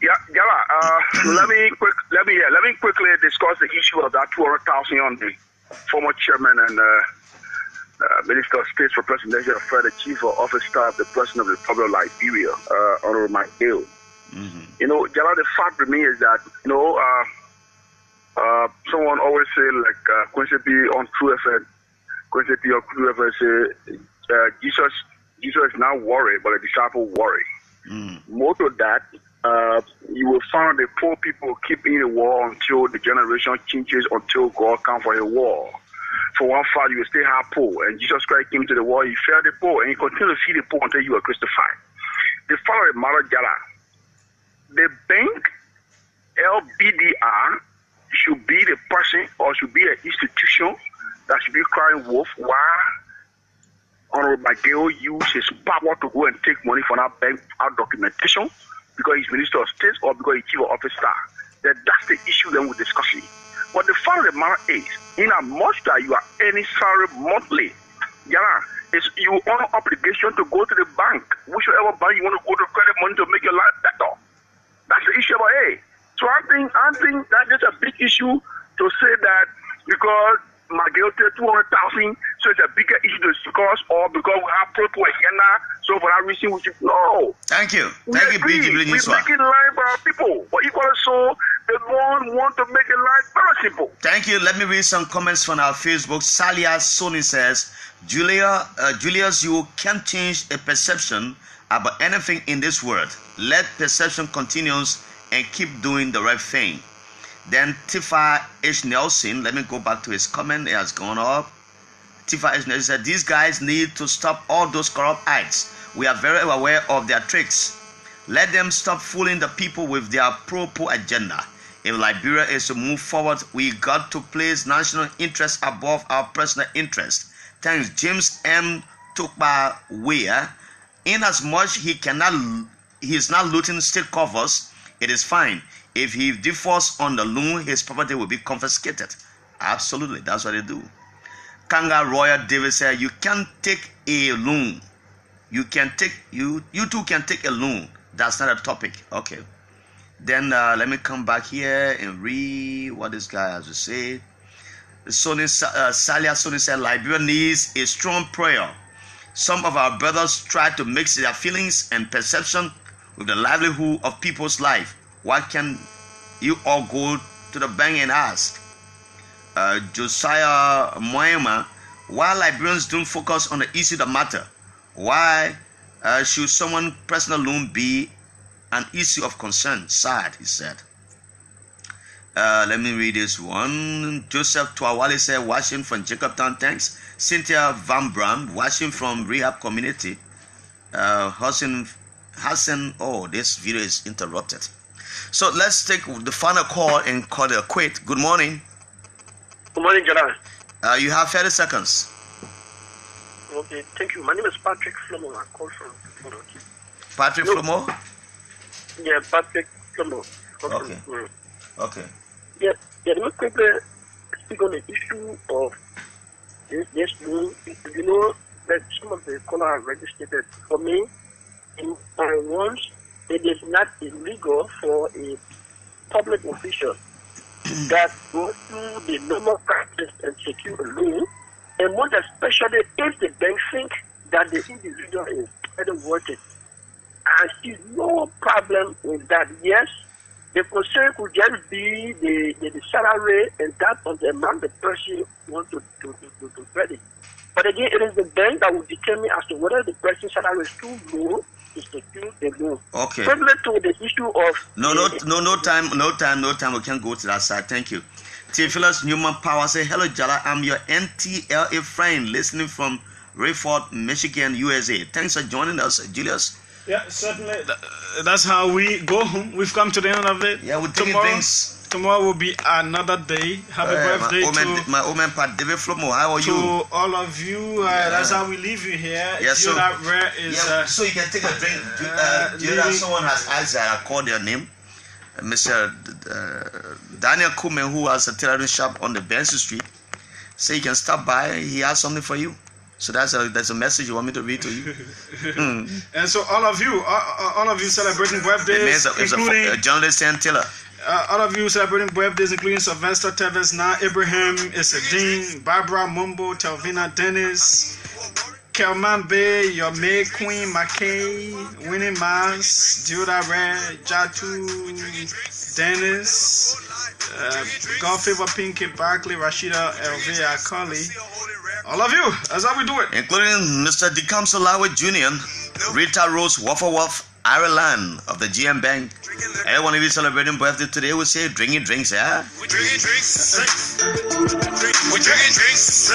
Yeah, Jallah. Let me quickly discuss the issue of that 200,000 on the former chairman and Minister of State for Presidential Affairs, the Chief of Office Staff, the President of the Republic of Liberia, Honorable Michael. You know, Jallah, the fact remains is that someone always say like Quincy P on True FM, Quincy P on True FM say Jesus is not worried, but the disciple worry. More to that, you will find the poor people keeping the war until the generation changes, until God comes for a war. For one fact, you will still have poor, and Jesus Christ came to the war, he fed the poor, and he continued to feed the poor until you are crucified. The fact of the matter, Jallah, the bank, LBDR, should be the person or should be an institution that should be crying wolf while Honorable Michael used his power to go and take money from that bank out documentation because he's Minister of State or because he's Chief of Office Staff. That's the issue then we're discussing. But the fact of the matter is, in a much that you are earning salary monthly, you own obligation to go to the bank, whichever bank you want to go to credit money to make your life better. That's the issue about it. So I think that is a big issue to say that because Miguel said 200,000, so it's a bigger issue to discuss, or because we have pro-poor agenda, so for that reason we should no. Thank you. We're making life for our people. But equally so, The Lord wants to make it life very simple. Thank you. Let me read some comments from our Facebook. Salia Sony says, Julius, you can't change a perception about anything in this world. Let perception continues and keep doing the right thing. Then Tifa H. Nelson, let me go back to his comment. It has gone up. Tifa H. Nelson said, these guys need to stop all those corrupt acts. We are very aware of their tricks. Let them stop fooling the people with their pro-poor agenda. If Liberia is to move forward, we got to place national interest above our personal interest. Thanks, James M. Tukba Weir. In as much he is not looting state covers, it is fine. If he defaults on the loan, his property will be confiscated. Absolutely, that's what they do. Kanga Royal David said, you can't take a loan. You too can take a loan. That's not a topic. Okay. Then let me come back here and read what this guy has to say. Salia Sony said, Liberia needs a strong prayer. Some of our brothers try to mix their feelings and perception with the livelihood of people's life. Why can't you all go to the bank and ask? Josiah Moema, why Liberians don't focus on the issue that matter? Why should someone's personal loan be an issue of concern? Sad, he said. Let me read this one. Joseph Tuawale said, watching from Jacobtown, thanks. Cynthia Van Bram, watching from Rehab Community. Hassan, oh, this video is interrupted. So let's take the final call and call it a quit. Good morning. Good morning, Jallah. You have 30 seconds. Okay, thank you. My name is Patrick Flomo. I call from Patrick Flomo? Yeah, Patrick Flomo. Okay. Okay. Yeah, let me quickly speak on the issue of this loan. You know that some of the callers have registered. For me, in my ones, it is not illegal for a public official that goes through the normal practice and secure a loan, and most especially if the bank think that the individual is better worth it. I see no problem with that. Yes, the concern could just be the salary and that of the amount the person wants to credit. But again, it is the bank that will determine as to whether the person's salary is too low to secure the loan. Okay. Similar to the issue of no time. We can't go to that side. Thank you. Theophilus Newman Power say, hello Jallah, I'm your NTLA friend listening from Rayford, Michigan, USA. Thanks for joining us, Julius. Yeah, certainly. That's how we go home. We've come to the end of it. Yeah, we're taking things. Tomorrow will be another day. Happy birthday my old man Pat David Flomo. How are you? To all of you. That's how we leave you here. Yeah, so so you can take a drink. Someone has asked that I called their name. Mr. Daniel Kumen, who has a tailoring shop on the Benson Street, say you can stop by. He has something for you. So that's a message you want me to read to you. And so all of you celebrating birthdays, including a journalist and Taylor. All of you celebrating birthdays, including Sylvester Teves, Na Ibrahim, Isadine, Barbara Mumbo, Telvina Dennis, Kelman Bay, your May Queen, McKay, Winnie Mas, Dioda Red, Jatu, Dennis, God Favor Pinky, Barkley, Rashida, Elvia, Akali. All of you, that's how we do it. Including Mr. Dikamso Lawe Jr., Rita Rose Waffle Ireland of the GM Bank. Everyone who is celebrating birthday today will say drinking drinks, yeah? We're drinking drinks. We're drinking drinks.